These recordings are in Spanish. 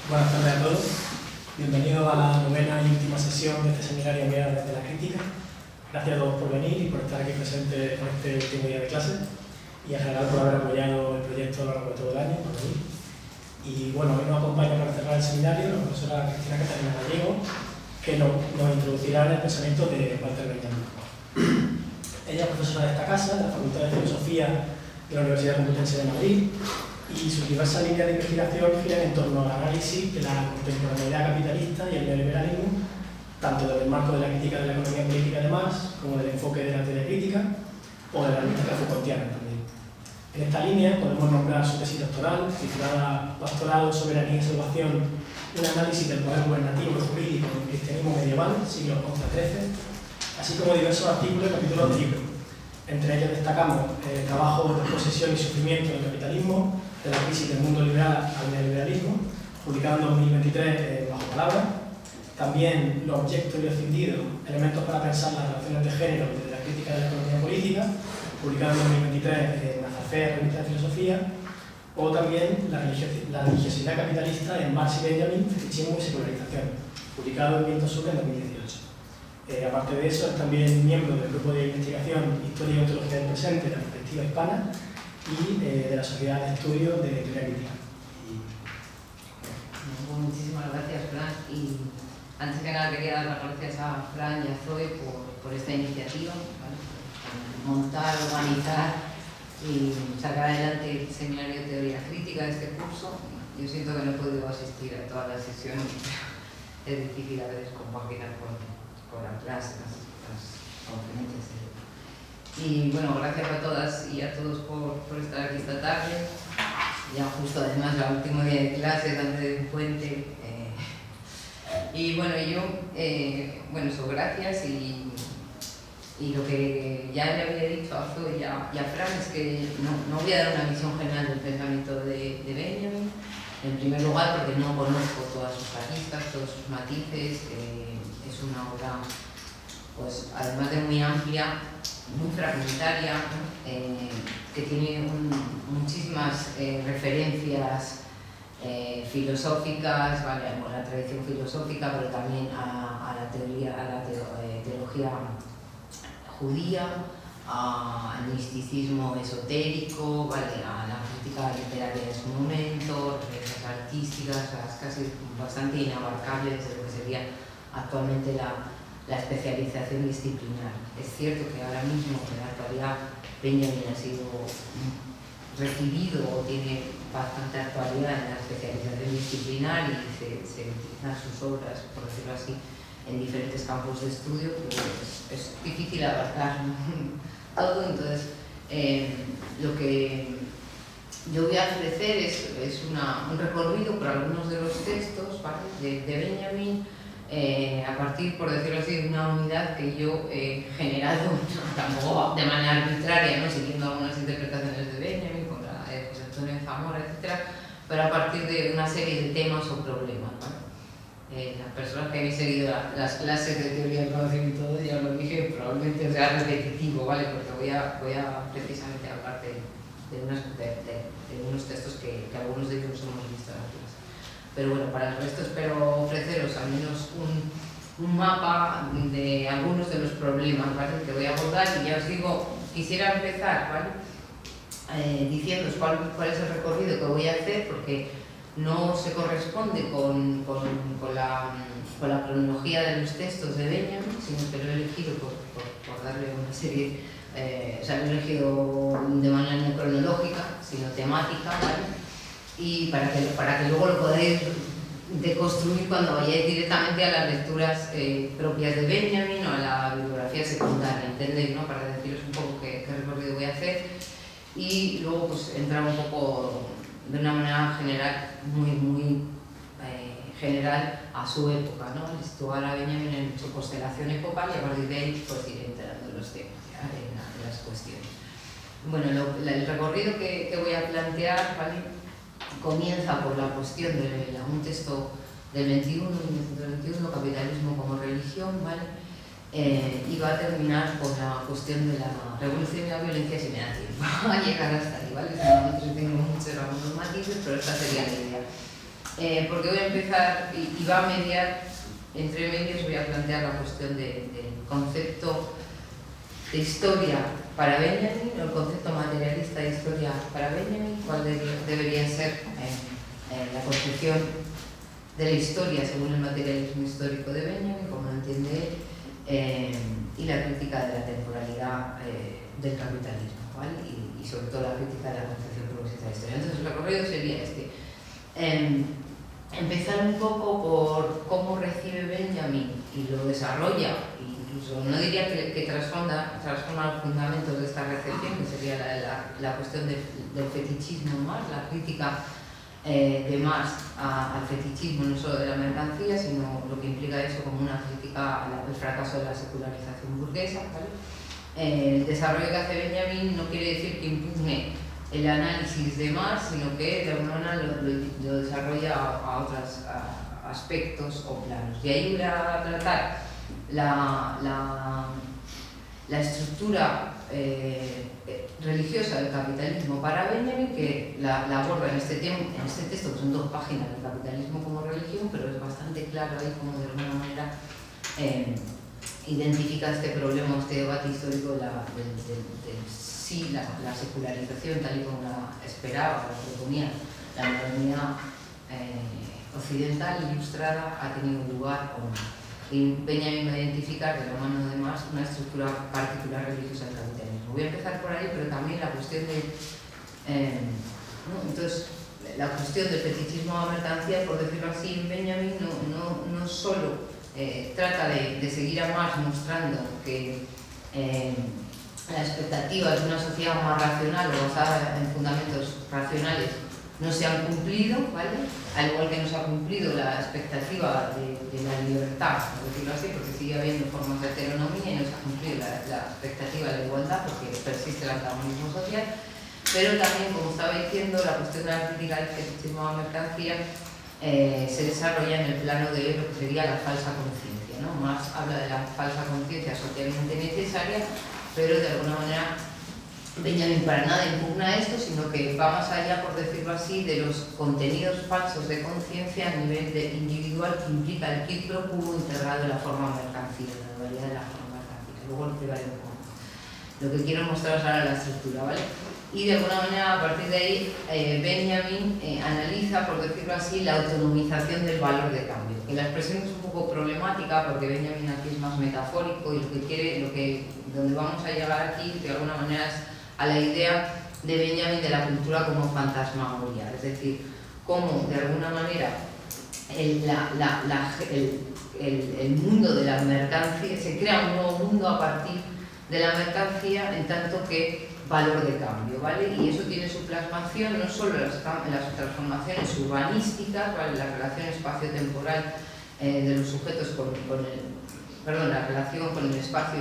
Buenas tardes a todos. Bienvenidos a la novena y última sesión de este seminario Mirar desde la Crítica. Gracias a todos por venir y por estar aquí presentes en este último día de clase y en general por haber apoyado el proyecto a lo largo de todo el año, por venir. Y bueno, hoy nos acompaña para cerrar el seminario la profesora Cristina Catalina Gallego, que nos introducirá en el pensamiento de Walter Benjamin. Ella es profesora de esta casa, de la Facultad de Filosofía de la Universidad Complutense de Madrid, y sus diversas líneas de investigación giran en torno al análisis de la contemporaneidad capitalista y el neoliberalismo, tanto desde el marco de la crítica de la economía política de Marx, como del enfoque de la teoría crítica, o de la mística Foucaultiana también. En esta línea podemos nombrar su tesis doctoral, titulada Pastorado, Soberanía y Salvación, un análisis del poder gubernativo y jurídico en el cristianismo medieval, siglos XI-XIII, así como diversos artículos y capítulos de libros. Entre ellos destacamos trabajos de posesión y sufrimiento en el capitalismo, de la crisis del mundo liberal al neoliberalismo, publicado en 2023 bajo palabras. También Los objetos y los cindidos, elementos para pensar las relaciones de género desde la crítica de la economía política, publicado en 2023 en Azafea, Revista de Filosofía. O también La religiosidad capitalista en Marx y Benjamin, fetichismo y secularización, publicado en Viento Sur en 2018. Aparte de eso, es también miembro del grupo de investigación Historia y Ontología del Presente de la Perspectiva Hispana y de la Sociedad de Estudios de Teoría Crítica. Muchísimas gracias, Fran. Y antes que nada quería dar las gracias a Fran y a Zoe por esta iniciativa, ¿vale? Por montar, organizar y sacar adelante el seminario de teoría crítica de este curso. Yo siento que no he podido asistir a todas las sesiones, es difícil a veces compaginar con las clases, las conferencias. Y bueno, gracias a todas y a todos por estar aquí esta tarde. Ya justo además el último día de clases antes del puente. Y bueno, yo, so gracias y lo que ya le había dicho a Zoe y a Fran es que no voy a dar una visión general del pensamiento de Benjamin, en primer lugar porque no conozco todas sus aristas, todos sus matices. Es una obra, pues además de muy amplia, muy fragmentaria, que tiene muchísimas referencias filosóficas, ¿vale? A la tradición filosófica, pero también a la teología judía, al misticismo esotérico, ¿vale? A la crítica literaria de su momento, referencias artísticas, casi bastante inabarcables de lo que sería actualmente la especialización disciplinar. Es cierto que ahora mismo en la actualidad Benjamin ha sido recibido o tiene bastante actualidad en la especialización disciplinar y se utilizan sus obras, por decirlo así, en diferentes campos de estudio, pero es difícil abarcar todo. Entonces, lo que yo voy a ofrecer es un recorrido por algunos de los textos, ¿vale? de Benjamin, a partir, por decirlo así, de una unidad que yo he generado, tampoco de manera arbitraria, ¿no? Siguiendo algunas interpretaciones de Benjamin, contra José Antonio de Zamora, etc., pero a partir de una serie de temas o problemas, ¿vale? Las personas que habéis seguido las clases de teoría del conocimiento, ya lo dije, probablemente sea repetitivo, ¿vale? Porque voy a precisamente hablar de unos textos que algunos de ellos hemos visto en la clase. Pero bueno, para el resto espero ofreceros al menos un mapa de algunos de los problemas, ¿vale? Que voy a abordar. Y ya os digo, quisiera empezar, ¿vale? Diciéndoos cuál es el recorrido que voy a hacer, porque no se corresponde con la cronología de los textos de Benjamin, sino que lo he elegido por darle una serie, o sea, lo he elegido de manera no cronológica, sino temática, ¿vale? Y para que luego lo podáis deconstruir cuando vayáis directamente a las lecturas propias de Benjamin o a la bibliografía secundaria, ¿entendéis? ¿No? Para deciros un poco qué recorrido voy a hacer y luego pues entrar un poco de una manera general, muy general a su época, ¿no? Situar a Benjamin en su constelación epocal y a partir de ahí pues ir entrando en los temas, en las cuestiones. Bueno, el recorrido que voy a plantear, ¿vale? Comienza por la cuestión de un texto del 1921, Capitalismo como religión, ¿vale? Y va a terminar con la cuestión de la revolución y la violencia si me da tiempo a llegar hasta ahí, ¿vale? No tengo muchos algunos matices, pero esta sería la idea. porque voy a empezar y va a mediar, entre medios voy a plantear la cuestión del concepto de historia para Benjamin, o el concepto materialista de historia para Benjamin, cuál debería ser la concepción de la historia según el materialismo histórico de Benjamin, como lo entiende él, y la crítica de la temporalidad del capitalismo, ¿vale? Y sobre todo la crítica de la concepción progresista de la historia. Entonces el recorrido sería este. Empezar un poco por cómo recibe Benjamin y lo desarrolla, incluso no diría que transforma los fundamentos de esta recepción, que sería la cuestión del fetichismo más, la crítica de Marx al fetichismo no solo de la mercancía, sino lo que implica eso como una crítica al fracaso de la secularización burguesa, ¿vale? El desarrollo que hace Benjamin no quiere decir que impugne el análisis de Marx, sino que de alguna manera lo desarrolla a otros aspectos o planos. Y ahí voy a tratar la estructura religiosa del capitalismo para Benjamin, que la aborda en este texto, que son 2 páginas del capitalismo como religión, pero es bastante claro ahí como de alguna manera identifica este problema, este debate histórico de sí, la secularización tal y como la esperaba, la proponía la modernidad occidental ilustrada, ha tenido lugar o no. Y Benjamin va a identificar de la mano de Marx una estructura particular religiosa del capitalismo. Voy a empezar por ahí, pero también la cuestión de entonces, la cuestión del fetichismo a la mercancía, por decirlo así, en Benjamin no solo trata de seguir a Marx mostrando que las expectativas de una sociedad más racional o basada en fundamentos racionales no se han cumplido, ¿vale? Al igual que no se ha cumplido la expectativa de la libertad, por decirlo así, porque sigue habiendo formas de heteronomía y no se ha cumplido la expectativa de la igualdad porque persiste el antagonismo social, pero también, como estaba diciendo, la cuestión de la crítica del fetichismo a la mercancía se desarrolla en el plano de lo que sería la falsa conciencia, ¿no? Marx habla de la falsa conciencia socialmente necesaria, pero de alguna manera Benjamin para nada impugna esto, sino que va más allá, por decirlo así, de los contenidos falsos de conciencia a nivel individual que implica el quid pro quo integrado en la forma mercancía, la dualidad de la forma mercancía. Luego lo explicaré un poco. Lo que quiero mostraros ahora es la estructura, ¿vale? Y de alguna manera, a partir de ahí, Benjamin analiza, por decirlo así, la autonomización del valor de cambio. Que la expresión es un poco problemática porque Benjamin aquí es más metafórico y lo que quiere, donde vamos a llegar aquí, de alguna manera, es a la idea de Benjamin de la cultura como fantasmagoria. Es decir, cómo, de alguna manera, el mundo de la mercancía, se crea un nuevo mundo a partir de la mercancía en tanto que valor de cambio, ¿vale? Y eso tiene su plasmación no solo en las transformaciones urbanísticas, ¿vale? La relación espacio-temporal de los sujetos la relación con el espacio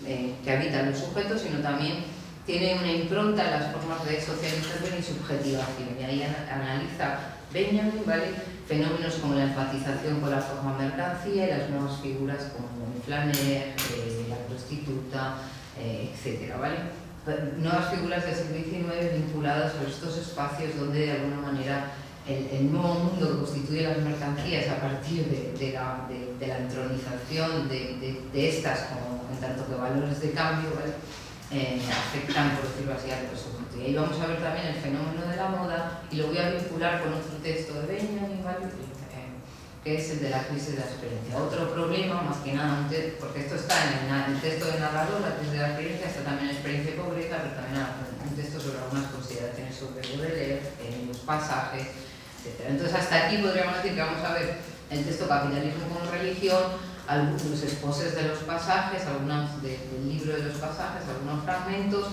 que habitan los sujetos, sino también tiene una impronta en las formas de socialización y subjetivación. Y ahí analiza Benjamin, ¿vale? Fenómenos como la enfatización con la forma mercancía y las nuevas figuras como el flaner, la prostituta, etcétera, ¿vale? Nuevas figuras del siglo XIX vinculadas a estos espacios donde de alguna manera el nuevo mundo que constituye las mercancías a partir de la entronización de estas como en tanto que valores de cambio, ¿vale? Afectan, por decirlo así, a los sujetos. Y ahí vamos a ver también el fenómeno de la moda y lo voy a vincular con otro texto de Benjamin, ¿vale? Que es el de la crisis de la experiencia. Otro problema, más que nada, porque esto está en el texto de narrador, la crisis de la experiencia, está también en la experiencia y pobreza, pero también un texto sobre algunas consideraciones sobre Baudelaire, los pasajes, etc. Entonces, hasta aquí podríamos decir que vamos a ver el texto Capitalismo como religión, algunos exposes de los pasajes, algunos del libro de los pasajes, algunos fragmentos,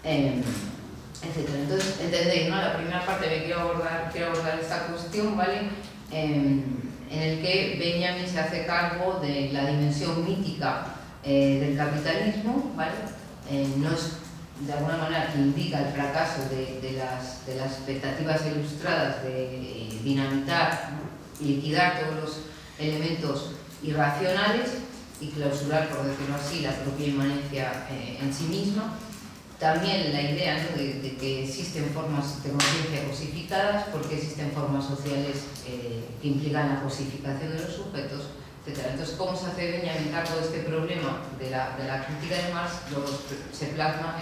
etc. Entonces, entendéis, ¿no? La primera parte que quiero abordar esta cuestión, ¿vale? En el que Benjamin se hace cargo de la dimensión mítica del capitalismo, ¿vale? No es de alguna manera que indica el fracaso de las expectativas ilustradas de dinamitar, ¿no? Y liquidar todos los elementos irracionales y clausurar, por decirlo así, la propia inmanencia en sí misma, también la idea, ¿no?, de que existen formas de conciencia cosificadas, porque existen formas sociales que implican la cosificación de los sujetos, etc. Entonces, ¿cómo se hace Benjamin cargo de este problema de la crítica de Marx? Luego se plasma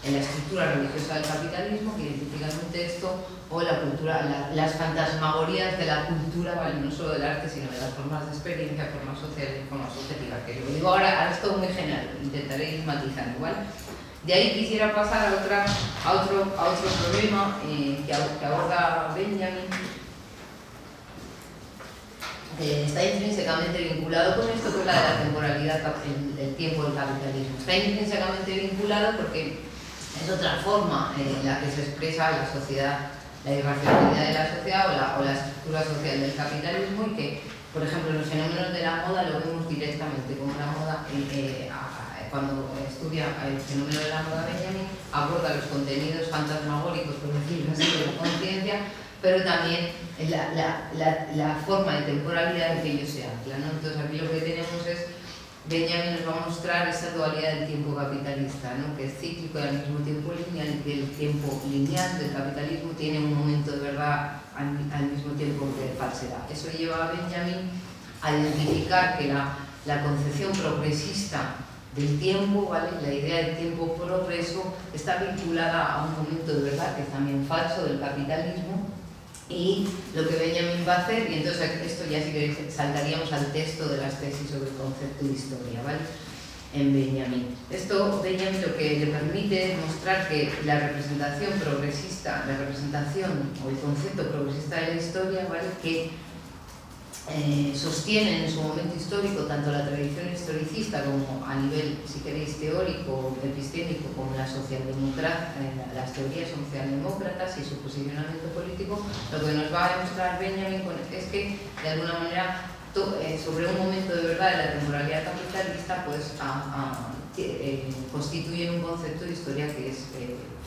en la estructura religiosa del capitalismo, que identifica un texto, o la cultura, las fantasmagorías de la cultura, ¿vale?, no solo del arte, sino de las formas de experiencia, formas sociales y formas objetivas, que lo digo ahora es todo muy general, intentaré ir matizando, ¿vale? De ahí quisiera pasar a otro problema que aborda Benjamin, que está intrínsecamente vinculado con esto, que es la de la temporalidad, el tiempo del capitalismo. Está intrínsecamente vinculado porque es otra forma en la que se expresa la sociedad, la irracionalidad de la sociedad o la estructura social del capitalismo, y que, por ejemplo, en los fenómenos de la moda lo vemos directamente, como la moda, cuando estudia el fenómeno de la moda, Benjamin aborda los contenidos fantasmagóricos, por decirlo así, de la conciencia, pero también la forma de temporalidad en que ellos se anclan, ¿no? Entonces aquí lo que tenemos es, Benjamin nos va a mostrar esa dualidad del tiempo capitalista, ¿no?, que es cíclico y al mismo tiempo lineal, y que el tiempo lineal del capitalismo tiene un momento de verdad al mismo tiempo de falsedad. Eso lleva a Benjamin a identificar que la concepción progresista del tiempo, ¿vale?, la idea del tiempo progreso, está vinculada a un momento de verdad que es también falso del capitalismo. Y lo que Benjamin va a hacer, y entonces esto ya sí que saltaríamos al texto de las tesis sobre el concepto de historia, ¿vale?, en Benjamin. Esto, Benjamin lo que le permite es mostrar que la representación progresista, la representación o el concepto progresista de la historia, ¿vale?, que sostienen en su momento histórico tanto la tradición historicista como a nivel, si queréis, teórico, epistémico, como la socialdemocracia, las teorías socialdemócratas y su posicionamiento político. Lo que nos va a demostrar Benjamin es que, de alguna manera, sobre un momento de verdad de la temporalidad capitalista, pues constituyen un concepto de historia que es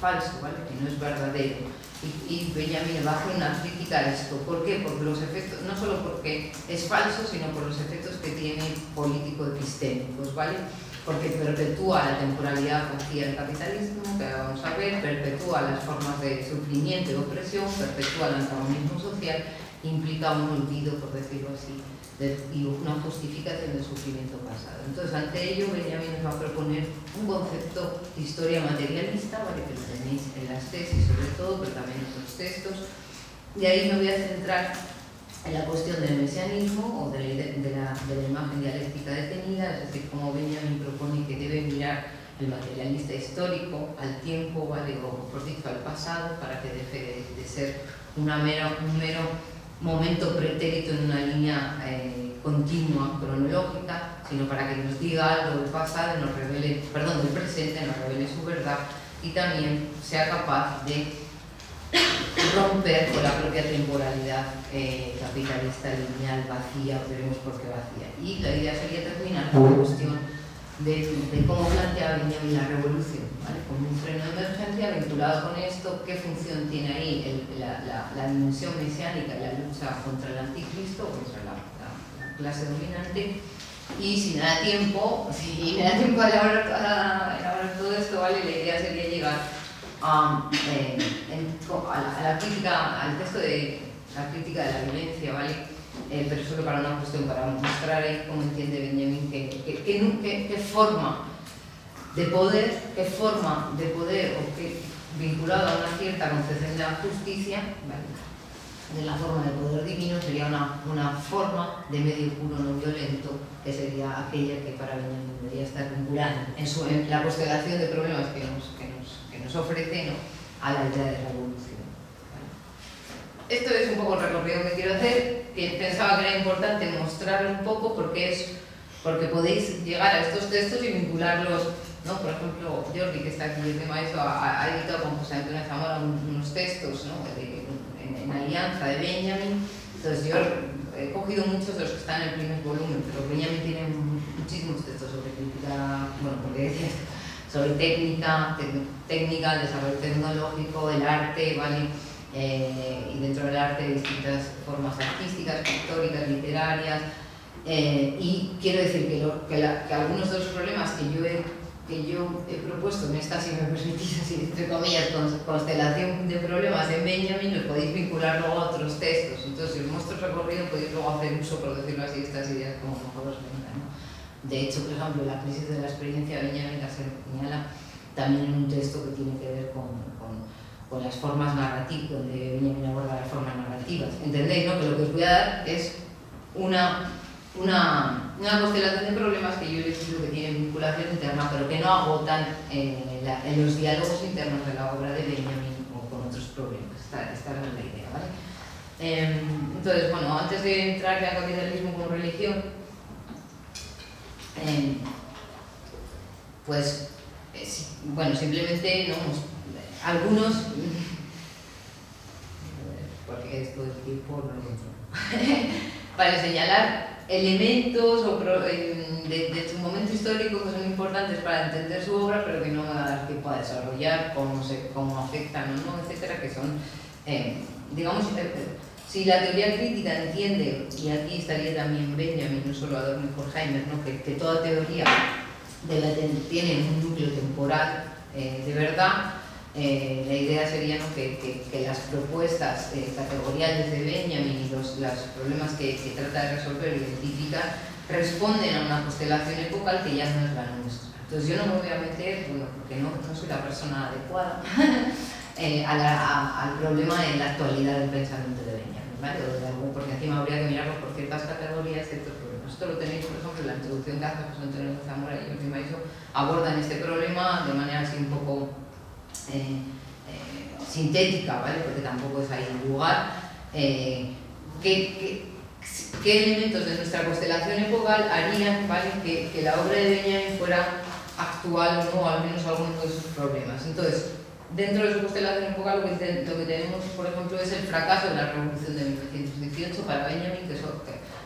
falso, ¿vale?, que no es verdadero. Y Benjamin va a hacer una crítica a esto. ¿Por qué? Porque los efectos, no solo porque es falso, sino por los efectos que tiene político-epistémicos, ¿vale? Porque perpetúa la temporalidad vacía del capitalismo, que vamos a ver, perpetúa las formas de sufrimiento y opresión, perpetúa el antagonismo social, implica un olvido, por decirlo así, y una justificación del sufrimiento pasado. Entonces, ante ello, Benjamin nos va a proponer un concepto de historia materialista, ¿vale?, que lo tenéis en las tesis sobre todo, pero también en otros textos. Y ahí me voy a centrar en la cuestión del mesianismo o de la imagen dialéctica detenida, es decir, como Benjamin propone que debe mirar el materialista histórico al tiempo, ¿vale?, o por dicho al pasado, para que deje de ser un mero momento pretérito en una línea continua, cronológica, sino para que nos diga algo del pasado, nos revele, perdón, del presente, nos revele su verdad, y también sea capaz de romper con la propia temporalidad capitalista, lineal, vacía, veremos por qué vacía. Y la idea sería terminar con la cuestión de cómo plantea Benjamin la revolución, ¿vale?, como un freno de emergencia vinculado con esto, qué función tiene ahí la dimensión mesiánica y la lucha contra el anticristo, contra la clase dominante. Y si me da tiempo a elaborar todo esto, ¿vale?, la idea sería llegar a la crítica, al texto de la crítica de la violencia, ¿vale?, pero solo para una cuestión, para mostrar ahí cómo entiende Benjamin qué forma de poder, o que vinculado a una cierta concepción de la justicia, ¿vale?, de la forma de poder divino, sería una forma de medio puro no violento, que sería aquella que para Benjamin debería estar vinculada en la constelación de problemas que nos ofrece, ¿no?, a la idea de revolución. Esto es un poco el recorrido que quiero hacer, que pensaba que era importante mostrarlo un poco porque podéis llegar a estos textos y vincularlos, ¿no? Por ejemplo, Jordi, que está aquí de maestro, ha editado con José Antonio Zamora unos textos, ¿no?, en alianza de Benjamin. Entonces yo he cogido muchos de los que están en el primer volumen, pero Benjamin tiene muchísimos textos sobre crítica, bueno, porque decía sobre técnica, el desarrollo tecnológico, el arte, ¿vale?, y dentro del arte distintas formas artísticas, pictóricas, literarias, y quiero decir que algunos de los problemas que yo he que yo he propuesto en esta, si me permitís así, entre comillas, constelación de problemas en Benjamin, lo podéis vincular luego a otros textos. Entonces, si os muestro el recorrido, podéis luego hacer uso, por decirlo así, de estas ideas como mejor os venga, ¿no? De hecho, por ejemplo, la crisis de la experiencia de Benjamin la señala también en un texto que tiene que ver con las formas narrativas, donde Benjamin aborda las formas narrativas. ¿Entendéis, no? Que lo que os voy a dar es una constelación de problemas que yo les digo que tienen vinculación interna, pero que no agotan en los diálogos internos de la obra de Benjamin o con otros problemas. Esta no es la idea, ¿vale? Entonces, bueno, antes de entrar ya a capitalismo como religión, pues, bueno, simplemente, ¿no? Algunos, porque esto del tiempo no lo controlo, para señalar elementos de su momento histórico que son importantes para entender su obra, pero que no me va a dar tiempo a desarrollar, cómo afectan o no, etcétera, que son, digamos, si la teoría crítica entiende, y aquí estaría también Benjamin, no solo Adorno y Horkheimer, ¿no? que toda teoría tiene un núcleo temporal de verdad. La idea sería, ¿no? que las propuestas categoriales de Benjamin y los problemas que trata de resolver y identificar responden a una constelación epocal que ya no es la nuestra. Entonces yo no me voy a meter, bueno, porque no soy la persona adecuada, al problema de la actualidad del pensamiento de Benjamin, ¿vale? Porque encima habría que mirarlo por ciertas categorías, ciertos problemas. Esto lo tenéis, por ejemplo, en la introducción que hace José Antonio Zamora y Jordi Maiso, abordan este problema de manera así un poco sintética, ¿vale? Porque tampoco es ahí el lugar. ¿Qué elementos de nuestra constelación epocal harían, ¿vale? que la obra de Benjamin fuera actual o no, al menos algunos de sus problemas? Entonces, dentro de su constelación epocal lo que tenemos, por ejemplo, es el fracaso de la Revolución de 1918 para Benjamin,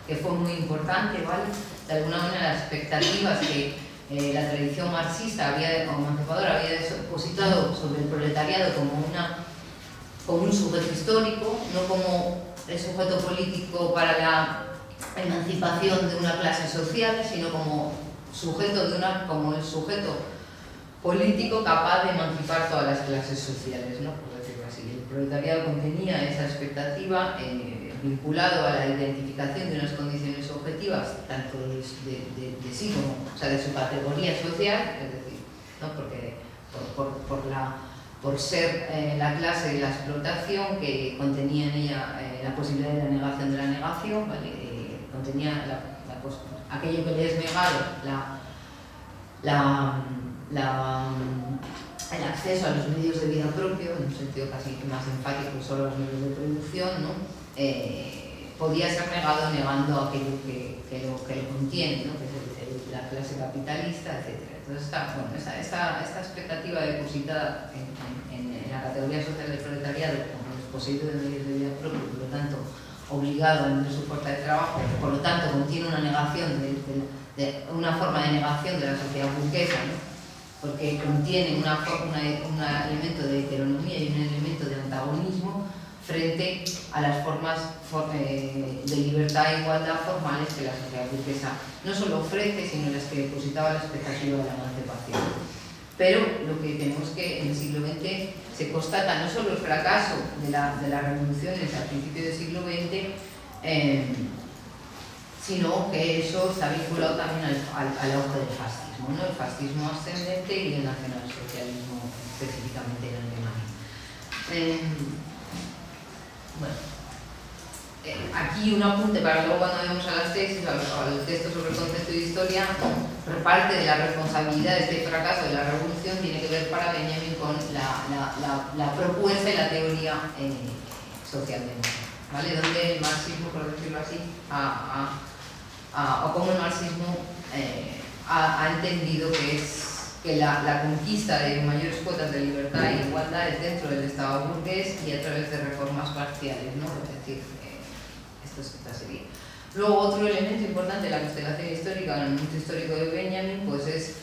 que fue muy importante, ¿vale? De alguna manera las expectativas que la tradición marxista o emancipadora había depositado sobre el proletariado como un sujeto histórico, no como el sujeto político para la emancipación de una clase social, sino como el sujeto político capaz de emancipar todas las clases sociales, ¿no? Por decirlo así. El proletariado contenía esa expectativa vinculado a la identificación de unas condiciones objetivas, tanto de sí como, o sea, de su categoría social, es decir, ¿no? Porque por ser la clase de la explotación, que contenía en ella la posibilidad de la negación de la negación, ¿vale? Contenía aquello que le es negado, el acceso a los medios de vida propio, en un sentido casi más enfático, solo a los medios de producción, ¿no? Podía ser negado negando aquello que lo contiene, ¿no? Que es la clase capitalista, etc. Entonces, esta expectativa depositada en la categoría social del proletariado como los poseídos de medios de vida propio, por lo tanto, obligado a vender su fuerza de trabajo, por lo tanto, contiene una negación una forma de negación de la sociedad burguesa, ¿no? Porque contiene un elemento de heteronomía y un elemento de antagonismo frente a las formas de libertad e igualdad formales que la sociedad burguesa no solo ofrece, sino las que depositaba la expectativa de la emancipación. Pero lo que tenemos que en el siglo XX se constata no solo el fracaso de las revoluciones al principio del siglo XX, sino que eso está vinculado también al auge del fascismo, ¿no? El fascismo ascendente y el nacionalsocialismo, específicamente en Alemania. Bueno, aquí un apunte para luego cuando vemos a las tesis, al texto sobre el concepto de historia, parte de la responsabilidad de este fracaso de la revolución tiene que ver para Benjamin con la propuesta y la teoría socialdemócrata, ¿vale? Donde el marxismo, por decirlo así, o como el marxismo ha entendido que la conquista de mayores cuotas de libertad e igualdad es dentro del Estado burgués y a través de reformas parciales, ¿no? Es decir, esta sería. Luego, otro elemento importante de la constelación histórica, en el momento histórico de Benjamin, pues es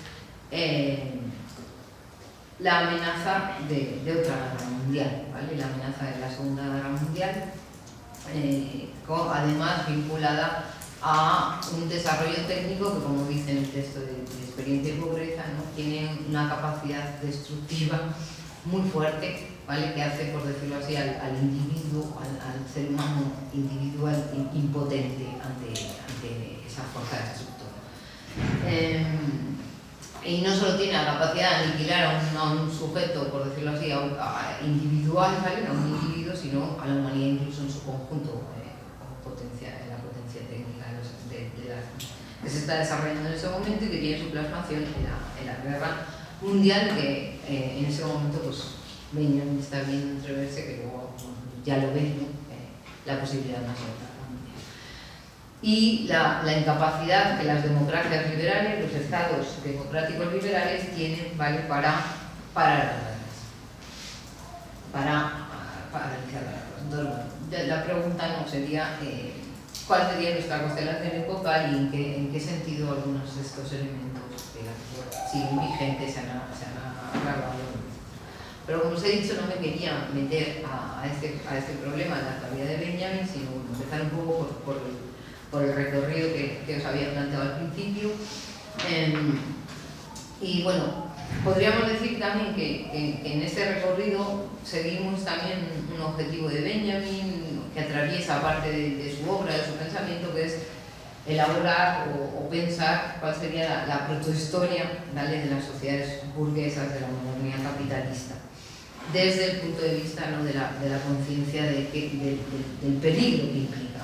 la amenaza de otra guerra mundial, ¿vale? La amenaza de la Segunda Guerra Mundial, además vinculada a un desarrollo técnico que, como dice en el texto de Experiencia y Pobreza, ¿no?, tiene una capacidad destructiva muy fuerte, ¿vale?, que hace, por decirlo así, al individuo, al ser humano individual impotente ante esa fuerza destructora. Y no solo tiene la capacidad de aniquilar a un sujeto, por decirlo así, individual, ¿vale?, a un individuo, sino a la humanidad incluso en su conjunto, en la potencia técnica que se está desarrollando en ese momento y que tiene su plasmación en la guerra mundial, que en ese momento pues Benjamin está viendo entreverse, que luego ya lo ven, ¿no?, la posibilidad de una segunda guerra mundial. Y la incapacidad que las democracias liberales, los estados democráticos liberales tienen, ¿vale?, para parar las guerras, para paralizar las guerras. Entonces, bueno, la pregunta no sería cuál sería nuestra constelación epocal y en qué sentido algunos de estos elementos, digamos, siguen vigentes, se han agravado. Pero como os he dicho, no me quería meter a este problema de la actualidad de Benjamin, sino empezar un poco por el recorrido que os había planteado al principio. Y bueno, podríamos decir también que en este recorrido seguimos también un objetivo de Benjamin que atraviesa parte de su obra, de su pensamiento, que es elaborar o pensar cuál sería la protohistoria, ¿vale?, de las sociedades burguesas de la modernidad capitalista, desde el punto de vista, ¿no?, de la conciencia del peligro que implica,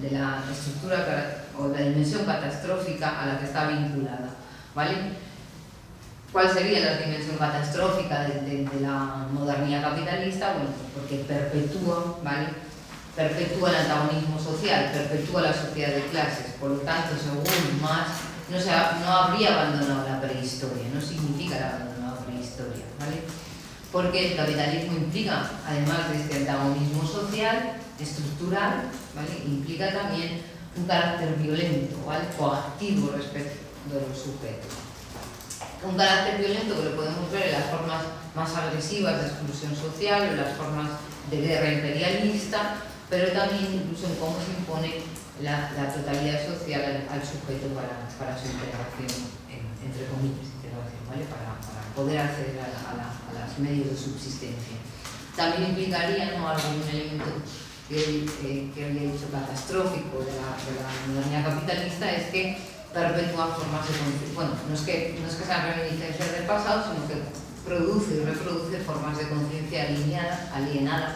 de la estructura o la dimensión catastrófica a la que está vinculada, ¿vale? ¿Cuál sería la dimensión catastrófica de la modernidad capitalista? Bueno, porque perpetúa, ¿vale?, perpetúa el antagonismo social, perpetúa la sociedad de clases, por lo tanto, según Marx, no habría abandonado la prehistoria, no significa el abandono de la prehistoria, ¿vale? Porque el capitalismo implica, además de este antagonismo social, estructural, ¿vale?, implica también un carácter violento, ¿vale?, coactivo respecto de los sujetos. Un carácter violento que lo podemos ver en las formas más agresivas de exclusión social, en las formas de guerra imperialista, pero también incluso en cómo se impone la totalidad social al sujeto para su integración, entre comillas, integración, ¿vale?, para poder acceder a los medios de subsistencia. También implicaría, ¿no?, algún elemento que había dicho catastrófico de la modernidad capitalista, es que perpetúa formas de conciencia. Bueno, no es que sean reminiscencias del pasado, sino que produce y reproduce formas de conciencia alienada,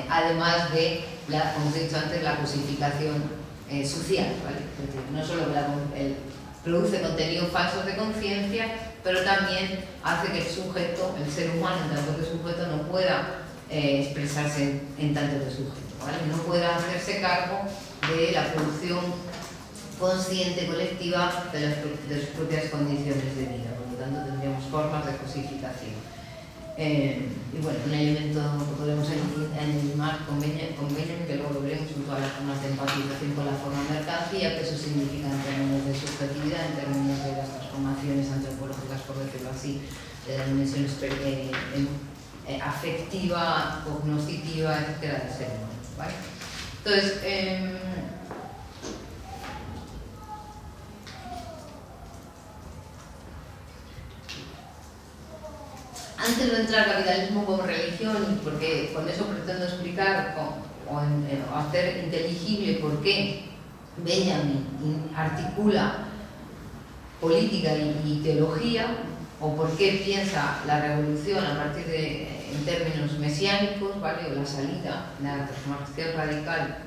además de, como os he dicho antes, la cosificación social, ¿vale? Es decir, no solo produce contenidos falsos de conciencia, pero también hace que el sujeto, el ser humano en tanto que sujeto, no pueda expresarse en tanto que sujeto, ¿vale? No pueda hacerse cargo de la producción consciente, colectiva, de sus propias condiciones de vida. Por lo tanto, tendríamos formas de cosificación. Y bueno, un elemento que podemos animar con Benjamin, que luego lo veremos, son todas las formas de empatización con la forma mercancía, que eso significa en términos de subjetividad, en términos de las transformaciones antropológicas, por decirlo así, de la dimensión afectiva, cognoscitiva, etcétera, del ser humano, ¿vale? Entonces, antes de entrar al capitalismo como religión, porque con eso pretendo explicar o hacer inteligible por qué Benjamin articula política y teología, o por qué piensa la revolución a partir en términos mesiánicos, ¿vale?, o la salida, la transformación radical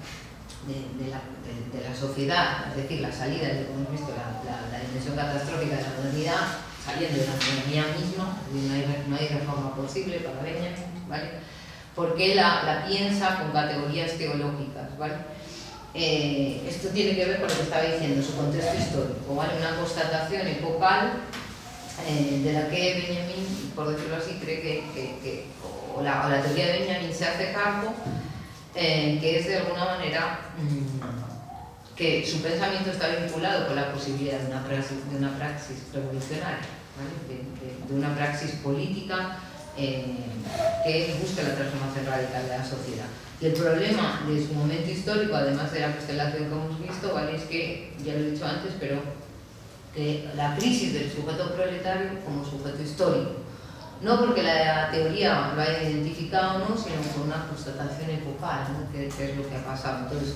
de la sociedad, es decir, la salida, como hemos visto, la dimensión catastrófica de la modernidad, saliendo de la modernidad misma, no hay reforma posible para Benjamin, ¿vale?, porque la piensa con categorías teológicas, ¿vale? Esto tiene que ver con lo que estaba diciendo, su contexto histórico, ¿vale?, una constatación epocal de la que Benjamin, por decirlo así, cree o la teoría de Benjamin se hace cargo, que es de alguna manera que su pensamiento está vinculado con la posibilidad de una praxis revolucionaria, ¿vale?, de una praxis política que busque la transformación radical de la sociedad. Y el problema de su momento histórico, además de la constelación que hemos visto, ¿vale?, es que, ya lo he dicho antes, pero que la crisis del sujeto proletario como sujeto histórico, no porque la teoría lo haya identificado, ¿no?, sino por una constatación epocal, ¿no?, que es lo que ha pasado. Entonces,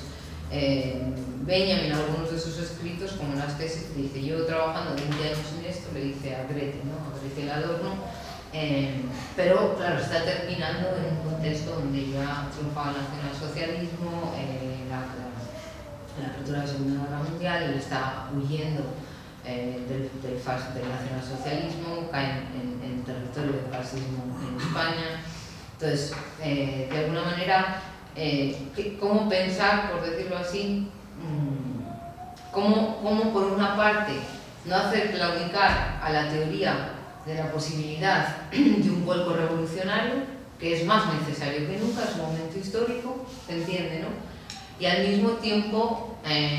Benjamin, en algunos de sus escritos, como en las tesis, dice: yo trabajando 20 años en esto, le dice a Grete, ¿no?, a Grete el Adorno, pero claro, está terminando en un contexto donde ya triunfaba el nacionalsocialismo, la apertura de la Segunda Guerra Mundial, él está huyendo del nacionalsocialismo, cae en territorio del fascismo en España. Entonces, de alguna manera, ¿cómo pensar, por decirlo así, cómo por una parte no hacer claudicar a la teoría de la posibilidad de un vuelco revolucionario, que es más necesario que nunca, es un momento histórico, se entiende, ¿no?, y al mismo tiempo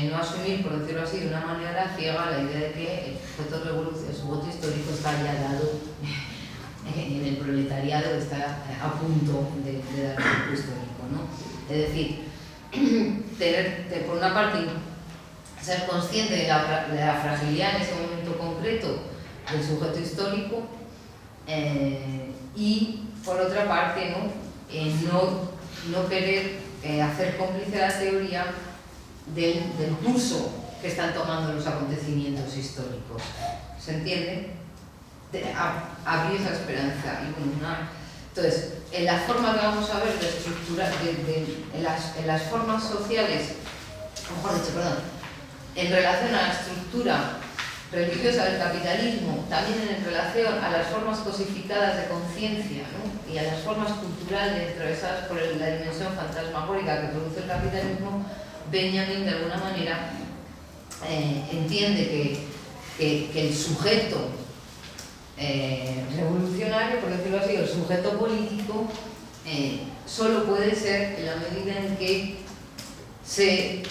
no asumir, por decirlo así, de una manera ciega la idea de que el sujeto histórico está ya dado en el proletariado, está a punto de dar el vuelco histórico, ¿no? Es decir, por una parte, ser consciente de la fragilidad en ese momento concreto del sujeto histórico, y por otra parte, no querer hacer cómplice la teoría del curso que están tomando los acontecimientos históricos. ¿Se entiende? Abrir esa esperanza. Entonces, en la forma que vamos a ver de estructurar, en las formas sociales, mejor dicho, perdón, en relación a la estructura religiosa del capitalismo, también en relación a las formas cosificadas de conciencia, ¿no?, y a las formas culturales atravesadas por la dimensión fantasmagórica que produce el capitalismo, Benjamin, de alguna manera, entiende que el sujeto revolucionario, por decirlo así, el sujeto político, solo puede ser en la medida en que se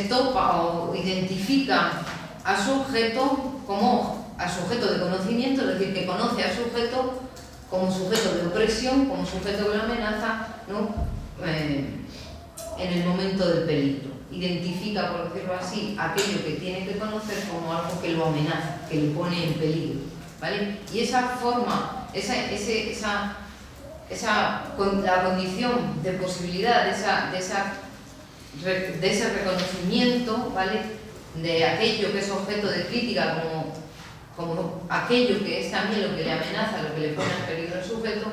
topa o identifica a su objeto como a sujeto de conocimiento, es decir, que conoce a su sujeto como sujeto de opresión, como sujeto de la amenaza, ¿no?, en el momento del peligro. Identifica, por decirlo así, aquello que tiene que conocer como algo que lo amenaza, que le pone en peligro, ¿vale? Y esa forma, la condición de posibilidad de ese reconocimiento, ¿vale?, de aquello que es objeto de crítica como aquello que es también lo que le amenaza, lo que le pone en peligro al sujeto,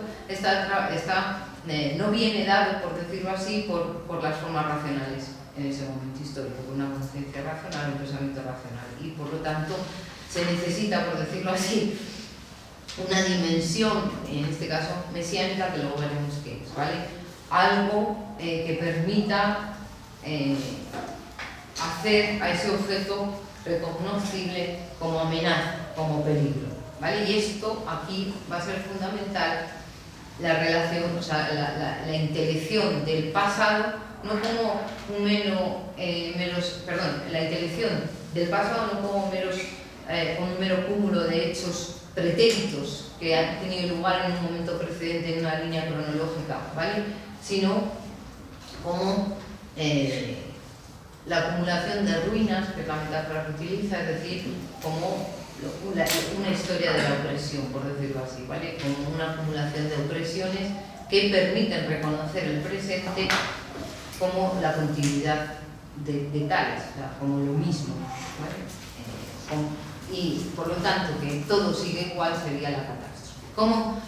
no viene dado, por decirlo así, por las formas racionales en ese momento histórico, por una conciencia racional, un pensamiento racional, y por lo tanto se necesita, por decirlo así, una dimensión, en este caso mesiánica, que luego veremos qué es, ¿vale? Algo que permita hacer a ese objeto reconocible como amenaza, como peligro, ¿vale? Y esto aquí va a ser fundamental, la relación, o sea, la intelección del pasado, no como la intelección del pasado no como un mero cúmulo de hechos pretéritos que han tenido lugar en un momento precedente en una línea cronológica, ¿vale?, sino como la acumulación de ruinas, que es la metáfora que utiliza, es decir, como una historia de la opresión, por decirlo así, ¿vale?, como una acumulación de opresiones que permiten reconocer el presente como la continuidad de tales, o sea, como lo mismo, ¿vale? Y por lo tanto, que todo sigue igual sería la catástrofe.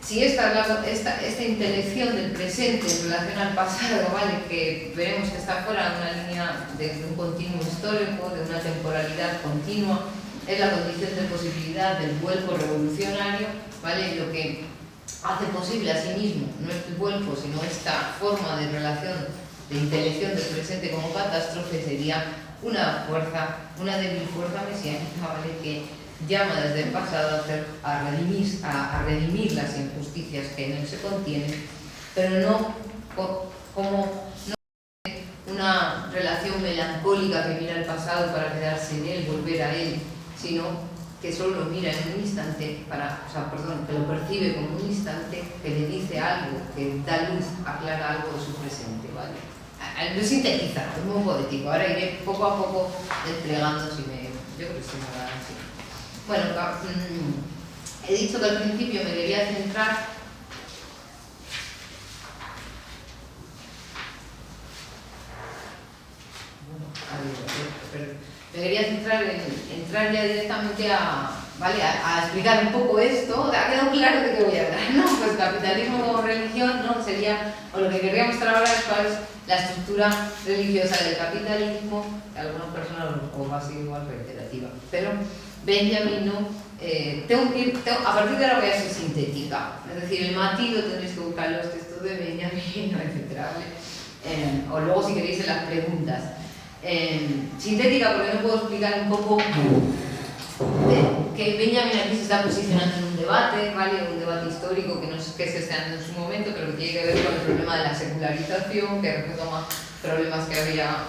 Si esta intelección del presente en relación al pasado, ¿vale?, que veremos que está fuera de una línea de un continuo histórico, de una temporalidad continua, es la condición de posibilidad del vuelco revolucionario, ¿vale?, lo que hace posible a sí mismo, no el vuelco, sino esta forma de relación de intelección del presente como catástrofe, sería una débil fuerza mesiánica, ¿vale?, que llama desde el pasado a redimir las injusticias que en él se contienen, pero no como una relación melancólica que mira al pasado para quedarse en él, volver a él, sino que solo lo mira en un instante, que lo percibe como un instante, que le dice algo, que da luz, aclara algo de su presente, ¿vale? Lo he sintetizado, es muy poético. Ahora iré poco a poco desplegando, yo creo que sí me va así. Bueno, he dicho que al principio me quería centrar en entrar ya directamente a explicar un poco esto. ¿Ha quedado claro de qué voy a hablar? ¿No? Pues capitalismo como religión, ¿no? Sería, o lo que querría mostrar ahora es cuál es la estructura religiosa del capitalismo, que a algunas personas o va a ser igual reiterativa. Pero Benjamin, ¿no? A partir de ahora voy a ser sintética, es decir, el matiz lo tendréis que buscar en los textos de Benjamin, etc. O luego si queréis en las preguntas. Sintética porque no puedo explicar un poco que Benjamin aquí se está posicionando en un debate, ¿vale? Un debate histórico que no es que se esté dando en su momento, pero que tiene que ver con el problema de la secularización, que retoma problemas que había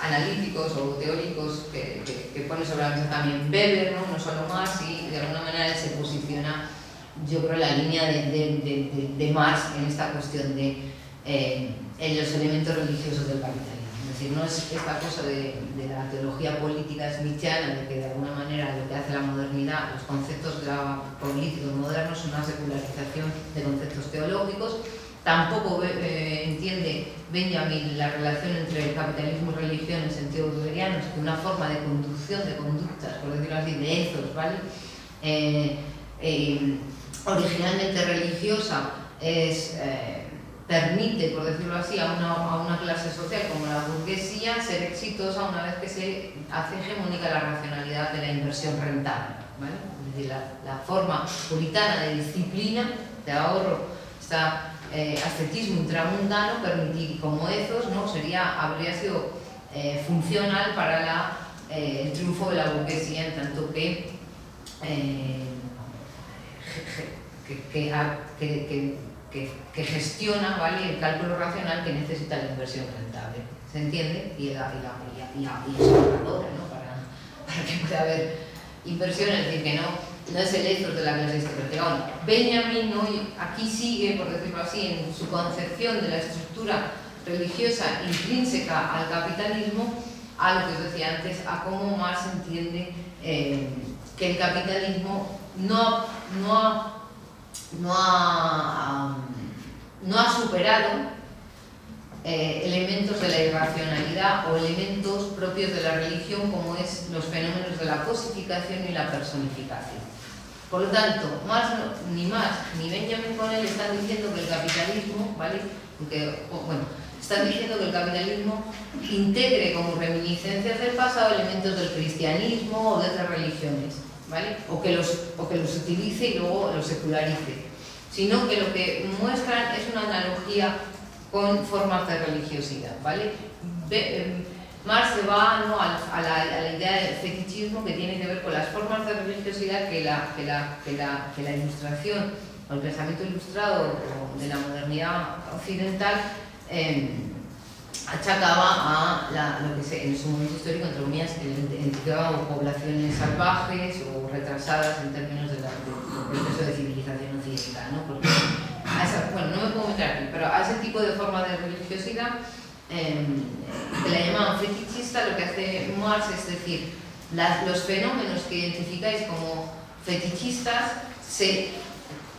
analíticos o teóricos que pone sobre la mesa también Weber, no solo Marx, y de alguna manera él se posiciona, yo creo, en la línea de Marx en esta cuestión de en los elementos religiosos del capitalismo. Es decir, no es esta cosa de la teología política schmittiana, de que de alguna manera lo que hace la modernidad, los conceptos políticos modernos, son una secularización de conceptos teológicos. Tampoco entiende Benjamin la relación entre el capitalismo y religión en sentido weberiano, es que una forma de conducción de conductas, por decirlo así, de ethos, ¿vale? Originalmente religiosa permite, por decirlo así, a una clase social como la burguesía ser exitosa una vez que se hace hegemónica la racionalidad de la inversión rentable, ¿vale? Es decir, la forma puritana de disciplina, de ahorro, ascetismo intramundano, permitir como ethos, ¿no? Habría sido funcional para el triunfo de la burguesía, en tanto que gestiona, ¿vale?, el cálculo racional que necesita la inversión rentable. ¿Se entiende? Y es ahorradora, ¿no? Para que pueda haber inversión, es decir, que no es el ethos de la clase aristocrática. Bueno, Benjamin, ¿no?, aquí sigue, por decirlo así, en su concepción de la estructura religiosa intrínseca al capitalismo, a lo que os decía antes, a cómo Marx entiende que el capitalismo no ha superado elementos de la irracionalidad o elementos propios de la religión, como es los fenómenos de la cosificación y la personificación. Por lo tanto, ni Marx ni Benjamin con él están diciendo que el capitalismo, ¿vale?, están diciendo que el capitalismo integre como reminiscencias del pasado elementos del cristianismo o de otras religiones, ¿vale? O que los utilice y luego los secularice, sino que lo que muestran es una analogía con formas de religiosidad, ¿vale? Marx se va, ¿no?, a la idea del fetichismo, que tiene que ver con las formas de religiosidad que la ilustración o el pensamiento ilustrado de la modernidad occidental achacaba a lo que en su momento histórico, entre comillas, identificaba poblaciones salvajes o retrasadas en términos del proceso de civilización occidental, ¿no? Porque no me puedo meter aquí, pero a ese tipo de forma de religiosidad que la llamaban fetichista, lo que hace Marx es decir, los fenómenos que identificáis como fetichistas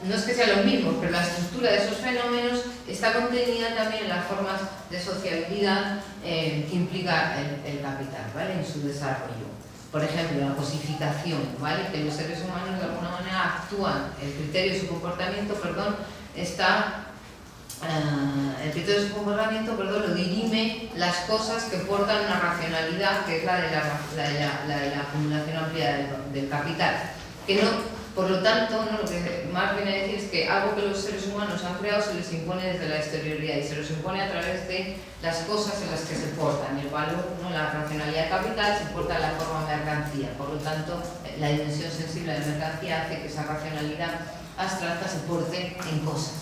no es que sean los mismos, pero la estructura de esos fenómenos está contenida también en las formas de sociabilidad que implica el capital, ¿vale?, en su desarrollo. Por ejemplo, la cosificación, ¿vale?, que los seres humanos de alguna manera actúan, el criterio de su comportamiento, lo dirime las cosas que portan una racionalidad, que es la de la acumulación amplia del capital. Por lo tanto, ¿no?, lo que Marx viene a decir es que algo que los seres humanos han creado se les impone desde la exterioridad y se les impone a través de las cosas en las que se portan. El valor, ¿no?, la racionalidad del capital se porta en la forma mercancía. Por lo tanto, la dimensión sensible de mercancía hace que esa racionalidad abstracta se porte en cosas.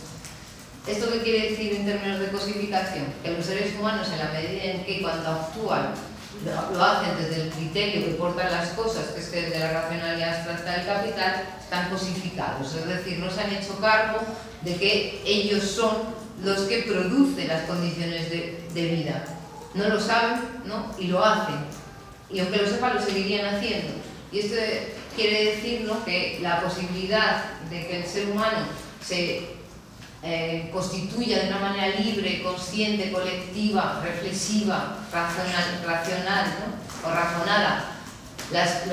¿Esto qué quiere decir en términos de cosificación? Que los seres humanos, en la medida en que cuando actúan lo hacen desde el criterio que portan las cosas, que es que desde la racionalidad abstracta del capital, están cosificados, es decir, no se han hecho cargo de que ellos son los que producen las condiciones de vida. No lo saben, ¿no? Y lo hacen. Y aunque lo sepan, lo seguirían haciendo. Y esto quiere decir, ¿no?, que la posibilidad de que el ser humano se constituya de una manera libre, consciente, colectiva, reflexiva, racional, ¿no?, o razonada las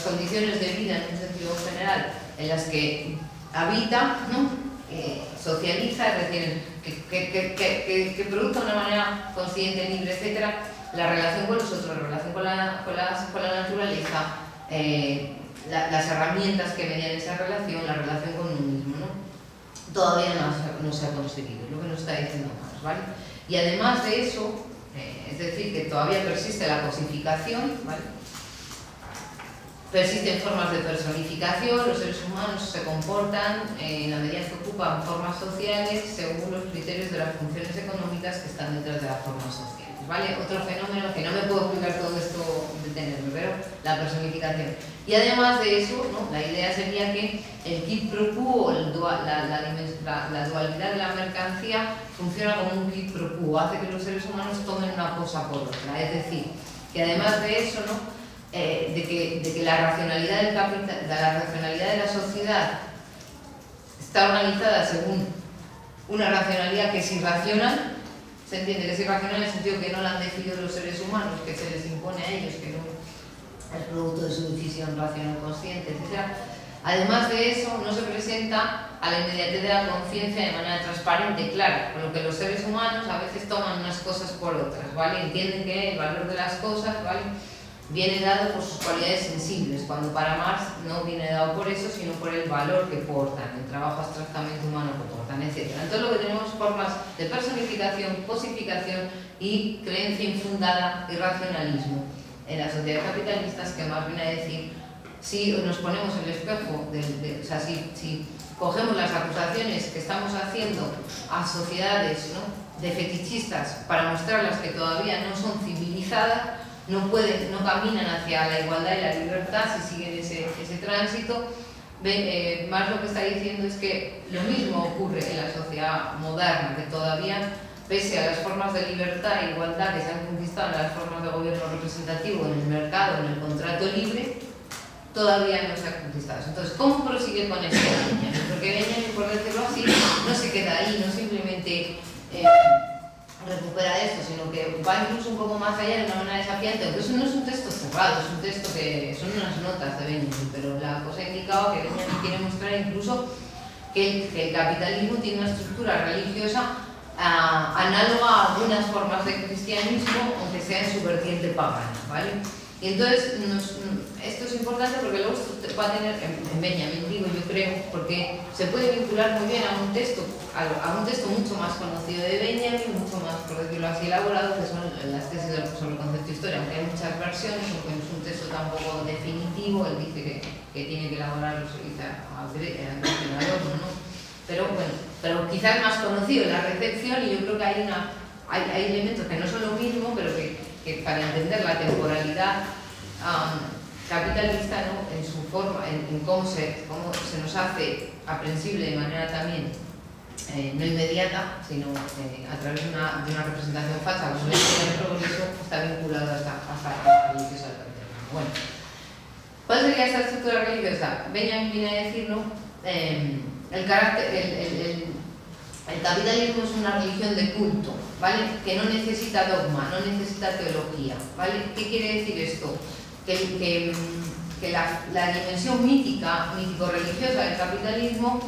condiciones de vida en un sentido general en las que habita, ¿no?, socializa, es decir, que produzca de una manera consciente, libre, etc., la relación con los otros, la relación con la naturaleza, las herramientas que venían en esa relación, la relación con uno mismo, ¿no? Todavía no se ha conseguido, lo que nos está diciendo más, ¿vale? Y además de eso, es decir, que todavía persiste la cosificación, ¿vale? Persisten formas de personificación, los seres humanos se comportan en la medida que ocupan formas sociales según los criterios de las funciones económicas que están detrás de las formas sociales, ¿vale? Otro fenómeno que no me puedo explicar todo esto detenerme, pero la personificación. Y además de eso, ¿no?, la idea sería que el quid pro quo, la dualidad de la mercancía, funciona como un quid pro quo, hace que los seres humanos tomen una cosa por otra. Es decir, que además de eso, ¿no?, de que la racionalidad del capital, la racionalidad de la sociedad está organizada según una racionalidad que es irracional. Se entiende que es irracional en el sentido que no la han decidido los seres humanos, que se les impone a ellos, que no es producto de su decisión racional consciente, etc. Además de eso, no se presenta a la inmediatez de la conciencia de manera transparente, clara, con lo que los seres humanos a veces toman unas cosas por otras, ¿vale? Entienden que el valor de las cosas, ¿vale?, viene dado por sus cualidades sensibles, cuando para Marx no viene dado por eso, sino por el valor que portan, el trabajo abstractamente humano que portan, etc. Entonces lo que tenemos formas de personificación, cosificación y creencia infundada y racionalismo en las sociedades capitalistas, que más viene a decir, si nos ponemos el espejo, o sea, si cogemos las acusaciones que estamos haciendo a sociedades, ¿no?, de fetichistas para mostrarlas que todavía no son civilizadas, no caminan hacia la igualdad y la libertad si siguen ese tránsito. Más lo que está diciendo es que lo mismo ocurre en la sociedad moderna, que todavía, pese a las formas de libertad e igualdad que se han conquistado en las formas de gobierno representativo, en el mercado, en el contrato libre, todavía no se han conquistado. Entonces, ¿cómo prosigue con esto Benjamin? Porque Benjamin, por decirlo así, no se queda ahí, no simplemente recupera esto, sino que va incluso un poco más allá de una manera desafiante, aunque eso no es un texto cerrado, es un texto que son unas notas de Benjamin, pero la cosa indicaba que Benjamin quiere mostrar incluso que el capitalismo tiene una estructura religiosa análoga a algunas formas de cristianismo, aunque sea en su vertiente pagana, ¿vale? Y entonces, esto es importante porque luego va a tener, en Benjamin digo, yo creo, porque se puede vincular muy bien a un texto mucho más conocido de Benjamin, mucho más, por decirlo así, elaborado, que son las tesis sobre el concepto de historia, aunque hay muchas versiones, aunque no es un texto tampoco definitivo, él dice que tiene que elaborarlo, quizá ¿no? Pero bueno, pero quizás más conocido la recepción, y yo creo que hay elementos que no son lo mismo, pero que para entender la temporalidad capitalista, ¿no?, en su forma, en cómo se nos hace aprensible de manera también no inmediata, sino a través de una representación falsa, como la historia del progreso, está vinculado a esta religiosa del capitalismo. Bueno, ¿cuál sería esta estructura religiosa? Benjamin viene a decir, ¿no?, el capitalismo es una religión de culto, ¿vale?, que no necesita dogma, no necesita teología, ¿vale? ¿Qué quiere decir esto? Que la dimensión mítico-religiosa del capitalismo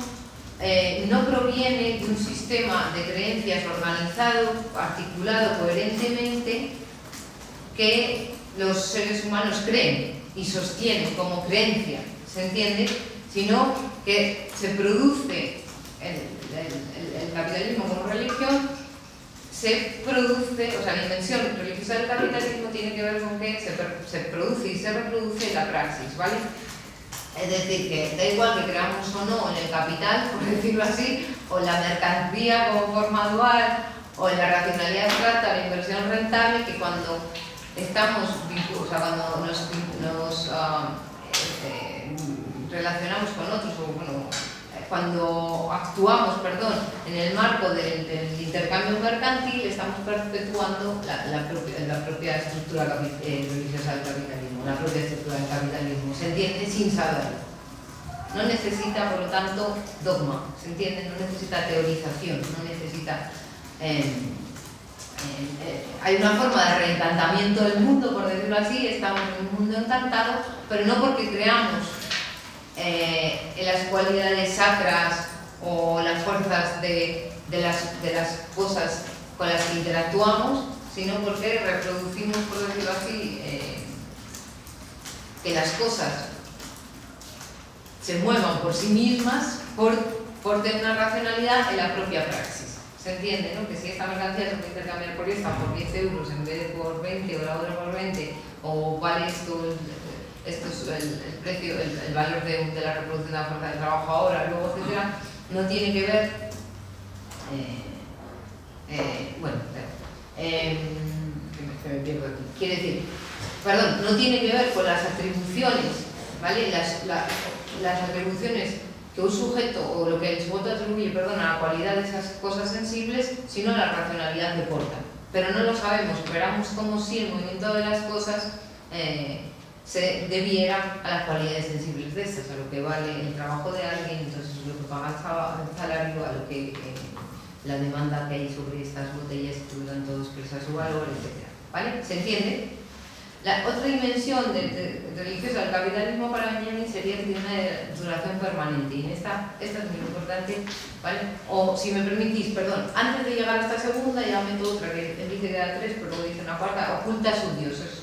no proviene de un sistema de creencias organizado, articulado coherentemente, que los seres humanos creen y sostienen como creencia, ¿se entiende? Sino que se produce el capitalismo como religión, se produce, o sea, la dimensión religiosa del capitalismo tiene que ver con que se produce y se reproduce en la praxis, ¿vale? Es decir, que da igual que creamos o no en el capital, por decirlo así, o en la mercancía como forma dual, o en la racionalidad abstracta, la inversión rentable, que cuando estamos, o sea, cuando nos relacionamos con otros, o bueno, cuando actuamos, perdón, en el marco del intercambio mercantil, estamos perpetuando la propia estructura religiosa del capitalismo, la propia estructura del capitalismo, se entiende sin saberlo. No necesita, por lo tanto, dogma, se entiende, no necesita teorización, no necesita... hay una forma de reencantamiento del mundo, por decirlo así, estamos en un mundo encantado, pero no porque creamos en las cualidades sacras o las fuerzas de las cosas con las que interactuamos, sino porque reproducimos, por decirlo así, que las cosas se muevan por sí mismas por tener una racionalidad en la propia praxis. Se entiende, ¿no? Que si esta mercancía se puede intercambiar por esta por 10 euros en vez de por 20 o la otra por 20, o vale esto es el precio, el valor de la reproducción de la fuerza de trabajo ahora, luego, etcétera, no tiene que ver, que me pierdo aquí. Quiere decir, perdón, no tiene que ver con las atribuciones, ¿vale? Las atribuciones que un sujeto, o lo que el sujeto atribuye, perdón, a la cualidad de esas cosas sensibles, sino a la racionalidad que portan. Pero no lo sabemos, esperamos como si el movimiento de las cosas se debiera a las cualidades sensibles de estas, a lo que vale el trabajo de alguien, entonces lo que paga el salario, a lo que la demanda que hay sobre estas botellas que tuvieron todo expresa su valor, etc. ¿Vale? ¿Se entiende? La otra dimensión religiosa del capitalismo para Benjamin sería que tiene una duración permanente, y esta es muy importante, ¿vale? O si me permitís, perdón, antes de llegar a esta segunda ya meto otra que él dice que da 3, pero luego dice una cuarta: oculta a sus dioses.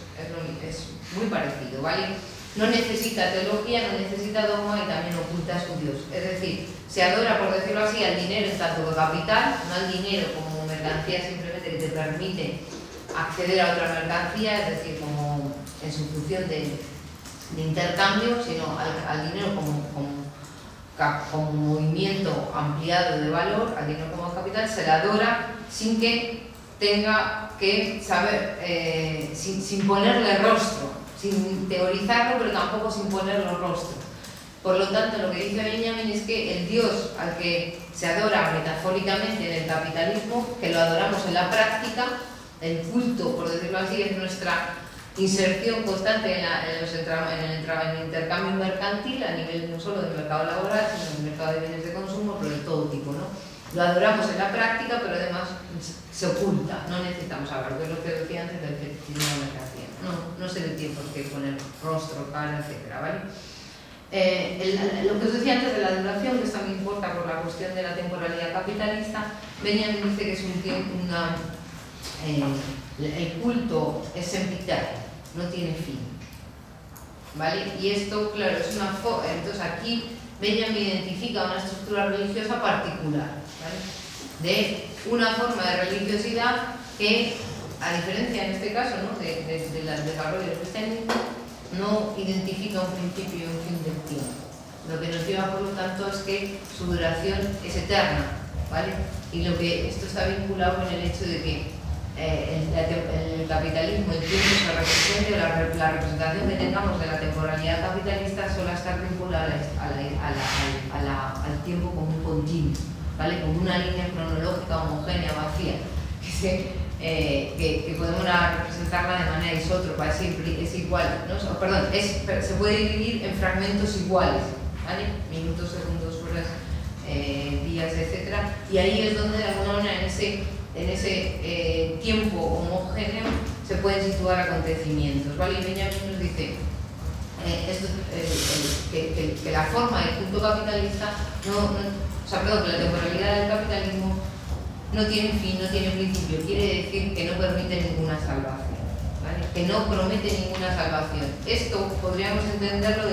Es muy parecido, ¿vale? No necesita teología, no necesita dogma y también oculta a su Dios. Es decir, se adora, por decirlo así, al dinero en tanto que capital, no al dinero como mercancía simplemente que te permite acceder a otra mercancía, es decir, como en su función de intercambio, sino al dinero como movimiento ampliado de valor, al dinero como capital, se le adora sin que tenga que saber, sin ponerle rostro, sin teorizarlo, pero tampoco sin ponerle rostro. Por lo tanto, lo que dice Benjamin es que el Dios al que se adora metafóricamente en el capitalismo, que lo adoramos en la práctica, el culto, por decirlo así, es nuestra inserción constante en el intercambio mercantil a nivel no solo del mercado laboral, sino del mercado de bienes de consumo, pero de todo tipo, ¿no? Lo adoramos en la práctica, pero además se oculta, no necesitamos hablar, que es lo que decía antes del feticismo de la mercancía. No se le tiene por qué poner rostro, cara, etc. ¿Vale? Lo que os decía antes de la duración, que esto me importa por la cuestión de la temporalidad capitalista, Benjamin dice que es el culto es sempiterno, no tiene fin, ¿vale? Y esto, claro, es una forma. Entonces aquí Benjamin identifica una estructura religiosa particular, ¿vale? De una forma de religiosidad que, a diferencia en este caso, ¿no?, del desarrollo del cristianismo, no identifica un principio y un fin del tiempo. Lo que nos lleva, por lo tanto, es que su duración es eterna, ¿vale? Y esto está vinculado con el hecho de que el capitalismo, el tiempo se represente, la representación que tengamos de la temporalidad capitalista suele estar vinculada al tiempo como un continuo, ¿vale? Como una línea cronológica homogénea, vacía, que podemos representarla de manera isótropa, es igual, ¿no? Perdón, se puede dividir en fragmentos iguales, ¿vale? Minutos, segundos, horas, días, etc. Y ahí es donde de alguna manera en ese tiempo homogéneo se pueden situar acontecimientos, ¿vale? Y Benjamin nos dice que la forma del culto capitalista que la temporalidad del capitalismo no tiene fin, no tiene principio, quiere decir que no permite ninguna salvación, ¿vale? Que no promete ninguna salvación. Esto podríamos entenderlo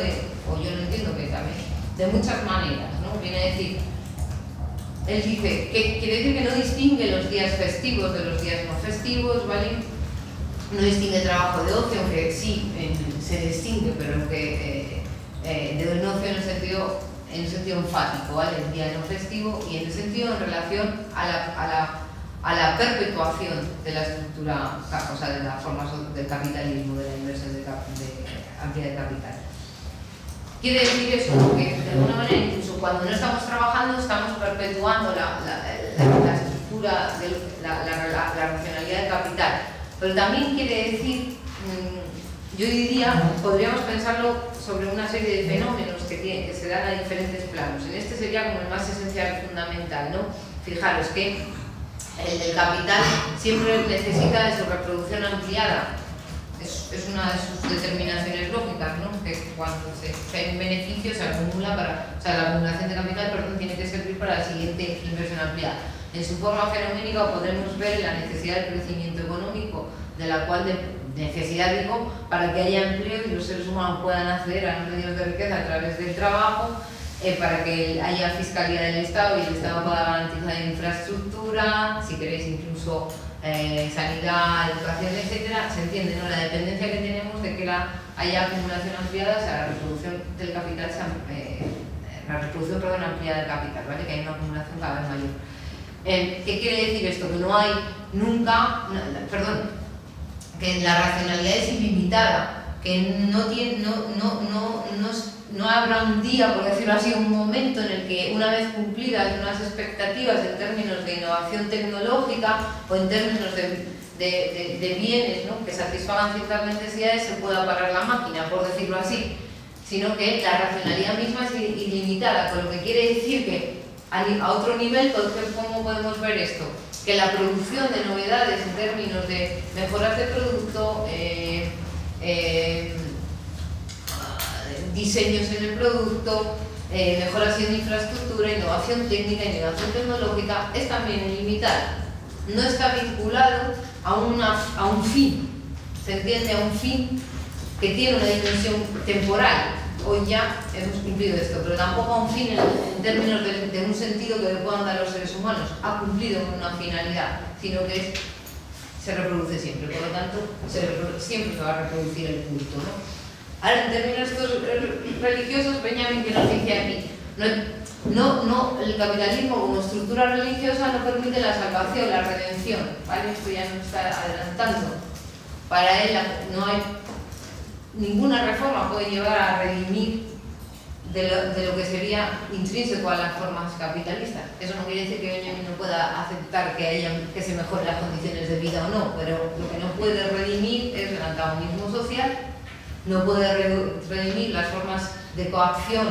o yo lo entiendo que también, de muchas maneras, ¿no? Viene a decir, él dice que quiere decir que no distingue los días festivos de los días no festivos, ¿vale? No distingue trabajo de ocio, aunque sí se distingue, pero que de ocio en el sentido enfático, ¿vale? El día no festivo, y en el sentido en relación a a la perpetuación de la estructura, o sea, de la forma del capitalismo, de la inversión amplia de capital. Quiere decir eso, que de alguna manera, incluso cuando no estamos trabajando, estamos perpetuando la estructura, la racionalidad del capital. Pero también quiere decir, yo diría, podríamos pensarlo sobre una serie de fenómenos que se dan a diferentes planos. En este sería como el más esencial y fundamental, ¿no? Fijaros que el capital siempre necesita de su reproducción ampliada. Es una de sus determinaciones lógicas, ¿no? Que cuando se hay un beneficio se acumula o sea, la acumulación de capital, perdón, tiene que servir para la siguiente inversión ampliada. En su forma fenoménica podremos ver la necesidad del crecimiento económico, de la cual necesidad digo, para que haya empleo y los seres humanos puedan acceder a los medios de riqueza a través del trabajo, para que haya fiscalidad del Estado y el Estado pueda garantizar infraestructura, si queréis incluso sanidad, educación, etcétera. Se entiende, ¿no? La dependencia que tenemos de que haya acumulación ampliada, o sea, la reproducción del capital, ampliada del capital, ¿vale? Que hay una acumulación cada vez mayor. ¿Qué quiere decir esto? Que no hay nunca, que la racionalidad es ilimitada, que no habrá un día, por decirlo así, un momento en el que, una vez cumplidas unas expectativas en términos de innovación tecnológica o en términos de bienes, ¿no?, que satisfagan ciertas necesidades, se pueda parar la máquina, por decirlo así, sino que la racionalidad misma es ilimitada, con lo que quiere decir que a otro nivel, ¿cómo podemos ver esto? Que la producción de novedades en términos de mejoras de producto, diseños en el producto, mejoras en infraestructura, innovación técnica, innovación tecnológica, es también ilimitada. No está vinculado a un fin, ¿se entiende? A un fin que tiene una dimensión temporal. Hoy ya hemos cumplido esto, pero tampoco a un fin en términos de un sentido que le puedan dar los seres humanos. Ha cumplido con una finalidad, sino que se reproduce siempre, por lo tanto, siempre se va a reproducir el culto, ¿no? Ahora, en términos religiosos, Benjamin, que nos dice aquí, el capitalismo como estructura religiosa no permite la salvación, la redención, ¿vale? Esto ya nos está adelantando. Para él no hay ninguna reforma puede llevar a redimir de lo que sería intrínseco a las formas capitalistas. Eso no quiere decir que Benjamin no pueda aceptar que se mejoren las condiciones de vida o no, pero lo que no puede redimir es el antagonismo social, no puede redimir las formas de coacción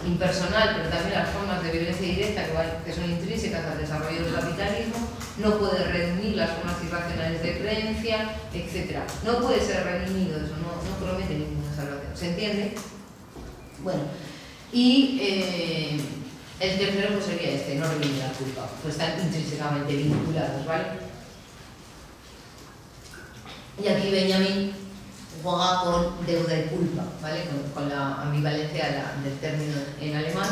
impersonal, pero también las formas de violencia directa que son intrínsecas al desarrollo del capitalismo, no puede redimir las formas irracionales de creencia, etc. No puede ser redimido, eso no promete ninguna salvación. ¿Se entiende? Bueno, y el tercero pues sería no redimir la culpa, pues están intrínsecamente vinculados, ¿vale? Y aquí Benjamin juega con deuda y culpa, ¿vale? Con la ambivalencia del término en alemán.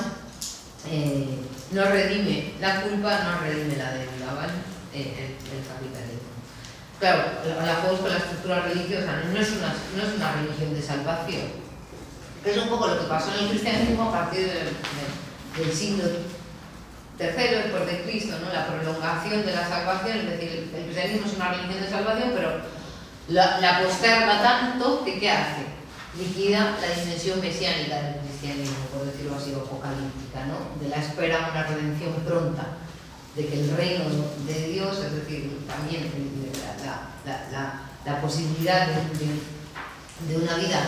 No redime la culpa, no redime la deuda, ¿vale? El capitalismo. Claro, la juegos con la estructura religiosa no es una religión de salvación, que es un poco lo que pasó en el cristianismo a partir del siglo III después de Cristo, ¿no? La prolongación de la salvación, es decir, el cristianismo es una religión de salvación, pero la posterga tanto que ¿qué hace? Liquida la dimensión mesiánica del cristianismo, por decirlo así, apocalíptica, ¿no? De la espera a una redención pronta, de que el reino de Dios, es decir, también la posibilidad de una vida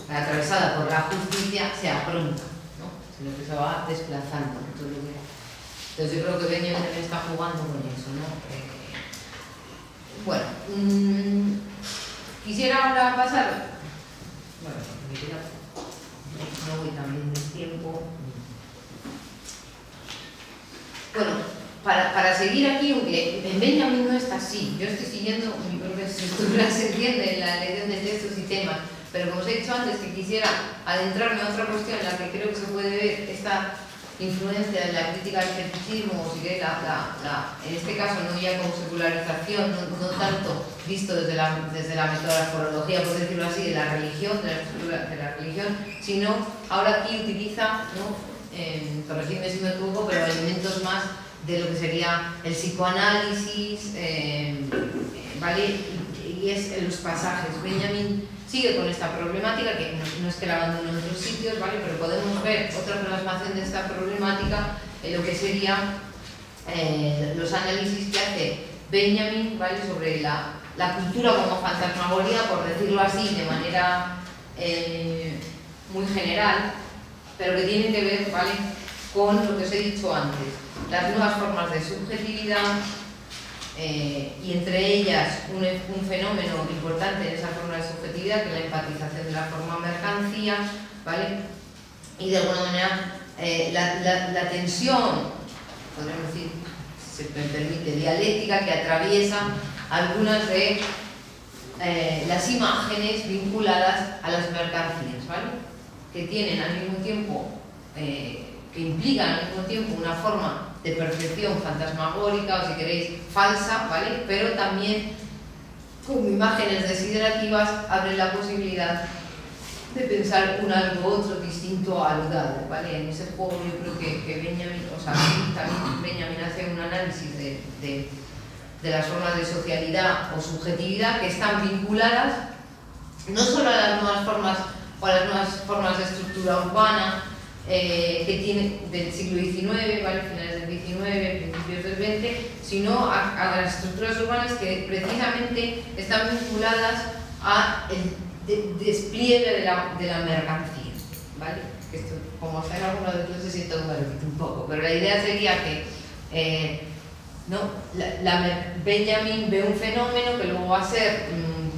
atravesada por la justicia sea pronta, ¿no? Sino que se va desplazando. Entonces yo creo que Benjamin está jugando con eso, ¿no? Bueno, quisiera ahora pasar, no voy también del tiempo. Bueno, para seguir aquí, aunque en Benjamin no está así, yo estoy siguiendo mi propia estructura, se entiende, en la elección de textos y temas, pero como os he dicho antes, que quisiera adentrarme a otra cuestión en la que creo que se puede ver esta influencia de la crítica al escepticismo, o si queréis, en este caso no ya como secularización, no tanto visto desde la metaforología, por decirlo así, de la religión, de la estructura de la religión, sino ahora aquí utiliza, ¿no? Corregidme si me equivoco, pero elementos más de lo que sería el psicoanálisis, ¿vale? Y es los pasajes. Benjamin sigue con esta problemática, que no es que la abandone en otros sitios, ¿vale? Pero podemos ver otra plasmación de esta problemática en lo que sería los análisis que hace Benjamin, ¿vale? Sobre la cultura como fantasmagoría, por decirlo así, de manera muy general, pero que tienen que ver, ¿vale?, con lo que os he dicho antes, las nuevas formas de subjetividad, y entre ellas un fenómeno importante en esa forma de subjetividad, que es la empatización de la forma mercancía, ¿vale? Y de alguna manera la tensión, podríamos decir, si se me permite, dialéctica, que atraviesa algunas de las imágenes vinculadas a las mercancías, ¿vale? Que tienen al mismo tiempo, que implican al mismo tiempo una forma de percepción fantasmagórica, o si queréis, falsa, ¿vale? Pero también, como imágenes desiderativas, abren la posibilidad de pensar un algo otro distinto a lo dado, ¿vale? En ese juego yo creo que Benjamin, o sea, también Benjamin hace un análisis de las formas de socialidad o subjetividad que están vinculadas no solo a las nuevas formas o a las nuevas formas de estructura urbana que tiene del siglo XIX, ¿vale? Finales del XIX, principios del XX, sino a las estructuras urbanas que precisamente están vinculadas a el despliegue de la mercancía, ¿vale? Esto, como hasta en alguna de clases siento que me repito un poco, pero la idea sería que Benjamin ve un fenómeno que luego va a ser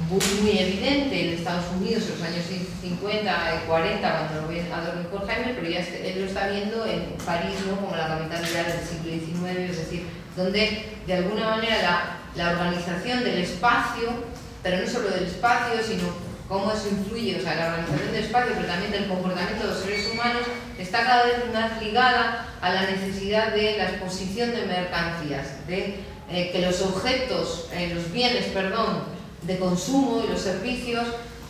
muy evidente en Estados Unidos en los años 50 y 40, cuando lo ve Adorno y Horkheimer, pero ya él lo está viendo en París, ¿no?, como la capital del siglo XIX, es decir, donde de alguna manera la organización del espacio, pero no solo del espacio, sino cómo eso influye, o sea, la organización del espacio, pero también del comportamiento de los seres humanos, está cada vez más ligada a la necesidad de la exposición de mercancías, de que los objetos, los bienes, de consumo y los servicios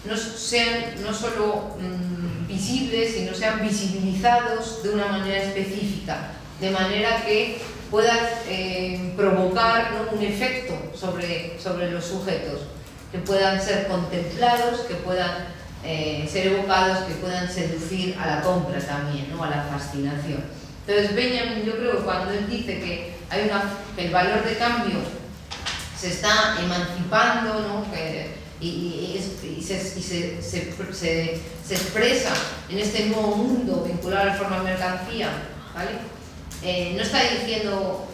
no sean no solo visibles, sino sean visibilizados de una manera específica, de manera que puedan provocar, ¿no?, un efecto sobre los sujetos, que puedan ser contemplados, que puedan ser evocados, que puedan seducir a la compra también, ¿no?, a la fascinación. Entonces Benjamin, yo creo que cuando él dice que el valor de cambio se está emancipando, ¿no?, y se expresa en este nuevo mundo vinculado a la forma de mercancía, ¿vale? No está diciendo,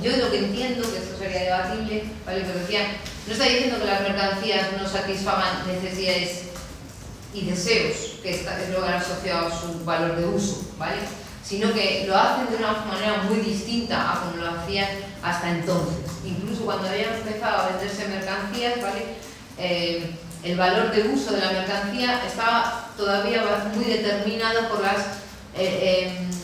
yo lo que entiendo, que esto sería debatible, ¿vale?, pero decía, no está diciendo que las mercancías no satisfagan necesidades y deseos, que es lo asociado a su valor de uso, ¿vale?, sino que lo hacen de una manera muy distinta a como lo hacían hasta entonces. Incluso cuando habían empezado a venderse mercancías, ¿vale?, el valor de uso de la mercancía estaba todavía muy determinado por las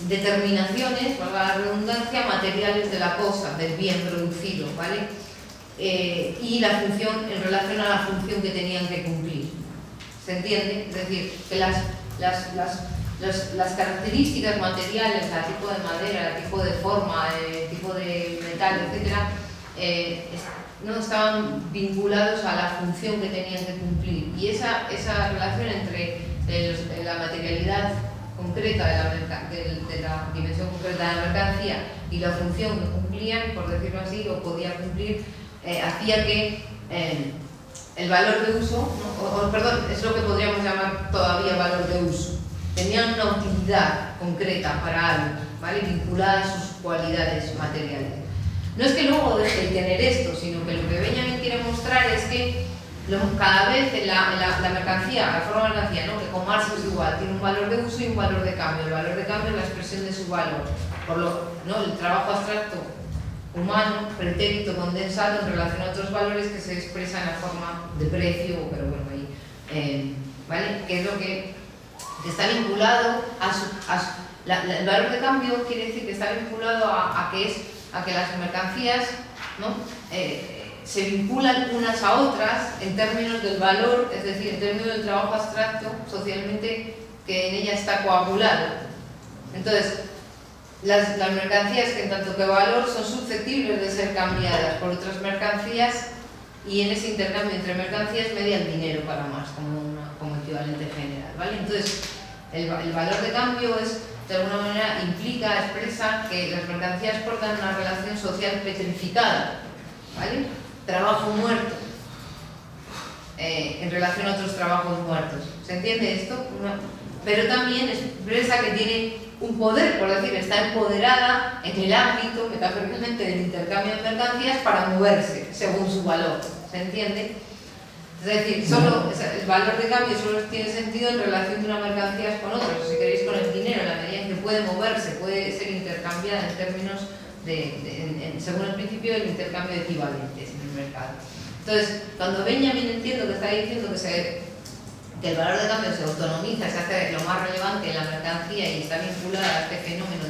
determinaciones, por la redundancia, materiales de la cosa, del bien producido, ¿vale?, y la función, en relación a la función que tenían que cumplir. ¿Se entiende? Es decir, que las características materiales, el tipo de madera, el tipo de forma, el tipo de metal, etc., no estaban vinculados a la función que tenían que cumplir. Y esa relación entre la materialidad concreta de la dimensión concreta de la mercancía y la función que cumplían, por decirlo así, o podía cumplir, hacía que el valor de uso, ¿no? Es lo que podríamos llamar todavía valor de uso. Tenían una utilidad concreta para algo, ¿vale?, vinculada a sus cualidades materiales. No es que luego deje de tener esto, sino que lo que Benjamin quiere mostrar es que cada vez la mercancía, la forma de mercancía, ¿no?, que con Marx es igual, tiene un valor de uso y un valor de cambio. El valor de cambio es la expresión de su valor, ¿no?, el trabajo abstracto humano, pretérito, condensado en relación a otros valores que se expresan en la forma de precio, pero bueno, ahí, ¿vale?, que es lo que está vinculado el valor de cambio quiere decir que está vinculado a que las mercancías, ¿no?, se vinculan unas a otras en términos del valor, es decir, en términos del trabajo abstracto socialmente que en ella está coagulado. Entonces, las mercancías que en tanto que valor son susceptibles de ser cambiadas por otras mercancías, y en ese intercambio entre mercancías media el dinero para más, como equivalente general, ¿vale? Entonces, el valor de cambio es, de alguna manera, implica, expresa que las mercancías portan una relación social petrificada, ¿vale? Trabajo muerto, en relación a otros trabajos muertos. ¿Se entiende esto? Pero también expresa que tiene un poder, por decir, está empoderada en el ámbito, metafóricamente, del intercambio de mercancías para moverse según su valor. ¿Se entiende? Es decir, el valor de cambio solo tiene sentido en relación de una mercancía con otras, o si queréis con el dinero, en la medida en que puede moverse, puede ser intercambiada en términos según el principio del intercambio de equivalentes en el mercado. Entonces, cuando Benjamin entiendo que está diciendo que el valor de cambio se autonomiza, se hace lo más relevante en la mercancía y está vinculada a este fenómeno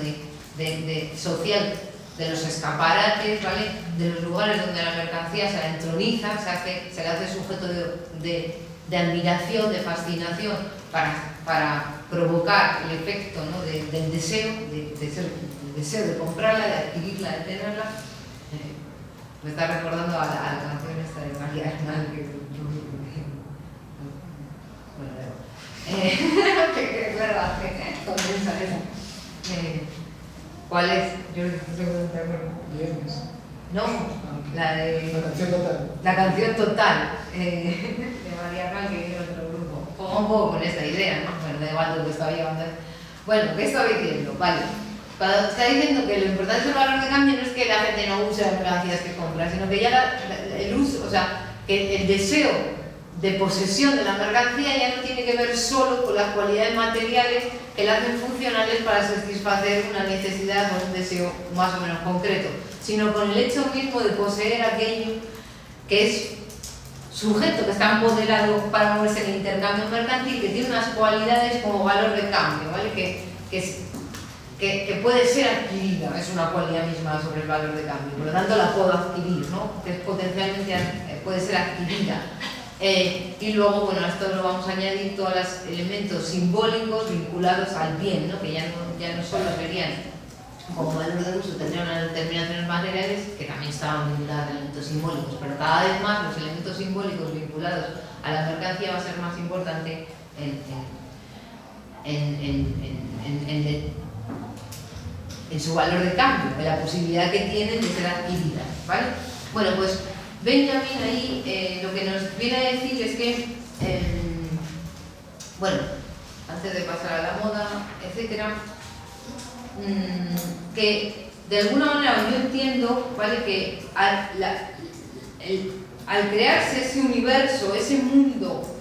social de los escaparates, ¿vale? De los lugares donde la mercancía se la entroniza, se le hace sujeto de admiración, de fascinación, para provocar el efecto, ¿no? del deseo, el deseo de comprarla, de adquirirla, de tenerla. Me está recordando a la canción esta de María Hernán, que verdad, condensa esa. ¿Cuál es? Yo no sé Viernes. No, la de... La canción total. La canción total, de María Hernán, que viene otro grupo. Juega un poco con esta idea, ¿no? Bueno, de igual lo que estaba llevando. Bueno, ¿qué estaba diciendo? Vale. Cuando está diciendo que lo importante del valor de cambio no es que la gente no use las mercancías que compra, sino que ya el uso, o sea, que el deseo de posesión de la mercancía ya no tiene que ver solo con las cualidades materiales que la hacen funcionales para satisfacer una necesidad o un deseo más o menos concreto, sino con el hecho mismo de poseer aquello que es sujeto, que está empoderado para moverse en el intercambio mercantil, que tiene unas cualidades como valor de cambio, ¿vale? Que puede ser adquirida, es una cualidad misma sobre el valor de cambio, por lo tanto la puedo adquirir, ¿no? Que potencialmente puede ser adquirida. Y luego, bueno, a esto lo vamos a añadir todos los elementos simbólicos vinculados al bien, ¿no? Que ya no solo serían como valor de uso, tendrían unas determinaciones materiales que también estaban vinculadas a elementos simbólicos, pero cada vez más los elementos simbólicos vinculados a la mercancía va a ser más importante en su valor de cambio, en la posibilidad que tienen de ser adquiridas, ¿vale? Bueno, pues Benjamin ahí lo que nos viene a decir es que, bueno, antes de pasar a la moda, etcétera, que de alguna manera yo entiendo, ¿vale? Que al crearse ese universo, ese mundo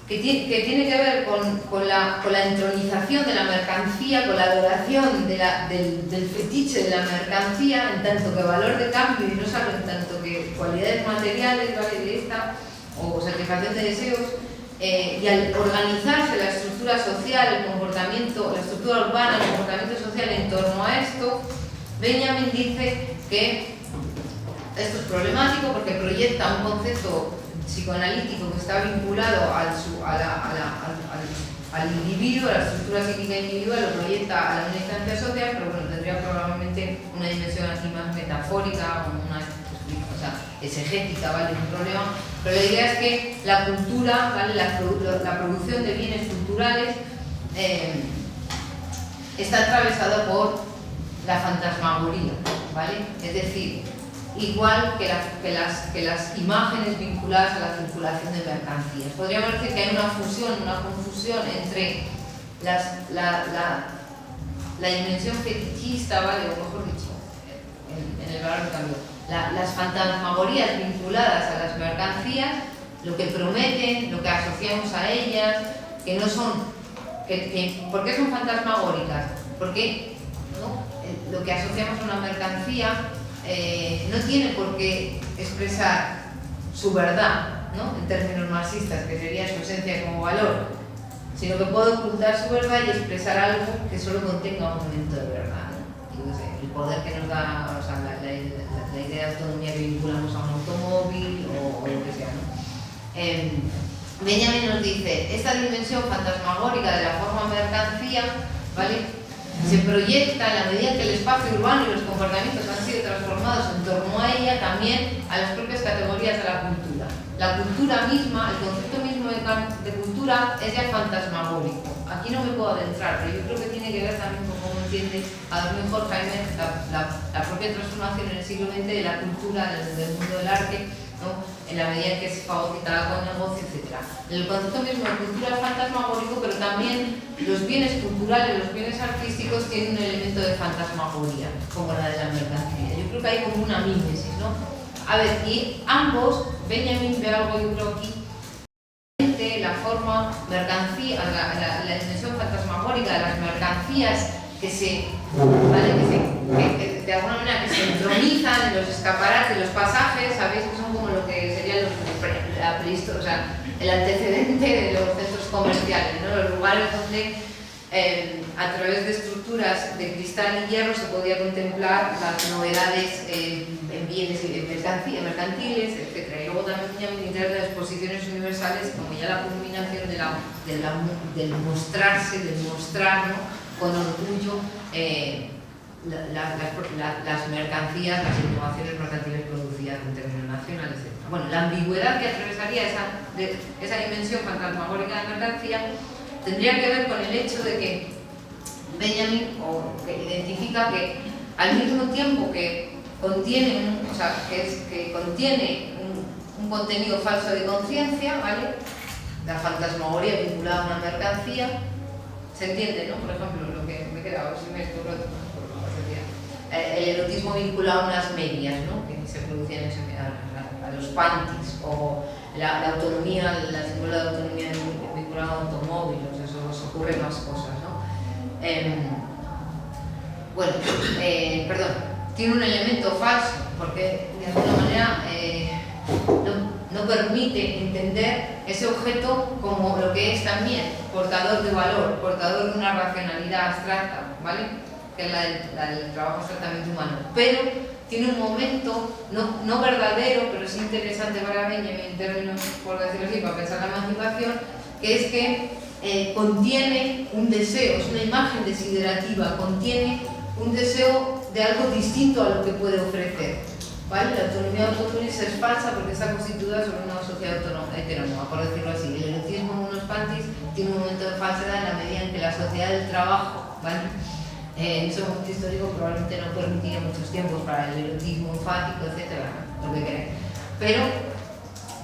que tiene que ver con la entronización de la mercancía, con la adoración del fetiche de la mercancía, en tanto que valor de cambio y no solo en tanto que cualidades materiales, ¿vale? De esta, o satisfacción de deseos, y al organizarse la estructura social, el comportamiento, la estructura urbana, el comportamiento social en torno a esto, Benjamin dice que esto es problemático porque proyecta un concepto psicoanalítico que está vinculado al individuo, a la estructura psíquica individual, lo proyecta a la instancia social, pero bueno, tendría probablemente una dimensión así más metafórica, o sea, exegética, ¿vale? Un problema. Pero la idea es que la cultura, ¿vale? La producción de bienes culturales está atravesada por la fantasmagoría, ¿vale? Es decir, igual que las imágenes vinculadas a la circulación de mercancías. Podríamos decir que hay una fusión, una confusión entre la dimensión fetichista, ¿vale? O mejor dicho, en el valor de cambio, las fantasmagorías vinculadas a las mercancías, lo que prometen, lo que asociamos a ellas, que no son... ¿Por qué son fantasmagóricas? Porque, ¿no? Lo que asociamos a una mercancía no tiene por qué expresar su verdad, ¿no? En términos marxistas, que sería su esencia como valor, sino que puede ocultar su verdad y expresar algo que solo contenga un momento de verdad, ¿no? El poder que nos da, o sea, la idea de autonomía que vinculamos a un automóvil o lo que sea, ¿no? Benjamin nos dice, esta dimensión fantasmagórica de la forma mercancía, ¿vale? se proyecta, en la medida que el espacio urbano y los comportamientos han sido transformados en torno a ella, también a las propias categorías de la cultura. La cultura misma, el concepto mismo de cultura es ya fantasmagórico. Aquí no me puedo adentrar, pero yo creo que tiene que ver también con cómo entiende Adorno y Horkheimer la propia transformación en el siglo XX de la cultura, del mundo del arte, ¿no? En la medida en que es fagocitada con el negocio, etc. El concepto mismo de cultura es fantasmagórico, pero también los bienes culturales, los bienes artísticos tienen un elemento de fantasmagoría, como la de la mercancía. Yo creo que hay como una mímesis, ¿no? A ver, y ambos, Benjamin ve algo, yo creo aquí, la forma mercancía, la dimensión fantasmagórica de las mercancías que se, ¿vale? que de alguna manera que se entronizan en los escaparates, los pasajes, sabéis que son como lo que sería la prehistoria, o sea, el antecedente de los centros comerciales, ¿no? Los lugares donde a través de estructuras de cristal y hierro se podía contemplar las novedades en bienes y mercantiles, etc. Y luego también integrar las exposiciones universales como ya la culminación del mostrarse, del mostrar, ¿no? Con orgullo las mercancías, las innovaciones mercantiles producidas en términos nacionales, etc. Bueno, la ambigüedad que atravesaría esa dimensión fantasmagórica de mercancía tendría que ver con el hecho de que Benjamin que identifica que al mismo tiempo que contiene, que contiene un contenido falso de conciencia, ¿vale? La fantasmagoría vinculada a una mercancía, se entiende, ¿no? Por ejemplo, lo que me queda, a ver si me estoy el erotismo vinculado a unas medias, ¿no? Que se producían a los panties, o la autonomía, la símbolo de autonomía vinculada a automóviles, eso se ocurren más cosas, ¿no? Perdón, tiene un elemento falso, porque de alguna manera no permite entender ese objeto como lo que es también portador de valor, portador de una racionalidad abstracta, ¿vale? Que es la del trabajo abstractamente humano, pero tiene un momento no verdadero, pero es interesante para Benjamin en términos, por decirlo así, para pensar la emancipación, que es que contiene un deseo, es una imagen desiderativa, contiene un deseo de algo distinto a lo que puede ofrecer, ¿vale? La autonomía autonomista es falsa porque está constituida sobre una sociedad heterónoma, por decirlo así. El erotismo en unos panties tiene un momento de falsedad en la medida en que la sociedad del trabajo, ¿vale? En ese momento histórico probablemente no permitiría muchos tiempos para el erotismo enfático, etcétera, lo que queráis. Pero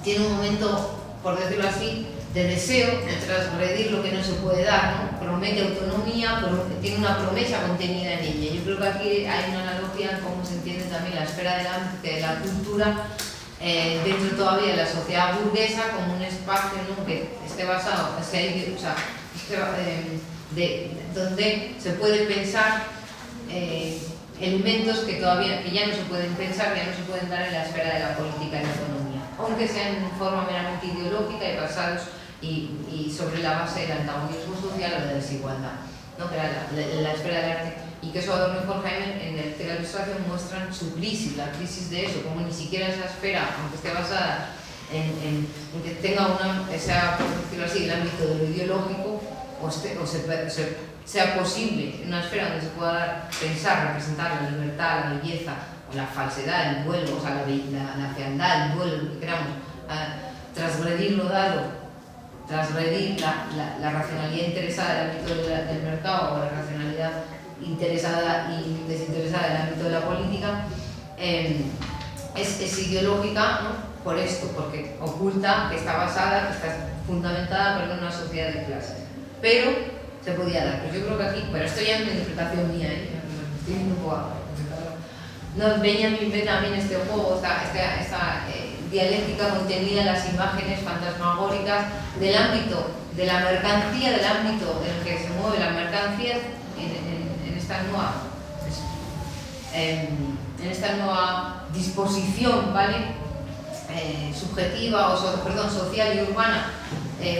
tiene un momento, por decirlo así, de deseo de transgredir lo que no se puede dar, ¿no? Promete autonomía, tiene una promesa contenida en ella. Yo creo que aquí hay una analogía en cómo se entiende también la esfera de la cultura dentro todavía de la sociedad burguesa como un espacio, ¿no? Que esté basado, donde se puede pensar elementos que ya no se pueden pensar, ya no se pueden dar en la esfera de la política y la economía, aunque sean en forma meramente ideológica y basados y sobre la base del antagonismo social o de la desigualdad, ¿no? Que era la esfera del arte, y que eso Adorno y Horkheimer en el de la ilustración muestran su crisis, la crisis de eso, como ni siquiera esa esfera, aunque esté basada en que tenga sea, por decirlo así, el ámbito de lo ideológico, sea posible en una esfera donde se pueda pensar, representar la libertad, la belleza, o la falsedad, el duelo, o sea, la fealdad, el duelo, lo que queramos, transgredir lo dado, transgredir la racionalidad interesada del ámbito del mercado, o la racionalidad interesada y desinteresada del ámbito de la política, es ideológica, ¿no? Por esto, porque oculta que está basada, que está fundamentada en una sociedad de clases. Pero se podía dar. Pues yo creo que aquí, pero esto ya es una interpretación mía, estoy un poco no, Benjamin ve también este juego, esta dialéctica contenida en las imágenes fantasmagóricas del ámbito de la mercancía, del ámbito en el que se mueve la mercancía en esta nueva disposición, ¿vale? Subjetiva social y urbana,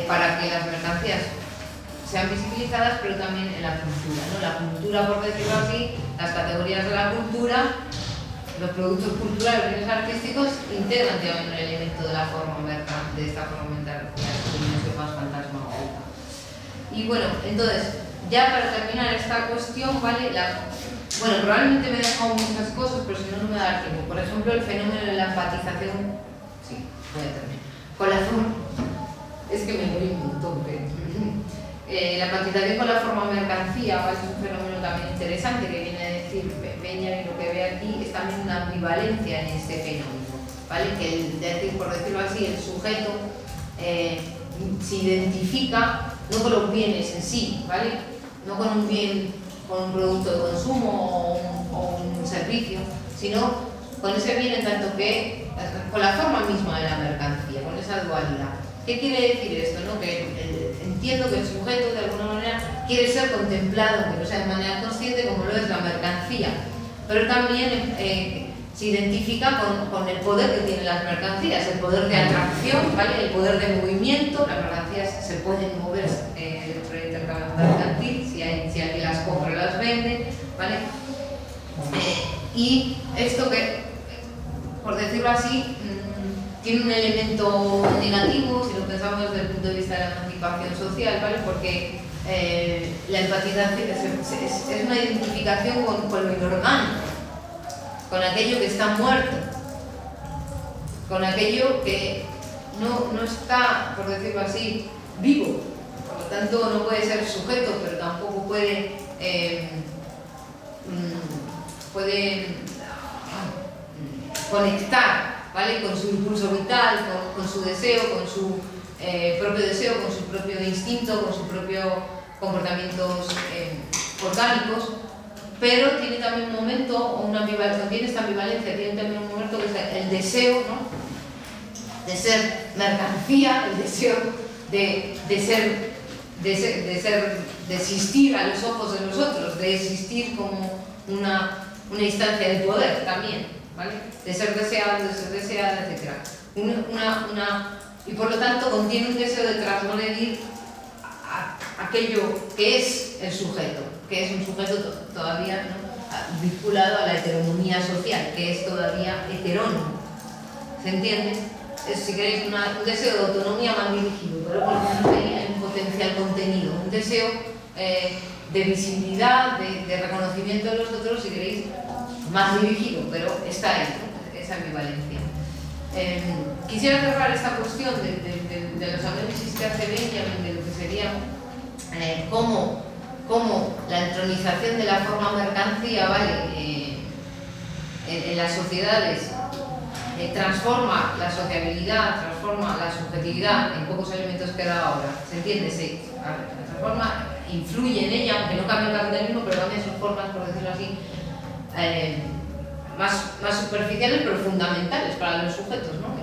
para que las mercancías sean visibilizadas, pero también en la cultura, ¿no? La cultura, por decirlo así, las categorías de la cultura, los productos culturales, los bienes artísticos, integran también un elemento de la forma de esta forma mental, la dimensión más fantasmagórica. Y bueno, entonces, ya para terminar esta cuestión, ¿vale? Bueno, probablemente me he dejado muchas cosas, pero si no, no me da tiempo. Por ejemplo, el fenómeno de la empatización. Sí, voy a terminar. Con la forma. Es que me voy un montón, pero. La empatización con la forma mercancía, ¿vale? Es un fenómeno también interesante que viene a decir Benjamin, lo que ve aquí es también una ambivalencia en este fenómeno, ¿vale? Que por decirlo así, el sujeto se identifica no con los bienes en sí, ¿vale? No con un bien, con un producto de consumo o un servicio, sino con ese bien en tanto que con la forma misma de la mercancía, con esa dualidad. ¿Qué quiere decir esto? ¿No? Que entiendo que el sujeto de alguna manera quiere ser contemplado, aunque no sea de manera consciente, como lo es la mercancía, pero también se identifica con el poder que tienen las mercancías, el poder de atracción, ¿vale? El poder de movimiento. Las mercancías se pueden mover dentro del intercambio mercantil, si alguien las compra las vende, ¿vale? Y esto que, por decirlo así, tiene un elemento negativo si lo pensamos desde el punto de vista de la emancipación social, ¿vale? Porque la empatización es una identificación con lo inorgánico, con aquello que está muerto, con aquello que no está, por decirlo así, vivo. Por lo tanto, no puede ser sujeto, pero tampoco puede conectar, ¿vale? Con su impulso vital, con su deseo, con su propio deseo, con su propio instinto, con sus propios comportamientos orgánicos, pero tiene también un momento, tiene esta ambivalencia, tiene también un momento que es el deseo, ¿no? De ser mercancía, el deseo de existir a los ojos de los otros, de existir como una instancia de poder también, ¿vale? De ser deseado, de ser deseada, etc. Y por lo tanto contiene un deseo de transgredir aquello que es el sujeto, que es un sujeto todavía, ¿no? Vinculado a la heteronomía social, que es todavía heterónimo. ¿Se entiende? Es, si queréis, un deseo de autonomía más dirigido, pero porque hay un potencial contenido, un deseo de visibilidad, de reconocimiento de los otros, si queréis, más dirigido, pero está ahí, ¿no? Esa ambivalencia. Quisiera cerrar esta cuestión de los análisis que hace Benjamin de lo que sería cómo la entronización de la forma mercancía, ¿vale? En las sociedades transforma la sociabilidad, transforma la subjetividad en pocos elementos que da ahora. ¿Se entiende? Sí. La transforma, influye en ella, aunque no cambia el capitalismo, pero cambia sus formas, por decirlo así, más superficiales, pero fundamentales para los sujetos, ¿no?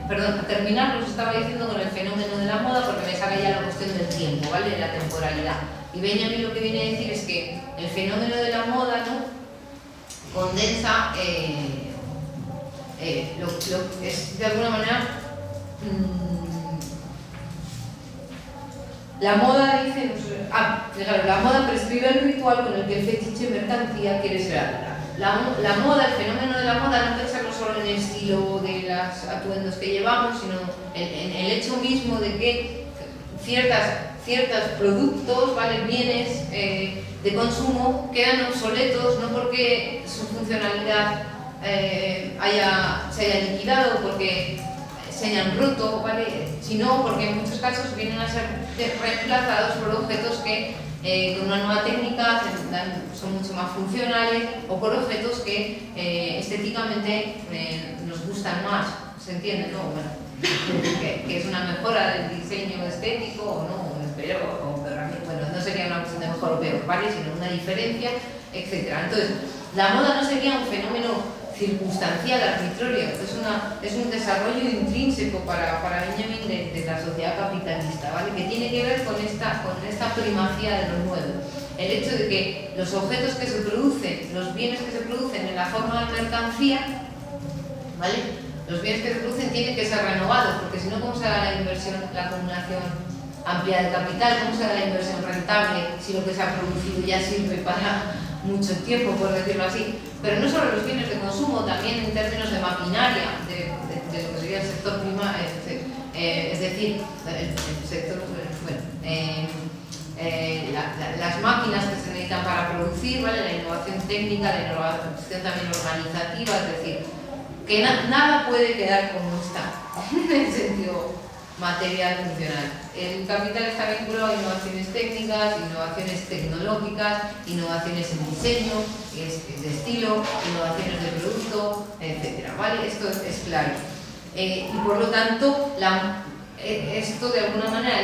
Perdón, a terminar, os estaba diciendo con el fenómeno de la moda, porque me saca ya la cuestión del tiempo, ¿vale? La temporalidad. Y Benjamin lo que viene a decir es que el fenómeno de la moda, ¿no? Condensa es de alguna manera la moda dice, claro, la moda prescribe el ritual con el que el fetiche mercancía quiere ser adorado. La moda, el fenómeno de la moda, no pensarlo solo en el estilo de los atuendos que llevamos, sino en el hecho mismo de que ciertos productos, ¿vale? Bienes de consumo quedan obsoletos, no porque su funcionalidad se haya liquidado, porque se hayan roto, ¿vale? Sino porque en muchos casos vienen a ser reemplazados por objetos que con una nueva técnica son mucho más funcionales, o por objetos que estéticamente nos gustan más. ¿Se entiende? ¿No? Bueno, que es una mejora del diseño estético o no, bueno, no sería una cuestión de mejor o peor, ¿vale? Sino una diferencia, etc. Entonces, la moda no sería un fenómeno circunstancial, arbitrario, es un desarrollo intrínseco para Benjamin de la sociedad capitalista, ¿vale? Que tiene que ver con esta primacía de lo nuevo. El hecho de que los objetos que se producen, los bienes que se producen en la forma de mercancía, ¿vale? Los bienes que se producen tienen que ser renovados, porque si no, ¿cómo se hará la inversión, la acumulación amplia de capital? ¿Cómo se hará la inversión rentable si lo que se ha producido ya sirve para mucho tiempo, por decirlo así? Pero no solo los bienes de consumo, también en términos de maquinaria, de lo que sería el sector primario, es decir, el sector, bueno, las máquinas que se necesitan para producir, ¿vale? La innovación técnica, la innovación también organizativa, es decir, que nada puede quedar como está, en el sentido material funcional. El capital está vinculado a innovaciones técnicas, innovaciones tecnológicas, innovaciones en diseño, de estilo, innovaciones de producto, etc. ¿Vale? Esto es claro. Y por lo tanto, esto de alguna manera,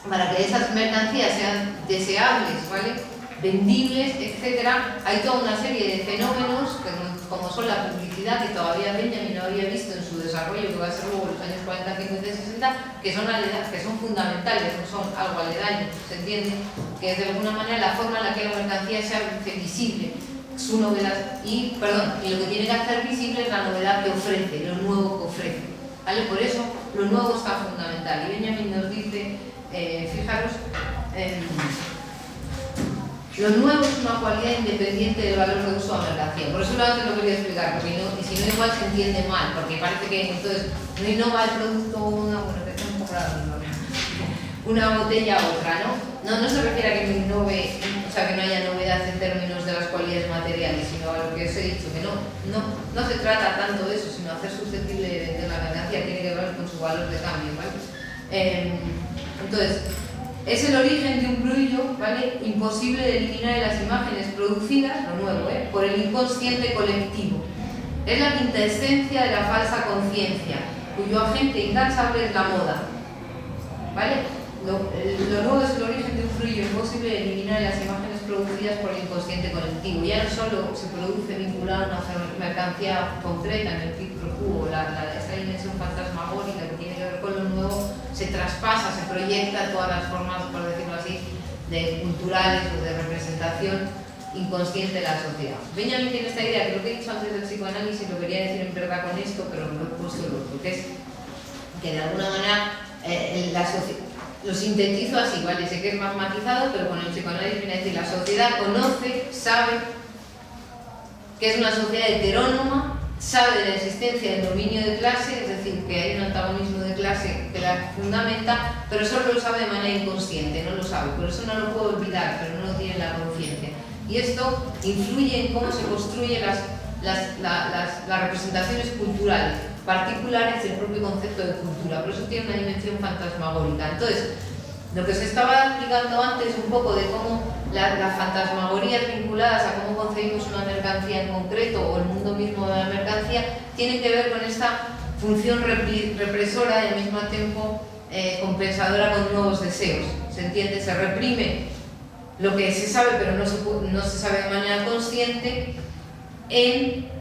para que esas mercancías sean deseables, ¿vale? Vendibles, etcétera, hay toda una serie de fenómenos como son la publicidad, que todavía Benjamin no había visto en su desarrollo, que va a ser luego los años 40, 50 y 60, que son fundamentales, no son algo aledaño, ¿se entiende? Que es de alguna manera la forma en la que la mercancía se hace visible, su novedad, y lo que tiene que hacer visible es la novedad que ofrece, lo nuevo que ofrece, ¿vale? Por eso lo nuevo está fundamental, y Benjamin nos dice, fijaros, lo nuevo es una cualidad independiente del valor de uso de la mercancía. Por eso antes lo quería explicar, porque si no igual se entiende mal, porque parece que entonces no innova el producto una botella a otra, ¿no? No se refiere a que no innove, o sea, que no haya novedad en términos de las cualidades materiales, sino a lo que os he dicho, que no se trata tanto de eso, sino hacer susceptible de vender la mercancía, tiene que ver con su valor de cambio, ¿vale? Entonces, es el origen de un brillo, ¿vale? Imposible de eliminar en las imágenes producidas, lo nuevo, por el inconsciente colectivo. Es la quintesencia de la falsa conciencia, cuyo agente incansable es la moda, ¿vale? Lo nuevo es el origen de un brillo imposible de eliminar en las imágenes producidas por el inconsciente colectivo. Ya no solo se produce vinculado a una mercancía concreta en el quid pro quo, esta dimensión fantasmagórica que tiene que ver con lo nuevo, se traspasa, se proyecta en todas las formas, por decirlo así, de culturales o de representación inconsciente de la sociedad. Benjamin tiene esta idea, que lo que he dicho antes del psicoanálisis lo quería decir en verdad con esto, pero lo he puesto lo otro, que es que de alguna manera lo sintetizo así, ¿vale? Sé que es más matizado, pero con el psicoanálisis viene a decir, la sociedad conoce, sabe que es una sociedad heterónoma, sabe de la existencia del dominio de clase, es decir, que hay un antagonismo de clase que la fundamenta, pero solo lo sabe de manera inconsciente, no lo sabe, por eso no lo puedo olvidar, pero no lo tiene en la conciencia. Y esto influye en cómo se construyen las representaciones culturales particulares del propio concepto de cultura, por eso tiene una dimensión fantasmagórica. Entonces, lo que se estaba explicando antes un poco de cómo las fantasmagorías vinculadas a cómo concebimos una mercancía en concreto o el mundo mismo de la mercancía tienen que ver con esta función represora y al mismo tiempo compensadora con nuevos deseos. ¿Se entiende? Se reprime lo que se sabe pero no se sabe de manera consciente en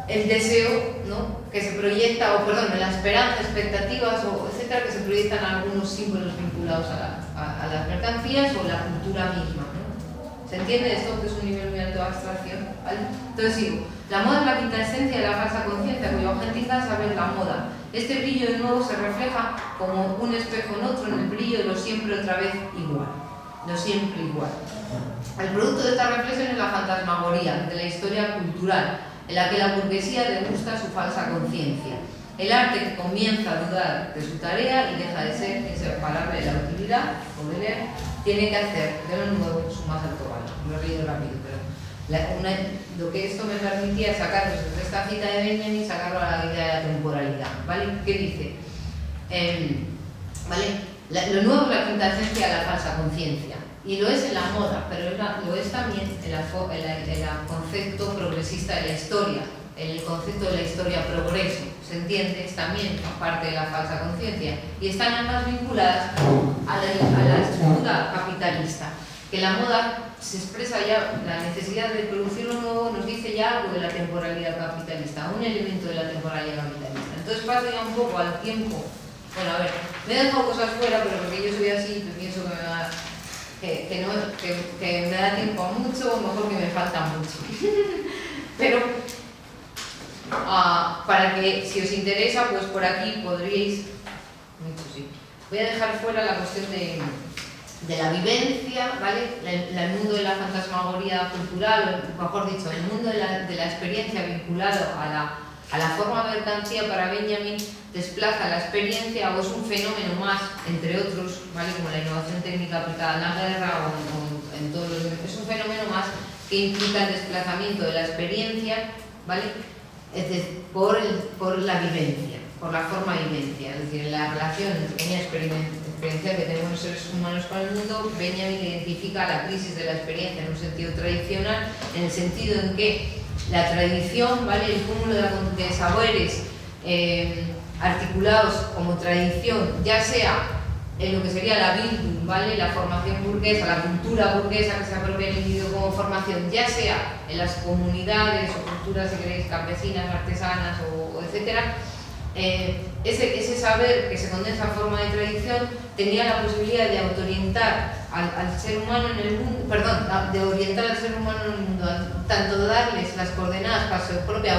el deseo, ¿no? Que se proyecta, en la esperanza, expectativas, etcétera, que se proyectan algunos símbolos vinculados a las mercancías o la cultura misma, ¿no? ¿Se entiende esto? Que es un nivel muy alto de abstracción, ¿vale? Entonces digo, la moda es la quinta esencia de la falsa conciencia, cuyo agente incansable es la moda. Este brillo de nuevo se refleja como un espejo en otro, en el brillo de lo siempre otra vez igual. Lo siempre igual. El producto de esta reflexión es la fantasmagoría de la historia cultural, en la que la burguesía degusta su falsa conciencia. El arte que comienza a dudar de su tarea y deja de ser inseparable de la utilidad o de leer, tiene que hacer de lo nuevo su más alto valor. Lo he leído rápido, pero lo que esto me permitía es sacarlo desde esta cita de Benjamin y sacarlo a la idea de la temporalidad, ¿vale? ¿Qué dice? ¿Vale? Lo nuevo es la quinta esencia de la falsa conciencia. Y lo es en la moda, pero lo es también en el concepto progresista de la historia, en el concepto de la historia progreso, ¿se entiende? Es también parte de la falsa conciencia. Y están ambas vinculadas a la estructura capitalista, que la moda se expresa ya, la necesidad de producir lo nuevo nos dice ya algo de la temporalidad capitalista, un elemento de la temporalidad capitalista. Entonces paso ya un poco al tiempo. Bueno, a ver, me he dejado cosas fuera, pero porque yo soy así, pienso que me va... Que me da tiempo a mucho, o mejor que me falta mucho. Pero para que, si os interesa, pues por aquí podríais... Mucho sí. Voy a dejar fuera la cuestión de la vivencia, ¿vale? El mundo de la fantasmagoría cultural, o mejor dicho, el mundo de la experiencia vinculado a a la forma mercancía para Benjamin desplaza la experiencia o es un fenómeno más, entre otros, ¿vale? Como la innovación técnica aplicada en la guerra o en todos los... Es un fenómeno más que implica el desplazamiento de la experiencia, ¿vale? Es decir, por la vivencia, por la forma vivencia, es decir, en la relación pequeña experiencial que tenemos los seres humanos con el mundo, Benjamin identifica la crisis de la experiencia en un sentido tradicional, en el sentido en que la tradición, ¿vale? El cúmulo de saberes articulados como tradición, ya sea en lo que sería la Bildung, ¿vale? La formación burguesa, la cultura burguesa que se apropia del individuo como formación, ya sea en las comunidades o culturas, si queréis, campesinas, artesanas o etcétera, ese saber que se condensa en forma de tradición tenía la posibilidad de autoorientar al ser humano en el mundo, perdón, de orientar al ser humano en el mundo, tanto darles las coordenadas para su propia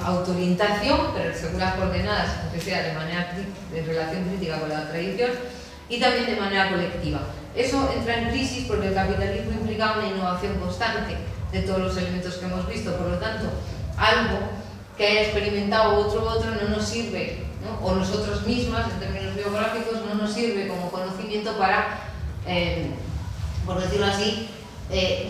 autoorientación, pero según las coordenadas, aunque sea de manera de relación crítica con la tradición, y también de manera colectiva. Eso entra en crisis porque el capitalismo implica una innovación constante de todos los elementos que hemos visto, por lo tanto, algo que haya experimentado otro no nos sirve, ¿no? O nosotros mismas, en términos biográficos, no nos sirve como conocimiento para, por decirlo así,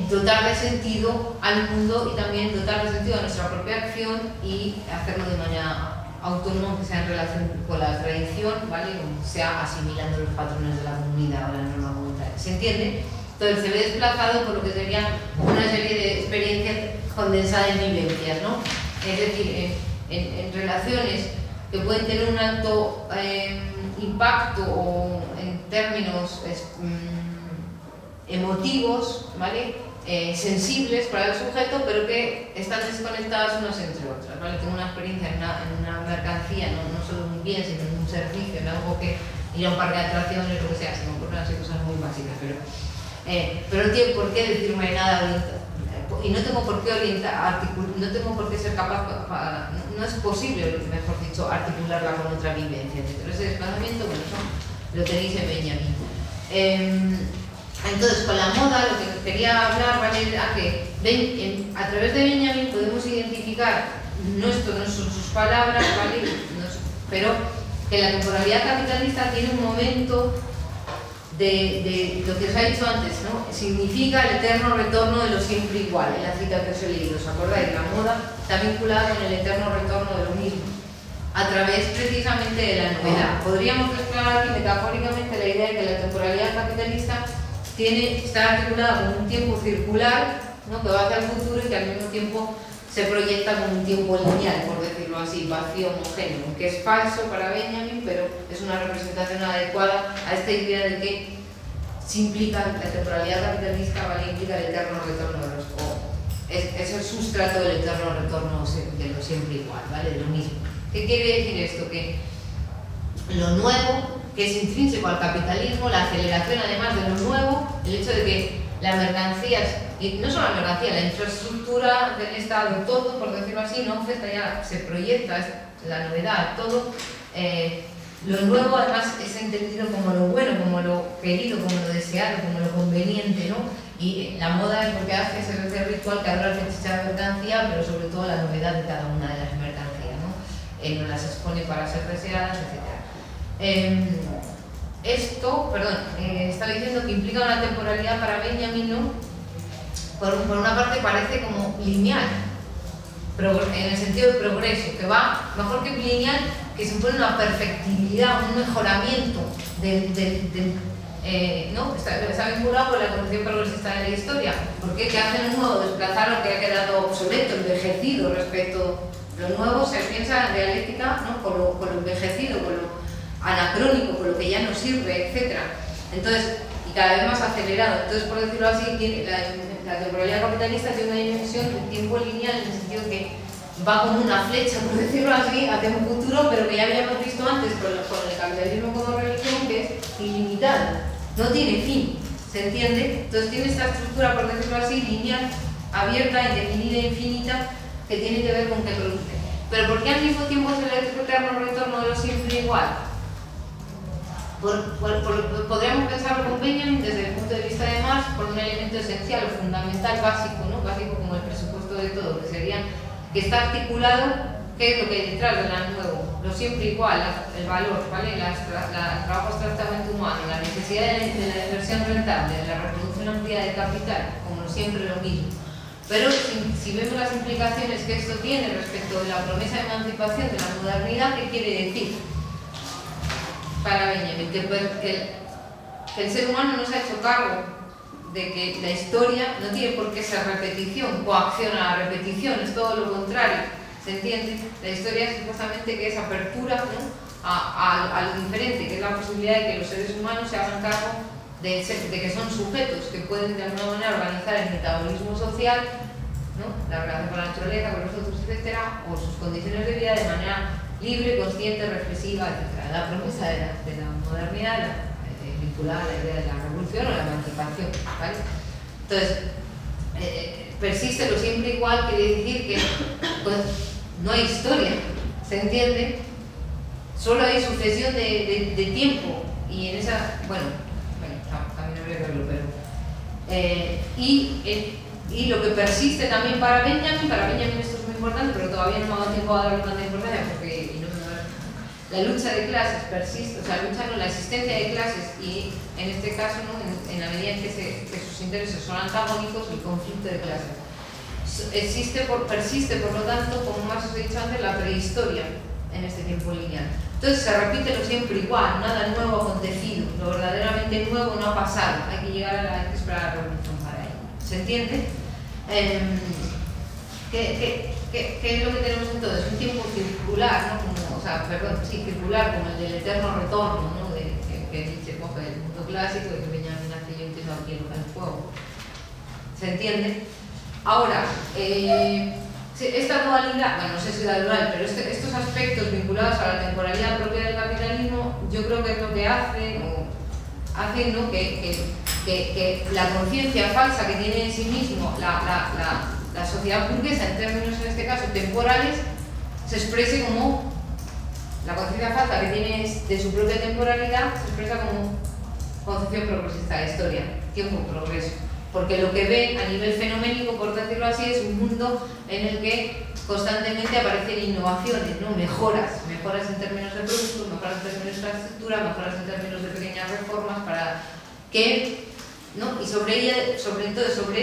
dotar de sentido al mundo y también dotar de sentido a nuestra propia acción y hacerlo de manera autónoma, que sea en relación con la tradición, ¿vale? O sea, asimilando los patrones de la comunidad o la norma comunitaria. ¿Se entiende? Entonces se ve desplazado por lo que sería una serie de experiencias condensadas en vivencias, ¿no? Es decir, en relaciones que pueden tener un alto impacto o en términos emotivos, ¿vale? Sensibles para el sujeto, pero que están desconectadas unas entre otras, ¿vale? Tengo una experiencia en una mercancía, no solo un bien, sino en un servicio, en algo que ir a un parque de atracciones, lo que sea, se me ocurren así cosas muy básicas, pero no tiene por qué decirme nada y no tengo por qué orientar, no tengo por qué ser capaz, no es posible, mejor dicho, articularla con otra vivencia. Pero ese desplazamiento, bueno, eso lo tenéis en Benjamin. Entonces, con la moda, lo que quería hablar, ¿vale? Era que a través de Benjamin podemos identificar, esto no son sus palabras, ¿vale? Pero que la temporalidad capitalista tiene un momento de lo que os he dicho antes, ¿no? Significa el eterno retorno de lo siempre igual, en la cita que os he leído, ¿os acordáis? La moda está vinculada con el eterno retorno de lo mismo, a través precisamente de la novedad. Podríamos mezclar aquí metafóricamente la idea de que la temporalidad capitalista está articulada con un tiempo circular, ¿no? Que va hacia el futuro y que al mismo tiempo se proyecta como un tiempo lineal, por decirlo así, vacío, homogéneo, que es falso para Benjamin, pero es una representación adecuada a esta idea de que se implica la temporalidad capitalista, ¿vale? Implica el eterno retorno de los... es el sustrato del eterno retorno de lo siempre igual, ¿vale? De lo mismo. ¿Qué quiere decir esto? Que lo nuevo, que es intrínseco al capitalismo, la aceleración además de lo nuevo, el hecho de que las mercancías, y no solo la mercancía, la infraestructura del Estado, todo, por decirlo así, no ya se proyecta la novedad, todo. Lo nuevo además es entendido como lo bueno, como lo querido, como lo deseado, como lo conveniente, ¿no? Y la moda es lo que hace ese ritual que ahora feticha la mercancía, pero sobre todo la novedad de cada una de las mercancías, ¿no? Nos las expone para ser deseadas, etc. Estaba diciendo que implica una temporalidad para Benjamin, ¿no? Por una parte parece como lineal, en el sentido de progreso, que va mejor que lineal, que supone una perfectibilidad, un mejoramiento ¿no? Está vinculado con la concepción progresista de la historia. ¿Por qué? ¿Qué hace lo nuevo? Desplazar lo que ha quedado obsoleto, envejecido respecto. Lo nuevo se piensa en dialéctica, ¿no? Con lo envejecido, con lo anacrónico, con lo que ya no sirve, etc. Entonces, y cada vez más acelerado. Entonces, por decirlo así, la temporalidad capitalista tiene una dimensión de tiempo lineal, en el sentido que va como una flecha, por decirlo así, hacia un futuro, pero que ya habíamos visto antes con el capitalismo como religión, que es ilimitado, no tiene fin, ¿se entiende? Entonces tiene esta estructura, por decirlo así, lineal, abierta, indefinida e infinita, que tiene que ver con qué produce. Pero ¿por qué al mismo tiempo es el eterno retorno de lo siempre igual? Podríamos pensarlo con Benjamin desde el punto de vista de Marx por un elemento esencial o fundamental, básico, ¿no? Básico como el presupuesto de todo, que sería que está articulado ¿qué es lo que hay detrás de la nuevo? Lo siempre igual, el valor, ¿vale? El trabajo abstractamente humano, la necesidad de la inversión rentable, de la reproducción amplia de capital, como siempre lo mismo. Pero si vemos las implicaciones que esto tiene respecto de la promesa de emancipación de la modernidad, ¿qué quiere decir? Para Benjamin, que el ser humano no se ha hecho cargo de que la historia no tiene por qué ser repetición, coacciona a la repetición, es todo lo contrario, ¿se entiende? La historia es justamente que es apertura, ¿no?, a lo diferente, que es la posibilidad de que los seres humanos se hagan cargo de que son sujetos que pueden de alguna manera organizar el metabolismo social, ¿no?, la relación con la naturaleza, con los otros, etcétera, o sus condiciones de vida de manera libre, consciente, reflexiva, etcétera. La promesa de la modernidad, vinculada a la idea de la revolución o la emancipación, ¿vale? Entonces, persiste lo siempre igual, quiere decir que pues, no hay historia, ¿se entiende? Solo hay sucesión de tiempo, y en esa, bueno, también habría que verlo, pero y lo que persiste también para Benjamin esto es muy importante, pero todavía no me ha dado tiempo a darle tanta importancia porque la lucha de clases persiste, o sea, la existencia de clases, y en este caso, ¿no?, en la medida en que sus intereses son antagónicos, el conflicto de clases persiste, por lo tanto, como más os he dicho antes, la prehistoria en este tiempo lineal. Entonces se repite lo siempre igual, nada nuevo ha acontecido, lo verdaderamente nuevo no ha pasado, hay que llegar hay que esperar a la revolución para ello. ¿Se entiende? ¿Qué es lo que tenemos entonces? Un tiempo circular, ¿no? Circular, como el del eterno retorno, ¿no?, que Nietzsche coge del mundo clásico y que Benjamin hace yo empiezo aquí en el fuego. ¿Se entiende? Ahora, esta dualidad, bueno, no sé si la dual, pero estos aspectos vinculados a la temporalidad propia del capitalismo, yo creo que es lo que hace, ¿no?, que la conciencia falsa que tiene en sí mismo la sociedad burguesa, en términos, en este caso, temporales, se exprese como la conciencia falsa que tiene de su propia temporalidad, se expresa como concepción progresista de la historia, tiempo, progreso. Porque lo que ve a nivel fenoménico, por decirlo así, es un mundo en el que constantemente aparecen innovaciones, ¿no?, mejoras en términos de producto, mejoras en términos de infraestructura, mejoras en términos de pequeñas reformas para que, ¿no?, y sobre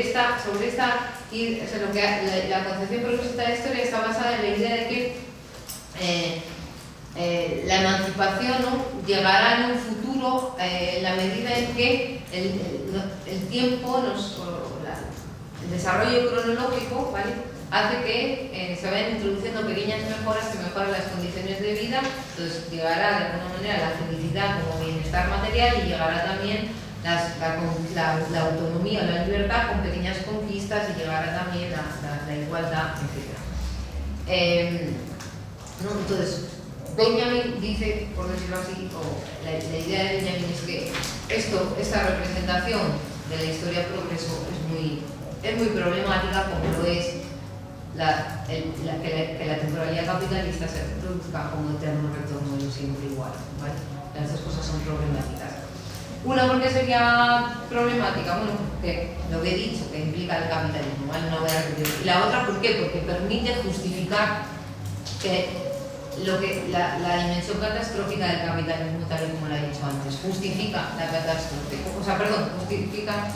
esta la concepción progresista de la historia está basada en la idea de que la emancipación, ¿no?, llegará en un futuro en la medida en que el tiempo, el desarrollo cronológico, ¿vale?, hace que se vayan introduciendo pequeñas mejoras que mejoran las condiciones de vida. Entonces llegará de alguna manera la felicidad como bienestar material, y llegará también la autonomía o la libertad con pequeñas conquistas, y llegará también la igualdad, etc. ¿No? Entonces, Benjamin dice, por decirlo así, o la idea de Benjamin es que esta representación de la historia progreso es muy problemática, como lo es que la temporalidad capitalista se reproduzca como eterno retorno de lo siempre igual, ¿vale? Las dos cosas son problemáticas. Una, ¿por qué sería problemática? Bueno, porque lo que he dicho, que implica el capitalismo, ¿vale? No voy a repetir. Y la otra, ¿por qué? Porque permite justificar la dimensión catastrófica del capitalismo, tal y como lo he dicho antes. Justifica la catástrofe, justifica,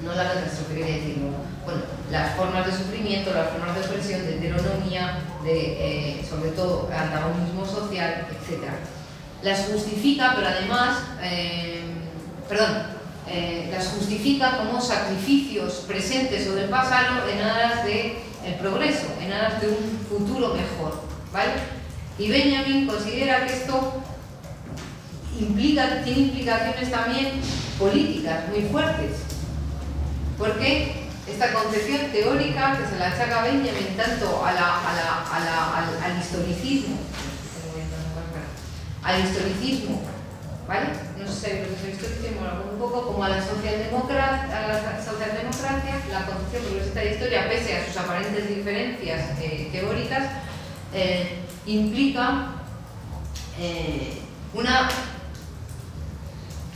no la catástrofe, quería decirlo. Bueno, las formas de sufrimiento, las formas de opresión, de heteronomía, sobre todo antagonismo social, etc. Las justifica, pero además, las justifica como sacrificios presentes o del pasado en aras del progreso, en aras de un futuro mejor, ¿vale? Y Benjamin considera que esto tiene implicaciones también políticas muy fuertes, porque esta concepción teórica que se la achaca a Benjamin tanto al historicismo, ¿vale? No sé si sabéis lo que es el historicismo, un poco como a la socialdemocracia, la concepción progresista de historia, pese a sus aparentes diferencias teóricas, implica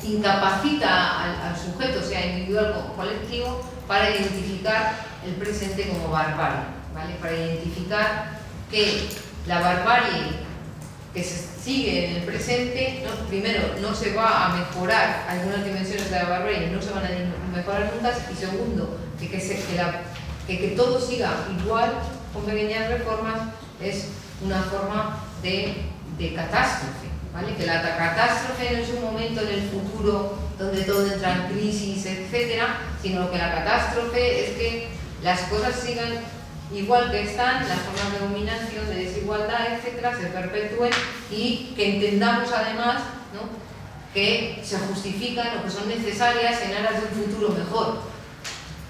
incapacita al sujeto, sea individual o colectivo, para identificar el presente como barbarie, ¿vale? Para identificar que la barbarie que se sigue en el presente, ¿no? Primero, no se va a mejorar, algunas dimensiones de la barbarie no se van a mejorar nunca, y segundo, que todo siga igual, con pequeñas reformas, es una forma de catástrofe, ¿vale? Que la catástrofe no es un momento en el futuro donde todo entra en crisis, etcétera, sino que la catástrofe es que las cosas sigan igual que están, las formas de dominación, de desigualdad, etcétera, se perpetúen, y que entendamos además, ¿no?, que se justifican o que son necesarias en aras de un futuro mejor,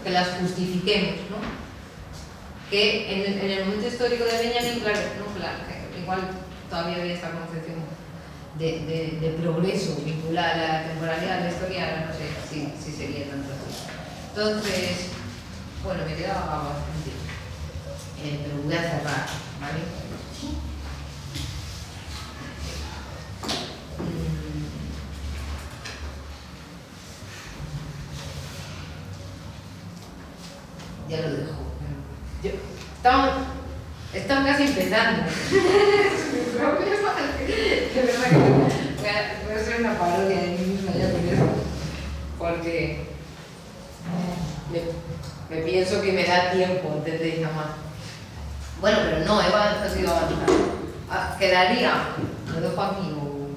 que las justifiquemos, ¿no? Que en el momento histórico de Benjamin, claro, que igual todavía había esta concepción de progreso vinculada a la temporalidad de la historia, ahora no sé si sería tanto así. Entonces, bueno, me quedaba bastante, pero voy a cerrar, ¿vale? Ya lo dejo. Estamos casi empezando. Mi problema es que verdad que voy a hacer una parodia de mí misma ya con eso, porque me pienso que me da tiempo, ¿entendéis? Nada más. Bueno, pero no, he sido avanzar. Quedaría, lo dejo aquí o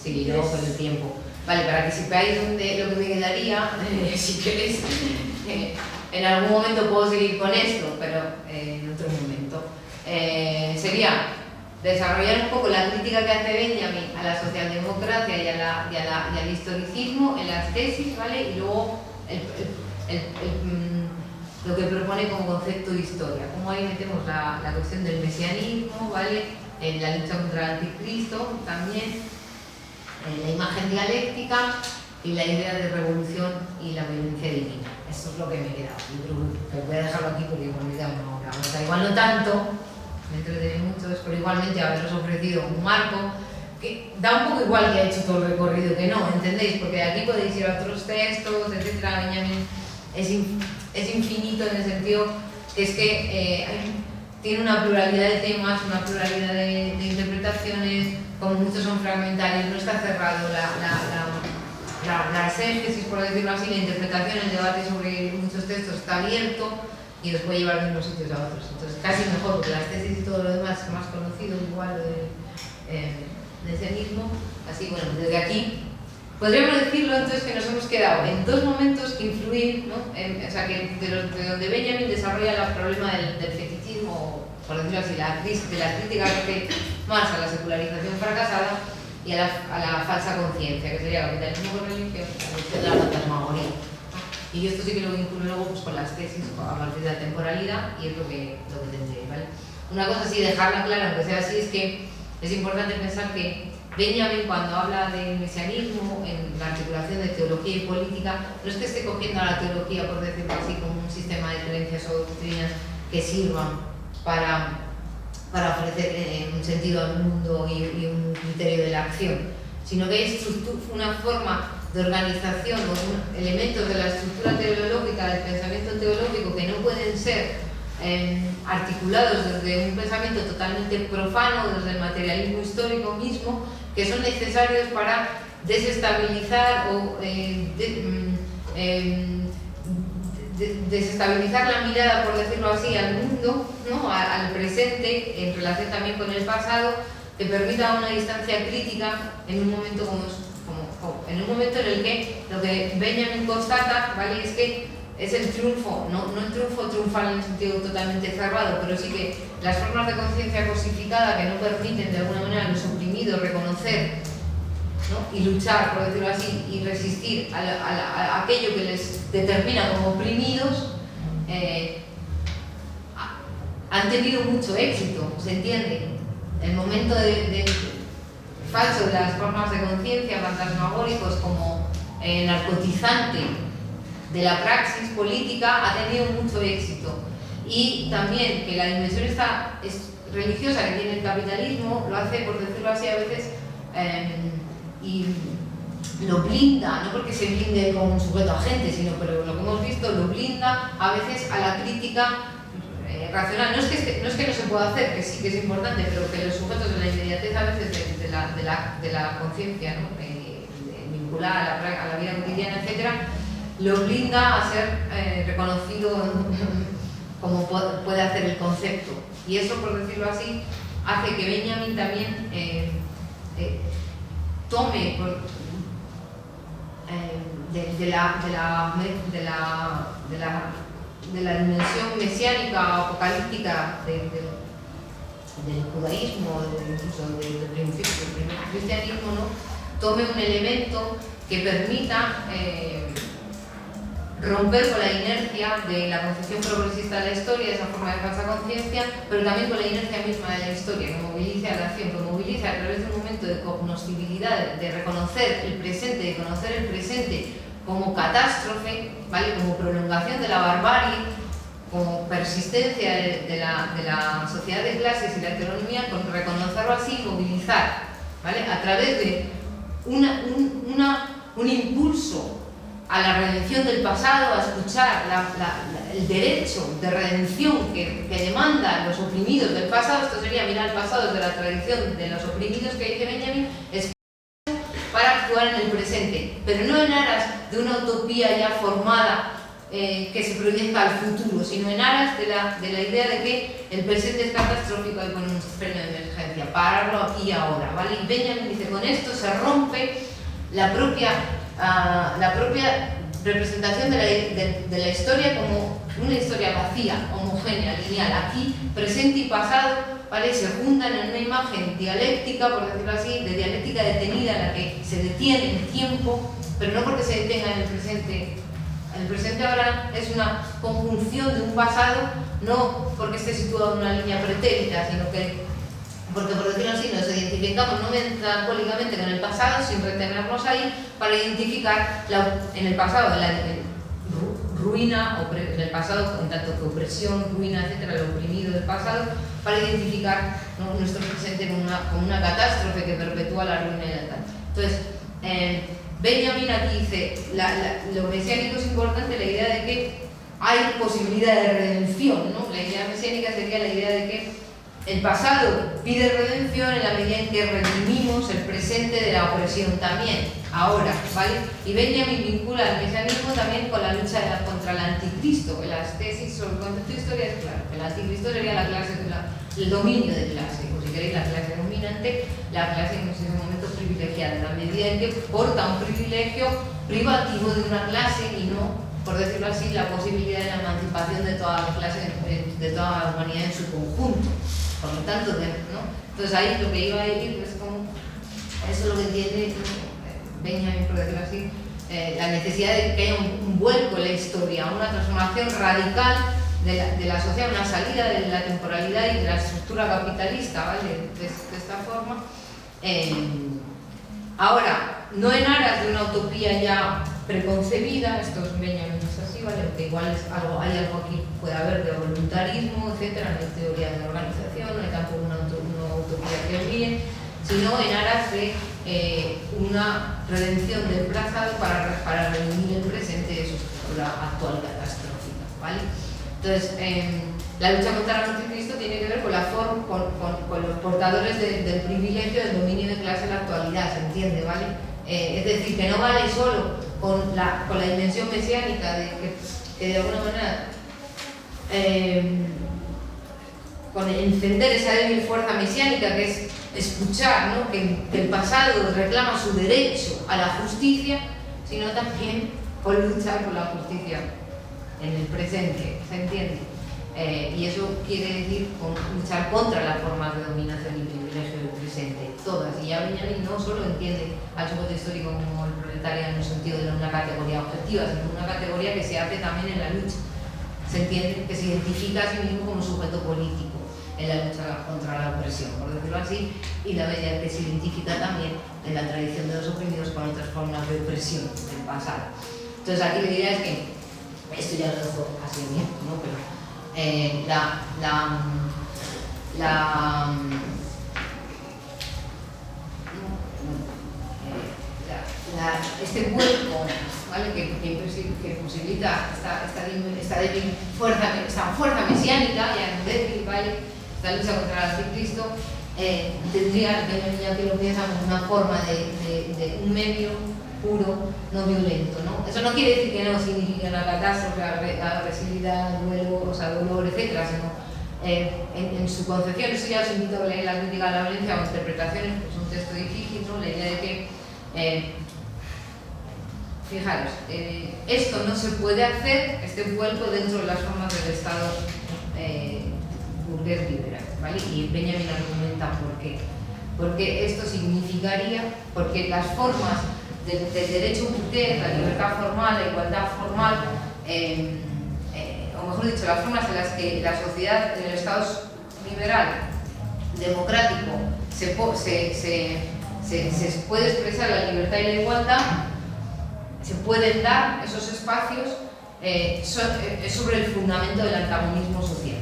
seguiré con el tiempo. Vale, para que sepáis lo que me quedaría, si queréis. En algún momento puedo seguir con esto, pero en otro momento. Sería desarrollar un poco la crítica que hace Benjamin a la socialdemocracia y al historicismo en las tesis, ¿vale? Y luego lo que propone como concepto de historia. Como ahí metemos la cuestión del mesianismo, ¿vale? La lucha contra el anticristo también, la imagen dialéctica y la idea de revolución y la violencia divina. Eso es lo que me he quedado. Pero voy a dejarlo aquí porque igual me da una hora. O sea, igual no tanto, me entretiene mucho, pero igualmente haberos ofrecido un marco que da un poco igual que ha hecho todo el recorrido que no, ¿entendéis? Porque de aquí podéis ir a otros textos, etcétera. Benjamin es infinito en el sentido que es que tiene una pluralidad de temas, una pluralidad de interpretaciones, como muchos son fragmentarios, no está cerrado la exégesis, por decirlo así, la interpretación, el debate sobre muchos textos está abierto y os puede llevar de unos sitios a otros. Entonces, casi mejor, porque las tesis y todo lo demás es más conocido, igual de ese mismo. Así, bueno, desde aquí podríamos decirlo entonces que nos hemos quedado en dos momentos que influyen, ¿no? O sea, que de donde Benjamin desarrolla el problema del fetichismo, por decirlo así, de la crítica que más a la secularización fracasada y a la falsa conciencia, que sería capitalismo con religión, la cuestión de la fantasmagoría. Y yo esto sí que lo vinculo luego pues, con las tesis a partir de la temporalidad, y es lo que tendré, ¿vale? Una cosa así, dejarla clara, aunque sea así, es que es importante pensar que Benjamin, cuando habla del mesianismo en la articulación de teología y política, no es que esté cogiendo a la teología, por decirlo así, como un sistema de creencias o doctrinas que sirvan para ofrecer un sentido al mundo y un criterio de la acción, sino que es una forma de organización o elementos de la estructura teológica, del pensamiento teológico, que no pueden ser articulados desde un pensamiento totalmente profano, desde el materialismo histórico mismo, que son necesarios para desestabilizar o desestabilizar la mirada, por decirlo así, al mundo, ¿no? Al presente, en relación también con el pasado, que permita una distancia crítica en un momento en un momento en el que lo que Benjamin constata, ¿vale?, es que es el triunfo, no el triunfo triunfal en el sentido totalmente cerrado, pero sí que las formas de conciencia cosificada que no permiten de alguna manera a los oprimidos reconocer, ¿no?, y luchar, por decirlo así, y resistir a aquello que les determina como oprimidos, han tenido mucho éxito, ¿se entiende? El momento falso de las formas de conciencia fantasmagóricos como narcotizante de la praxis política ha tenido mucho éxito. Y también que la dimensión religiosa que tiene el capitalismo lo hace, por decirlo así, a veces lo blinda, no porque se blinde como un sujeto agente, sino pero lo que hemos visto lo blinda a veces a la crítica racional. No es que no se pueda hacer, que sí que es importante, pero que los sujetos de la inmediatez a veces de la conciencia, ¿no? Vinculada a la vida cotidiana, etcétera, lo blinda a ser reconocido como puede hacer el concepto. Y eso, por decirlo así, hace que Benjamin también tome de la dimensión mesiánica, apocalíptica del judaísmo, incluso del principio del cristianismo, ¿no? Tome un elemento que permita romper con la inercia de la concepción progresista de la historia, de esa forma de falsa conciencia, pero también con la inercia misma de la historia, que movilice a la acción, que movilice a través de un momento de cognoscibilidad, de reconocer el presente, de conocer el presente como catástrofe, ¿vale? Como prolongación de la barbarie, como persistencia de la sociedad de clases y la heteronomía, con reconocerlo así y movilizar, ¿vale? A través de un impulso a la redención del pasado, a escuchar el derecho de redención que demandan los oprimidos del pasado. Esto sería mirar el pasado desde la tradición de los oprimidos que dice Benjamin, es para actuar en el presente, pero no en aras de una utopía ya formada que se proyecta al futuro, sino en aras de la idea de que el presente es catastrófico y con un freno de emergencia, pararlo aquí y ahora, ¿vale? Y Benjamin dice, con esto se rompe la propia representación de la historia como una historia vacía, homogénea, lineal. Aquí, presente y pasado, ¿vale? Se juntan en una imagen dialéctica, por decirlo así, de dialéctica detenida, en la que se detiene el tiempo, pero no porque se detenga en el presente. El presente ahora es una conjunción de un pasado, no porque esté situado en una línea pretérita, sino que porque, por decirlo así, nos identificamos no melancólicamente con el pasado sin retenernos ahí para identificar en el pasado la ruina, en el pasado en tanto que opresión, ruina, etcétera, lo oprimido del pasado, para identificar, ¿no?, nuestro presente como una catástrofe que perpetúa la ruina y la tal. Entonces, Benjamin aquí dice, lo mesiánico es importante, la idea de que hay posibilidad de redención, ¿no? La idea mesiánica sería la idea de que el pasado pide redención en la medida en que redimimos el presente de la opresión también, ahora, ¿vale? Y Benjamin vincula el mesianismo también con la lucha contra el anticristo. En las tesis sobre el concepto de historia es claro, el anticristo sería la clase, el dominio de clase, o si queréis la clase dominante, la clase en ese momento privilegiada, en la medida en que porta un privilegio privativo de una clase y no, por decirlo así, la posibilidad de la emancipación de toda la clase, de toda la humanidad en su conjunto. Por lo tanto, ¿no? Entonces ahí lo que iba a ir es como, eso es lo que entiende Benjamin, por decirlo así, la necesidad de que haya un vuelco en la historia, una transformación radical de la sociedad, una salida de la temporalidad y de la estructura capitalista, ¿vale? De esta forma. Ahora, no en aras de una utopía ya preconcebida, esto es Benjamin, es así, ¿vale? Que igual hay algo aquí, puede haber de voluntarismo, etcétera, no hay teoría de organización, no hay tampoco una utopía que olvide, sino en aras de una redención del pasado para redimir el presente de su estructura actual catastrófica, ¿vale? Entonces, la lucha contra el anticristo tiene que ver con la forma, con los portadores del privilegio del dominio de clase en la actualidad, ¿se entiende? ¿Vale? Es decir, que no vale solo con la dimensión mesiánica de que de alguna manera con encender esa débil fuerza mesiánica que es escuchar, ¿no?, que el pasado reclama su derecho a la justicia, sino también con luchar por la justicia en el presente, ¿se entiende? Y eso quiere decir luchar contra las formas de dominación y privilegio del presente, todas. Y ya Benjamin no solo entiende al sujeto histórico como el proletario en el sentido de una categoría objetiva, sino una categoría que se hace también en la lucha, se entiende, que se identifica a sí mismo como sujeto político en la lucha contra la opresión, por decirlo así, y la medida que se identifica también en la tradición de los oprimidos con otras formas de opresión del pasado. Entonces aquí la idea es que, esto ya lo dejo así bien, ¿no? Pero este vuelco, ¿vale? que posibilita esta fuerza mesiánica, ya no débil, ¿vale? Esta lucha contra el anticristo, tendría, que lo piensa, como una forma de un medio puro, no violento, ¿no? Eso no quiere decir que no signifique una catástrofe, agresividad, duelo, o sea, dolor, etcétera, sino en su concepción. Eso ya os invito a leer la crítica a la violencia o interpretaciones, pues es un texto difícil, ¿no? La idea de que, fijaros, esto no se puede hacer, este vuelco dentro de las formas del Estado burgués liberal, ¿vale? Y Benjamin argumenta por qué. Porque esto significaría, porque las formas del derecho burgués, la libertad formal, la igualdad formal, o mejor dicho, las formas en las que la sociedad, en el Estado liberal, democrático, se puede expresar la libertad y la igualdad, se pueden dar esos espacios sobre el fundamento del antagonismo social.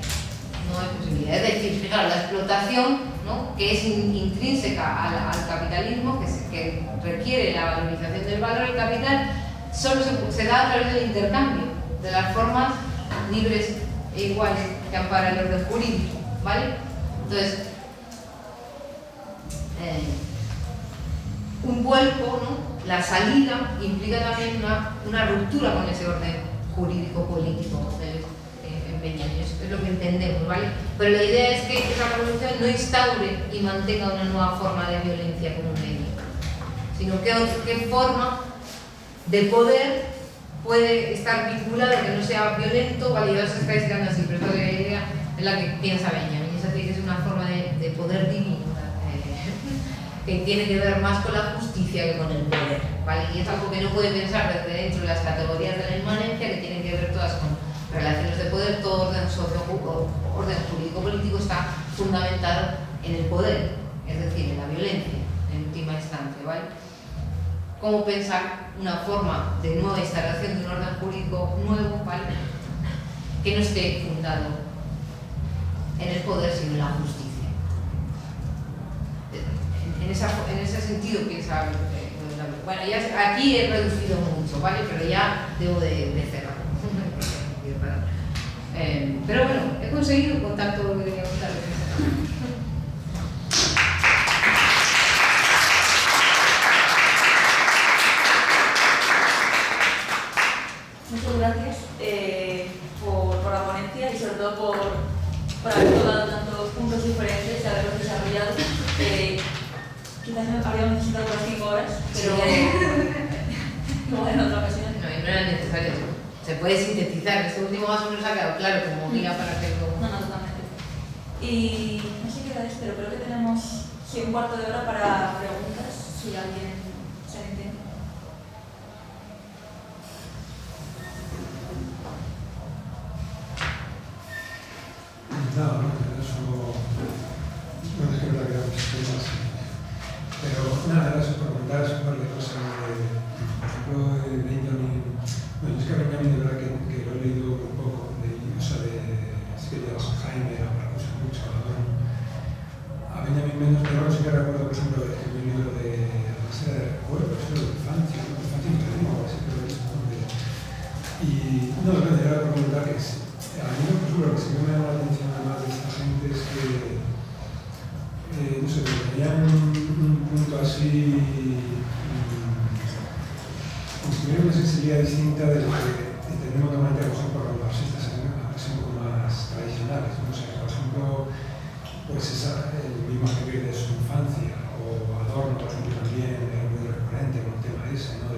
No hay posibilidad. Es decir, fijaros, la explotación, ¿no? Que es intrínseca al capitalismo, que requiere la valorización del valor del capital, solo se da a través del intercambio de las formas libres e iguales que ampara el orden jurídico, ¿vale? Entonces, un vuelco, ¿no? La salida implica también una ruptura con ese orden jurídico-político en Benjamin, es lo que entendemos, ¿vale? Pero la idea es que esa revolución no instaure y mantenga una nueva forma de violencia como medio, sino qué forma de poder puede estar vinculado, que no sea violento, ¿vale? Ya os estáis quedando así, pero esta es la idea en la que piensa Benjamin, es decir, que es una forma de poder divino, que tiene que ver más con la justicia que con el poder, ¿vale? Y es algo que no puede pensar desde dentro de las categorías de la inmanencia, que tienen que ver todas con relaciones de poder. Todo orden jurídico-político está fundamentado en el poder, es decir, en la violencia, en última instancia, ¿vale? ¿Cómo pensar una forma de nueva instalación de un orden jurídico nuevo, ¿vale? Que no esté fundado en el poder, sino en la justicia? En ese sentido piensa, bueno, ya aquí he reducido mucho, ¿vale? Pero ya debo de cerrar. Pero bueno, he conseguido contar todo lo que quería contar. Muchas gracias por la ponencia y sobre todo por haber tocado tantos puntos diferentes y haberlos desarrollado. Quizás habríamos necesitado unas 5 horas, pero igual en otra ocasión. No, y no era necesario. Se puede sintetizar. Este último más o menos ha quedado claro como guía para hacerlo. No, totalmente. Y no sé qué edad es, pero creo que tenemos un cuarto de hora para preguntas, si alguien se entiende. No, eso no es que verdad que era muchos temas. Pero nada, era eso por comentar un par de cosas. Por ejemplo, Benjamin. Bueno, es que a Benjamin de verdad que lo he leído un poco. O sea, es que de Jaime, a Marcos mucho, a Benjamin menos, pero ahora sí que recuerdo, por ejemplo, el libro de la serie de recuerdos, de infancia, ¿no? Infancia y algo así, creo que es. Y no, era por comentar que a mí por ejemplo, lo que sí que me llama la atención además de esta gente es que no sé, tenían un punto así como si tuviera una sensibilidad distinta de lo que entendemos normalmente a lo mejor por los marxistas, que son un poco más tradicionales, no sé, por ejemplo, pues el mismo escribir de su infancia, o Adorno, por ejemplo, también era muy recurrente con el tema ese, ¿no?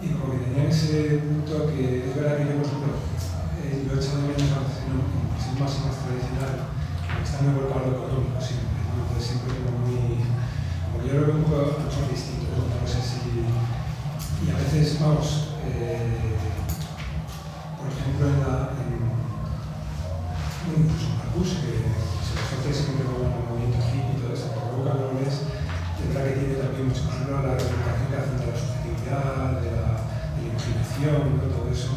Y como que tenían ese punto que es verdad que yo, por ejemplo, lo he echado de menos a veces, es más y más tradicional, porque está muy volcado a lo económico siempre, ¿no? Entonces siempre como muy, como que yo lo veo un poco a lo mejor distinto, no sé si, y a veces, vamos, por ejemplo incluso en Marcuse, que se lo asocia siempre con el movimiento hippie y todo eso, pero luego cuando lo ves, es verdad que tiene también mucho, por ejemplo, la representación que hacen de la subjetividad, de la imaginación, ¿no? Todo eso.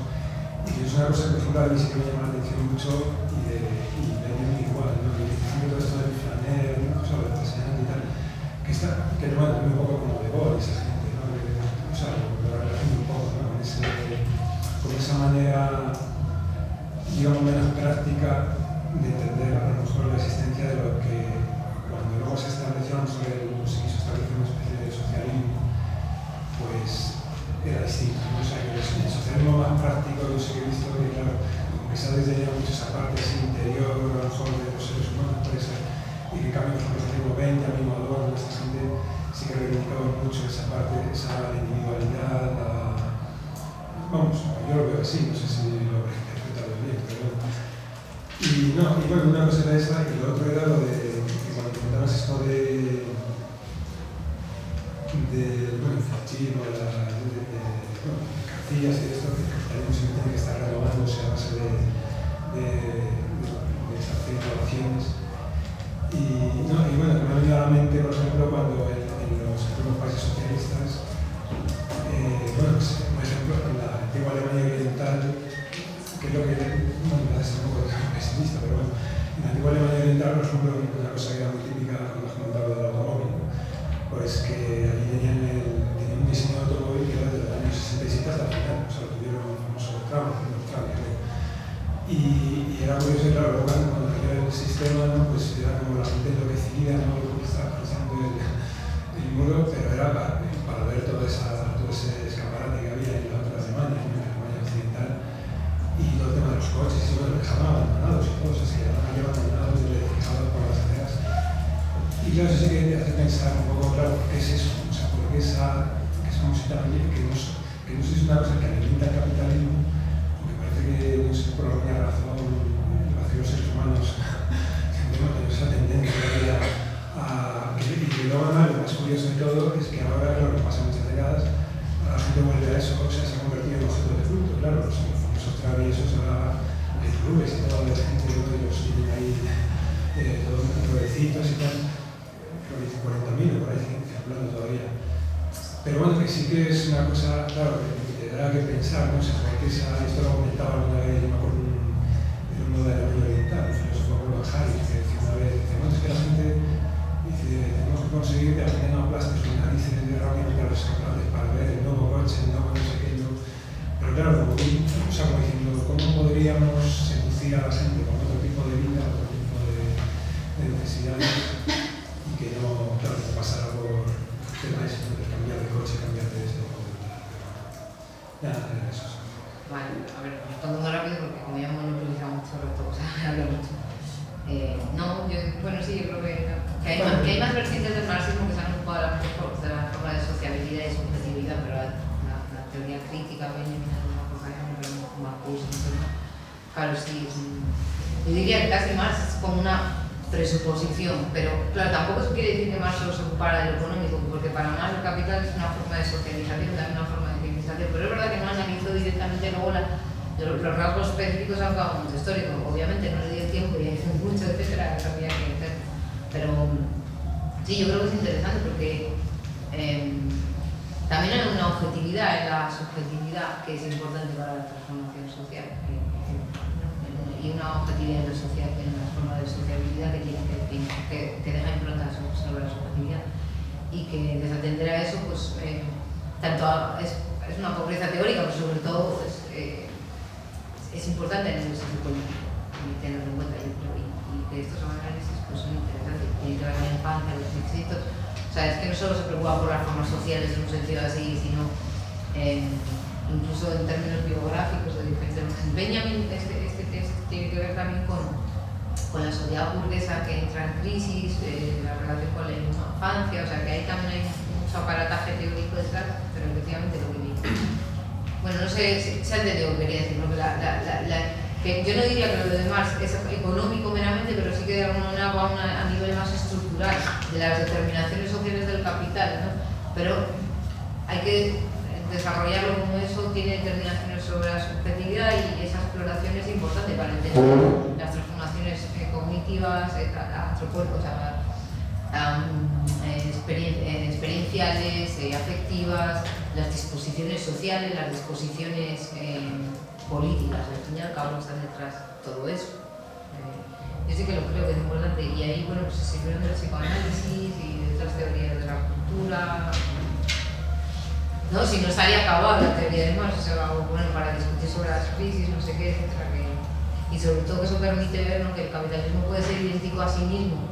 Y es una cosa que, por ejemplo, a mí sí que me llama la atención mucho y Benjamin igual, ¿no? Y todo esto del flaner, ¿no? O sea, de Tasseñante y tal, que no es un poco como de Bohr, esa gente, ¿no? manera, digamos, menos práctica de entender a lo mejor la existencia de lo que cuando luego se estableció, no solo se quiso establecer una especie de socialismo, pues era distinto. O sea, que el socialismo más práctico yo sé que he visto que, claro, como que se ha desdeñado mucho esa parte así interior, a lo mejor de los seres humanos, por eso, y que en cambio los siglo XX, a mismo Adorno, esta gente sí que reivindicaban mucho esa parte, esa individualidad, vamos, yo lo veo así, no sé si lo he interpretado bien, pero bueno. Y bueno, una cosa era esa, y lo otro era lo de, que cuando comentabas esto de bueno, el fascismo, de Casillas y esto, que el capitalismo siempre tiene que estar renovándose a base de esas innovaciones. Y bueno, que me ha venido a la mente, por ejemplo, cuando en los antiguos países socialistas, bueno, pues, por ejemplo, en la antigua Alemania Oriental, que es lo que, bueno, me parece un poco pesimista, pero bueno, en la antigua Alemania Oriental, por ejemplo, una cosa que era muy típica cuando has comentado del automóvil, pues que allí tenían un diseño de automóvil que era de los años 67 hasta el final, o sea, lo tuvieron un famoso tramo en Australia, creo. Y era curioso, claro, cuando cambió el sistema, ¿no? Pues era como la gente enloquecida, ¿no? Cruzando el muro, pero era para ver todo ese escaparate que había en la otra Alemania, en la Alemania occidental, y todo el tema de los coches, y bueno, dejaban abandonados y todo, o sea, se quedaban ahí abandonados, dejados por las aceras. Y claro, eso sí que te hace pensar un poco, claro, ¿qué es eso? O sea, ¿por qué somos también, que no sé si es una cosa que alimenta el capitalismo, porque parece que, no sé, por alguna razón, los seres humanos tenemos esa tendencia a que luego además lo más curioso de todo es que ahora, claro, que pasan muchas décadas, la gente vuelve a eso, o sea, se ha convertido en objeto de culto, claro, los famosos traviesos, ahora hay clubes y toda la gente, los tienen ahí todos nuevecitos y tal, creo que dicen 40.000 o por ahí hablando todavía. Pero bueno, que sí que es una cosa, claro, que te da que pensar, ¿no? O sea, que esto lo comentaba alguna vez, yo me acuerdo en uno de la Alemania Oriental, el filósofo Wolfgang Harris, que decía una vez, bueno, es que la gente dice, tenemos que conseguir que aprenden a aplastar sus narices de rápidamente a los escaparates para ver el nuevo coche, el nuevo no sé qué, ¿no? Pero claro, como diciendo, ¿cómo podríamos seducir a la gente con otro tipo de vida, otro tipo de necesidades, y que no, claro, que pasara por temas de cambiar de coche, cambiar de esto, nada, eso. Vale, a ver, respondo muy rápido porque como ya hemos monopolizado mucho el resto, o sea, hablo mucho. No, bueno, sí, yo creo que hay más vertientes del marxismo que se han ocupado de la forma de sociabilidad y subjetividad, pero la teoría crítica, Benjamin, alguna cosa que me parece como Marcuse, claro, sí, yo diría que casi Marx es como una presuposición, pero claro, tampoco eso quiere decir que Marx solo se ocupara de lo económico, porque para Marx el capital es una forma de socialización, también una forma de civilización, pero es verdad que no analizó directamente luego los rasgos específicos al momento histórico. Obviamente no le dio tiempo y hizo mucho, etcétera, que había que hacer. Pero sí, yo creo que es interesante porque también hay una objetividad en la subjetividad que es importante para la transformación social. Y una objetividad en la sociedad, en la forma de sociabilidad que deja impronta sobre la subjetividad. Y que desatender a eso, pues, tanto es una pobreza teórica, pero sobre todo es importante en el sentido político y tenerlo en cuenta, yo creo, y que estos análisis pues, son interesantes, tienen que ver con la infancia, los éxitos, o sea, es que no solo se preocupa por las formas sociales en un sentido así, sino incluso en términos biográficos de diferentes. Benjamin, este texto tiene que ver también con la sociedad burguesa que entra en crisis, la relación con la infancia, o sea, que ahí también hay mucho aparataje teórico detrás, pero efectivamente lo que dice. Bueno, no sé si se ha entendido lo que quería decir, ¿no? Que yo no diría que lo de Marx es económico meramente, pero sí que de alguna manera va a nivel más estructural de las determinaciones sociales del capital, ¿no? Pero hay que desarrollarlo como eso, tiene determinaciones sobre la subjetividad y esa exploración es importante para entender las transformaciones cognitivas, antropológicas, experienciales, afectivas, las disposiciones sociales, las disposiciones políticas, al fin y al cabo están detrás de todo eso. Yo sí que lo creo que es importante y ahí, bueno, pues se sirvieron del psicoanálisis y de otras teorías de la cultura. ¿no? Si no estaría acabada la teoría de Marx, o sea, bueno, para discutir sobre las crisis, no sé qué, etcétera, y sobre todo que eso permite ver, ¿no?, que el capitalismo puede ser idéntico a sí mismo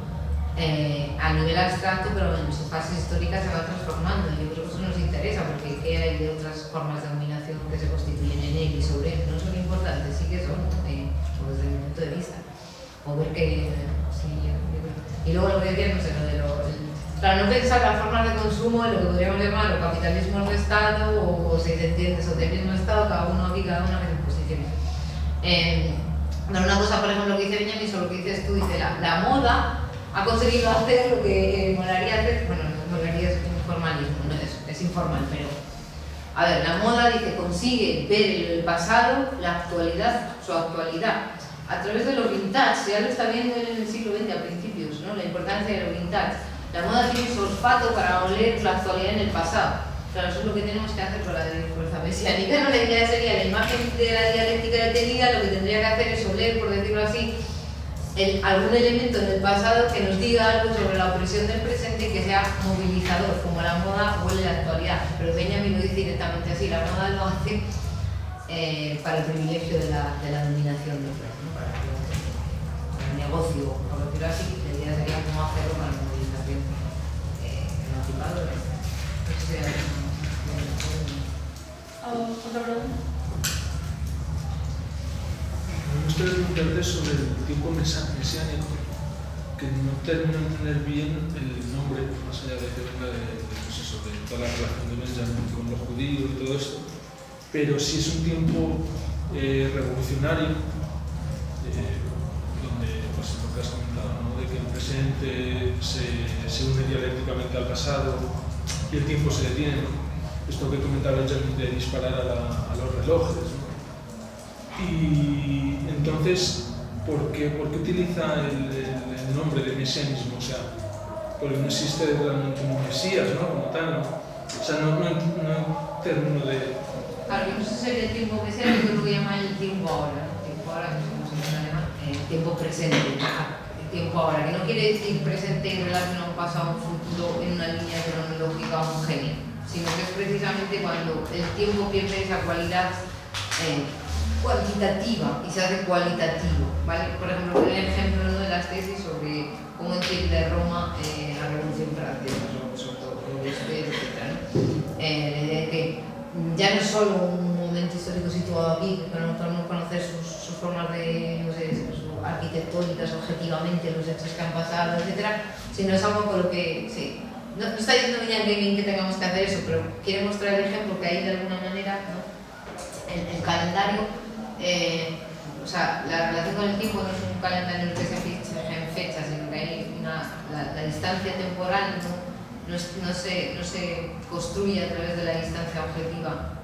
a nivel abstracto, pero en sus fases históricas se va transformando. Y yo creo que eso nos interesa, porque ¿qué hay de otras formas de dominación que se constituyen en él y sobre él? No son importantes, sí que son, desde mi punto de vista. O ver que, sí, yo creo. Y luego lo que decía, no sé, lo de claro, no pensar las formas de consumo en lo que podríamos llamar o capitalismo de Estado, o si se entiende socialismo de Estado, cada uno aquí, cada una en posiciones. Una cosa, por ejemplo, que dice Benjamin sobre lo que dices tú, dice la moda ha conseguido hacer lo que molaría hacer, bueno, molaría es informalismo, no es informal, pero a ver, la moda dice consigue ver el pasado, la actualidad, su actualidad, a través de los vintage. Ya lo está viendo en el siglo XX a principios, ¿no?, la importancia de los vintage. La moda tiene su olfato para oler la actualidad en el pasado. Claro, eso es lo que tenemos que hacer con la fuerza mesiánica, ¿no? La idea sería la imagen de la dialéctica detenida, lo que tendría que hacer es oler, por decirlo así, algún elemento en el pasado que nos diga algo sobre la opresión del presente y que sea movilizador, como la moda huele la actualidad. Pero Benjamin lo dice directamente así, la moda lo hace para el privilegio de la dominación de otros, ¿no? Para el negocio, por decirlo así, la idea sería cómo hacerlo para la movilización emancipadora. No sé si ¿Otra pregunta? Me gustaría preguntarte sobre el tiempo mesiánico, que no termino de entender bien el nombre, más allá de que venga de toda la relación de Benjamin con los judíos y todo esto, pero si es un tiempo revolucionario, donde, pues lo que has comentado, ¿no?, de que el presente se une dialécticamente al pasado y el tiempo se detiene, ¿no? Esto que comentaba Benjamin de disparar a los relojes, ¿no? Y entonces, ¿por qué utiliza el nombre de mesianismo? O sea, porque no existe realmente un mesías, ¿no?, como tal, ¿no? O sea, no término de... Claro, yo no sé si el tiempo mesiánico es lo que llaman el tiempo ahora, ¿no? Tiempo ahora, como se llama en alemán, tiempo presente, el tiempo ahora, que no quiere decir presente en relación a un pasado, a un futuro, en una línea cronológica homogénea, sino que es precisamente cuando el tiempo pierde esa cualidad cuantitativa y se hace cualitativo, ¿vale? Por ejemplo, el ejemplo, ¿no?, de las tesis sobre cómo entiende Roma la Revolución Francesa, sobre todo etcétera, ¿no? La idea de que ya no es solo un momento histórico situado aquí, que no podemos conocer sus formas de, no sé, arquitectónicas objetivamente, los hechos que han pasado, etcétera, sino es algo con lo que, sí, no está diciendo Benjamin que tengamos que hacer eso, pero quiere mostrar el ejemplo que hay de alguna manera, ¿no?, el calendario, o sea, la relación con el tiempo no es un calendario en el que se fijen fechas, sino que hay la distancia temporal no se construye a través de la distancia objetiva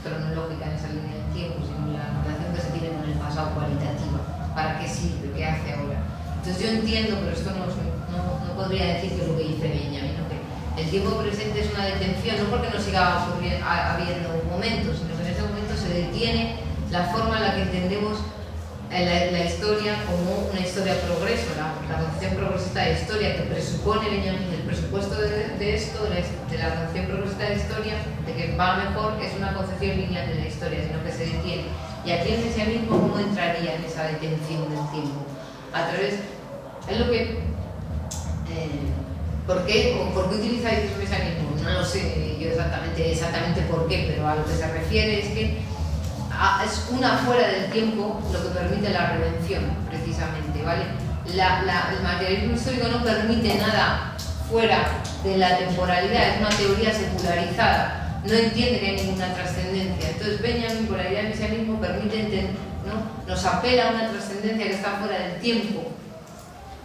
cronológica en esa línea del tiempo, sino la relación que se tiene con el pasado cualitativa. ¿Para qué sirve? ¿Qué hace ahora? Entonces yo entiendo, pero esto no podría decir que es lo que dice Benjamin, ¿no?, que el tiempo presente es una detención, no porque no siga habiendo momentos, sino que en ese momento se detiene la forma en la que entendemos la historia como una historia de progreso, la concepción progresista de historia que presupone Benjamin, el presupuesto de esto, de la concepción progresista de historia, de que va mejor, es una concepción lineal de la historia, sino que se detiene. Y aquí el mesianismo, ¿cómo entraría en esa detención del tiempo? A través, es lo que, ¿por qué utilizáis el mesianismo? No lo sé yo exactamente por qué, pero a lo que se refiere es que es una fuera del tiempo lo que permite la redención, precisamente, ¿vale? El materialismo histórico no permite nada fuera de la temporalidad, es una teoría secularizada, no entiende que hay ninguna trascendencia. Entonces Benjamin, por la idea del mesianismo, permite, ¿no?, nos apela a una trascendencia que está fuera del tiempo,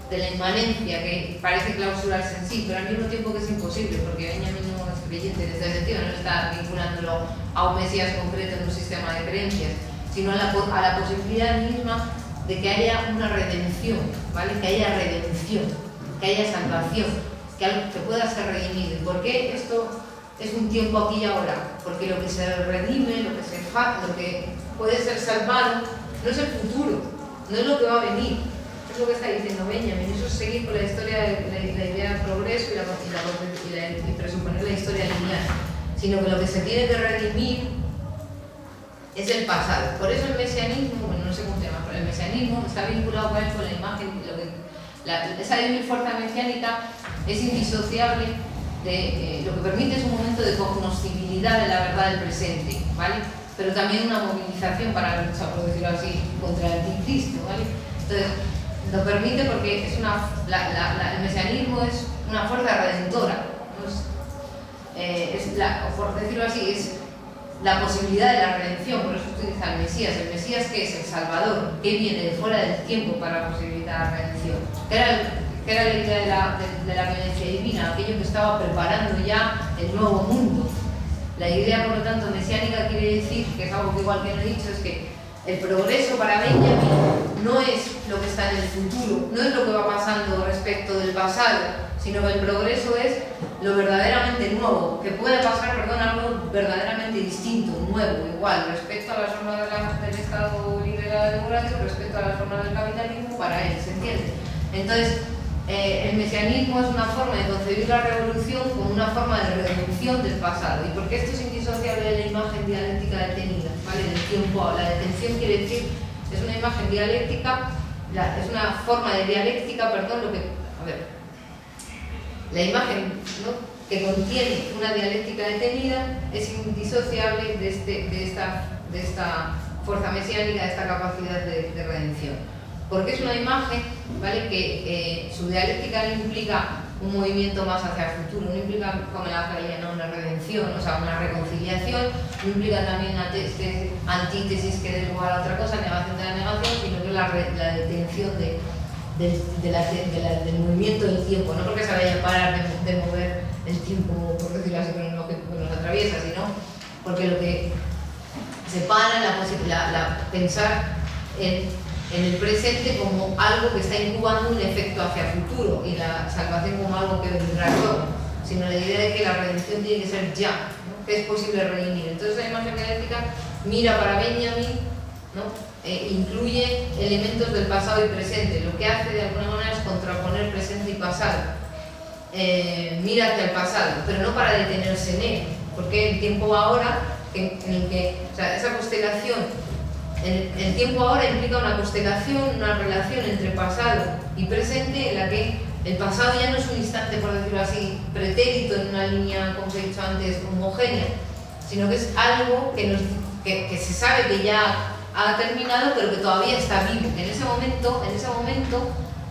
de la inmanencia, que parece clausurarse en sí, pero al mismo tiempo que es imposible, porque Benjamin no es creyente en ese sentido, no está vinculándolo a un mesías concreto en un sistema de creencias, sino a la posibilidad misma de que haya una redención, ¿vale? Que haya redención, que haya salvación, que algo que pueda ser redimido. ¿Y por qué esto es un tiempo aquí y ahora? Porque lo que se redime, lo que puede ser salvado, no es el futuro, no es lo que va a venir. Es lo que está diciendo Benjamin, eso es seguir con la historia, la idea del progreso y presuponer la historia lineal, sino que lo que se tiene que redimir es el pasado. Por eso el mesianismo, bueno, no sé cómo se llama, pero el mesianismo está vinculado con la imagen, esa débil fuerza mesiánica es indisociable de lo que permite es un momento de cognoscibilidad de la verdad del presente, ¿vale? Pero también una movilización para la lucha, por decirlo así, contra el anticristo, ¿vale? Entonces, lo permite porque es el mesianismo es una fuerza redentora, ¿no? Por decirlo así, es la posibilidad de la redención, por eso utiliza el Mesías. ¿El Mesías qué es? El Salvador, que viene de fuera del tiempo para posibilitar la redención. Que era la idea de la violencia divina, aquello que estaba preparando ya el nuevo mundo. La idea, por lo tanto, mesiánica quiere decir, que es algo que igual que no he dicho, es que el progreso para Benjamin no es lo que está en el futuro, no es lo que va pasando respecto del pasado, sino que el progreso es lo verdaderamente nuevo, que puede pasar, algo verdaderamente distinto, nuevo, igual, respecto a las formas del Estado liberal democrático, respecto a las formas del capitalismo, para él, ¿se entiende? Entonces, el mesianismo es una forma de concebir la revolución como una forma de redención del pasado. ¿Y por qué esto es indisociable de la imagen dialéctica detenida? ¿Vale? Del tiempo. La detención quiere decir, es una imagen dialéctica, es una forma de dialéctica, la imagen, ¿no?, que contiene una dialéctica detenida es indisociable de esta fuerza mesiánica, de esta capacidad de redención. Porque es una imagen, ¿vale?, que su dialéctica no implica un movimiento más hacia el futuro, no implica, como la hegeliana, una redención, o sea, una reconciliación, no implica también una antítesis que dé lugar a otra cosa, negación de la negación, sino que la detención del movimiento del tiempo, no porque se vaya a parar de mover el tiempo, por decirlo así, cronológico que nos atraviesa, sino porque lo que separa pensar en el presente como algo que está incubando un efecto hacia el futuro y la salvación como algo que vendrá luego, sino la idea de que la redención tiene que ser ya, ¿no?, que es posible redimir. Entonces la imagen dialéctica mira para Benjamin, ¿no?, incluye elementos del pasado y presente. Lo que hace de alguna manera es contraponer presente y pasado. Mira hacia el pasado, pero no para detenerse en él, porque el tiempo ahora, en el que, o sea, esa constelación, el tiempo ahora implica una constelación, una relación entre pasado y presente en la que el pasado ya no es un instante, por decirlo así, pretérito en una línea, como os he dicho antes, homogénea, sino que es algo que se sabe que ya ha terminado, pero que todavía está vivo. En ese momento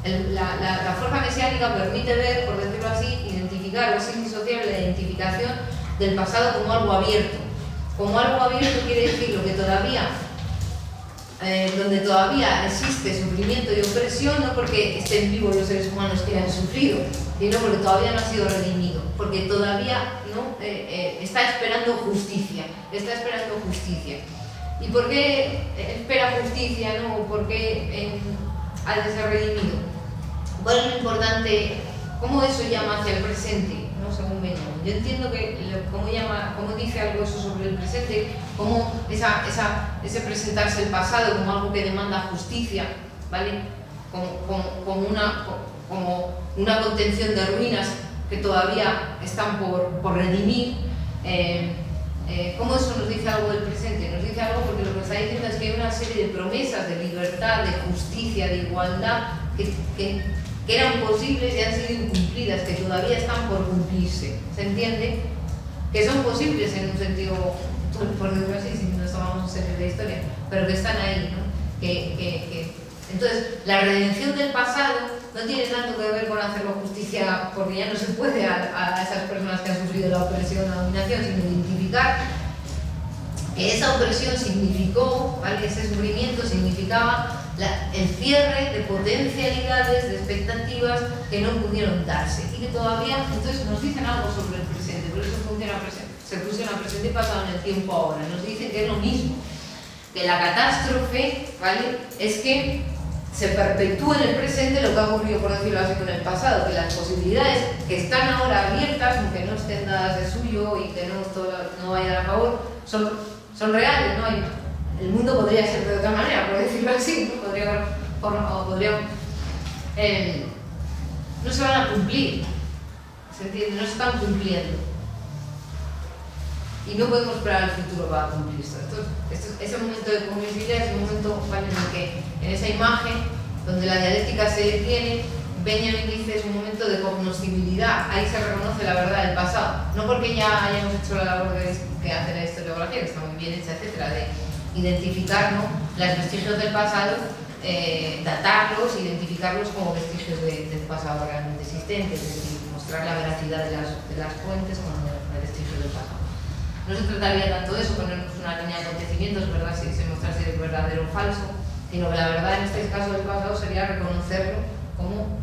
la fuerza mesiánica permite ver, por decirlo así, identificar, o es indisociable la identificación del pasado como algo abierto. Como algo abierto quiere decir lo que todavía, donde todavía existe sufrimiento y opresión, no porque estén vivos los seres humanos que han sufrido, sino porque todavía no ha sido redimido, porque todavía no está esperando justicia, ¿Y por qué espera justicia, no? ¿Por qué ha de ser redimido? ¿Cuál es lo importante? ¿Cómo eso llama hacia el presente, ¿no?, según Benjamin? Yo entiendo que cómo dice algo eso sobre el presente, cómo ese presentarse el pasado como algo que demanda justicia, ¿vale?, como una contención de ruinas que todavía están por redimir. ¿Cómo eso nos dice algo del presente? Nos dice algo porque lo que está diciendo es que hay una serie de promesas de libertad, de justicia, de igualdad que eran posibles y han sido incumplidas, que todavía están por cumplirse. ¿Se entiende? Que son posibles en un sentido, por decirlo así, si no tomamos en serio la historia, pero que están ahí, ¿no? Entonces, la redención del pasado no tiene tanto que ver con hacerlo justicia, porque ya no se puede a esas personas que han sufrido la opresión o la dominación, sino identificar que esa opresión significó, ¿vale?, ese sufrimiento significaba el cierre de potencialidades, de expectativas que no pudieron darse y que todavía, entonces nos dicen algo sobre el presente, por eso se fusiona presente y pasado en el tiempo ahora. Nos dicen que es lo mismo, que la catástrofe, ¿vale?, es que se perpetúa en el presente lo que ha ocurrido, por decirlo así, con el pasado, que las posibilidades que están ahora abiertas, aunque no estén dadas de suyo y que no vayan a favor, son reales, ¿no? El mundo podría ser de otra manera, por decirlo así, ¿no? No se van a cumplir, ¿se entiende? No se están cumpliendo. y no podemos esperar al futuro para cumplir esto. Ese momento de cognoscibilidad es un momento, ¿vale?, en el que en esa imagen donde la dialéctica se detiene, Benjamin dice es un momento de cognoscibilidad, ahí se reconoce la verdad del pasado, no porque ya hayamos hecho la labor que hace la historiografía, que está muy bien hecha, etcétera, de identificar, ¿no?, los vestigios del pasado, datarlos, identificarlos como vestigios del pasado realmente existentes, es decir, mostrar la veracidad de las fuentes como vestigios del pasado. No se trataría tanto de eso, ponernos una línea de acontecimientos, ¿verdad?, si se mostrase verdadero o falso, sino que la verdad en este caso del pasado sería reconocerlo como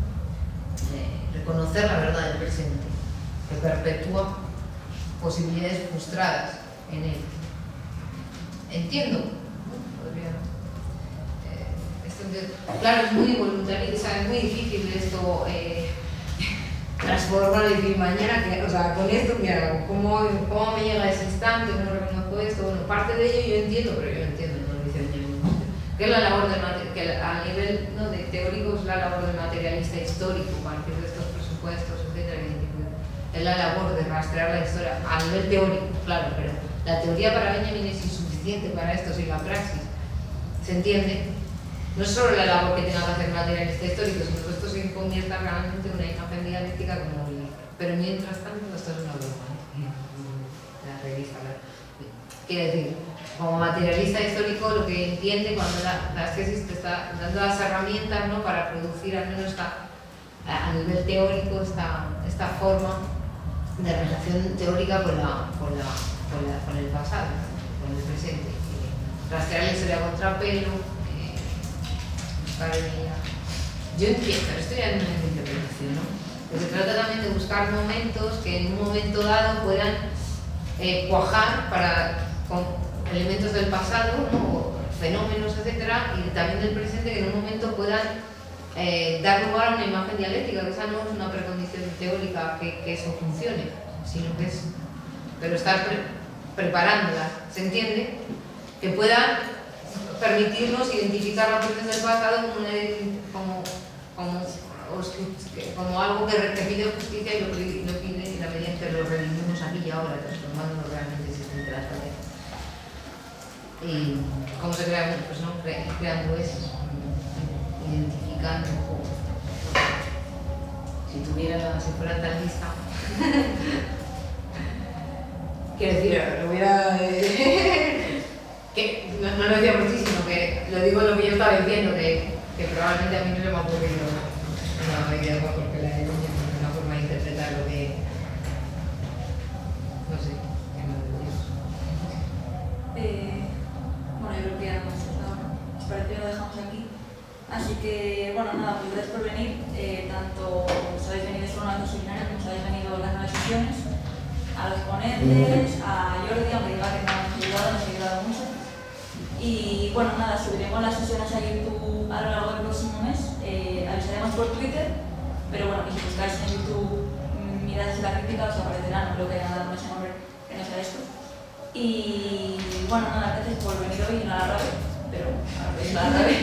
reconocer la verdad del presente, que perpetúa posibilidades frustradas en él. Entiendo, podría, claro, es muy voluntario, o sea, es muy difícil esto transformar y decir mañana, que, o sea, con esto, mira, ¿cómo me llega ese instante? ¿Cómo reconozco esto? Bueno, parte de ello yo entiendo, pero yo entiendo, no lo dice Benjamin, que es la labor que a nivel, ¿no?, de teórico es la labor del materialista histórico, a partir de estos presupuestos, etcétera, es la labor de rastrear la historia a nivel teórico, claro, pero la teoría para Benjamin es insuficiente para esto sin la praxis, ¿se entiende? No es solo la labor que tenga que hacer el materialista histórico, sino que esto se convierta realmente en una imagen dialéctica como el... Pero mientras tanto, esto es una broma, la revista, ¿verdad? Quiere decir, como materialista histórico, lo que entiende cuando las tesis te está dando las herramientas, ¿no?, para producir al menos a nivel teórico esta forma de relación teórica con el pasado, con el presente. Rastrear la historia a contrapelo, buscar en ella. Yo entiendo, pero esto ya no es mi interpretación, ¿no? Pues se trata también de buscar momentos que en un momento dado puedan cuajar con elementos del pasado, ¿no?, fenómenos, etcétera, y también del presente, que en un momento puedan dar lugar a una imagen dialéctica, que esa no es una precondición teórica que eso funcione, sino que es, pero estar preparándola, ¿se entiende? Que pueda permitirnos identificar las fuentes del pasado como algo que pide justicia y lo pide en la medida en que lo revivimos aquí y ahora, transformándolo realmente existente la tarea. Y cómo se crea, pues no, creando eso, identificando. Si fuera tan lista. Quiero decir, lo hubiera. Que no lo decía muchísimo, que lo digo lo que yo estaba diciendo, que probablemente a mí no se me ha ocurrido una idea mejor que la de Núñez, una forma de interpretar lo que. No sé, qué más decimos. Bueno, yo creo que ya hemos hablado, os parece que lo dejamos aquí. Así que, bueno, nada, pues gracias por venir. Tanto os habéis venido solo a los seminarios como os habéis venido a las nuevas sesiones, a los ponentes, a Jordi, a Mariva, que nos ha ayudado mucho. Y bueno, nada, subiremos las sesiones a YouTube a lo largo del próximo mes. Avisaremos por Twitter, pero bueno, y si buscáis en YouTube Miradas de la Crítica, os aparecerá, no creo que haya dado ese nombre que no sea esto. Y bueno, nada, gracias por venir hoy, no a la radio, pero a la radio.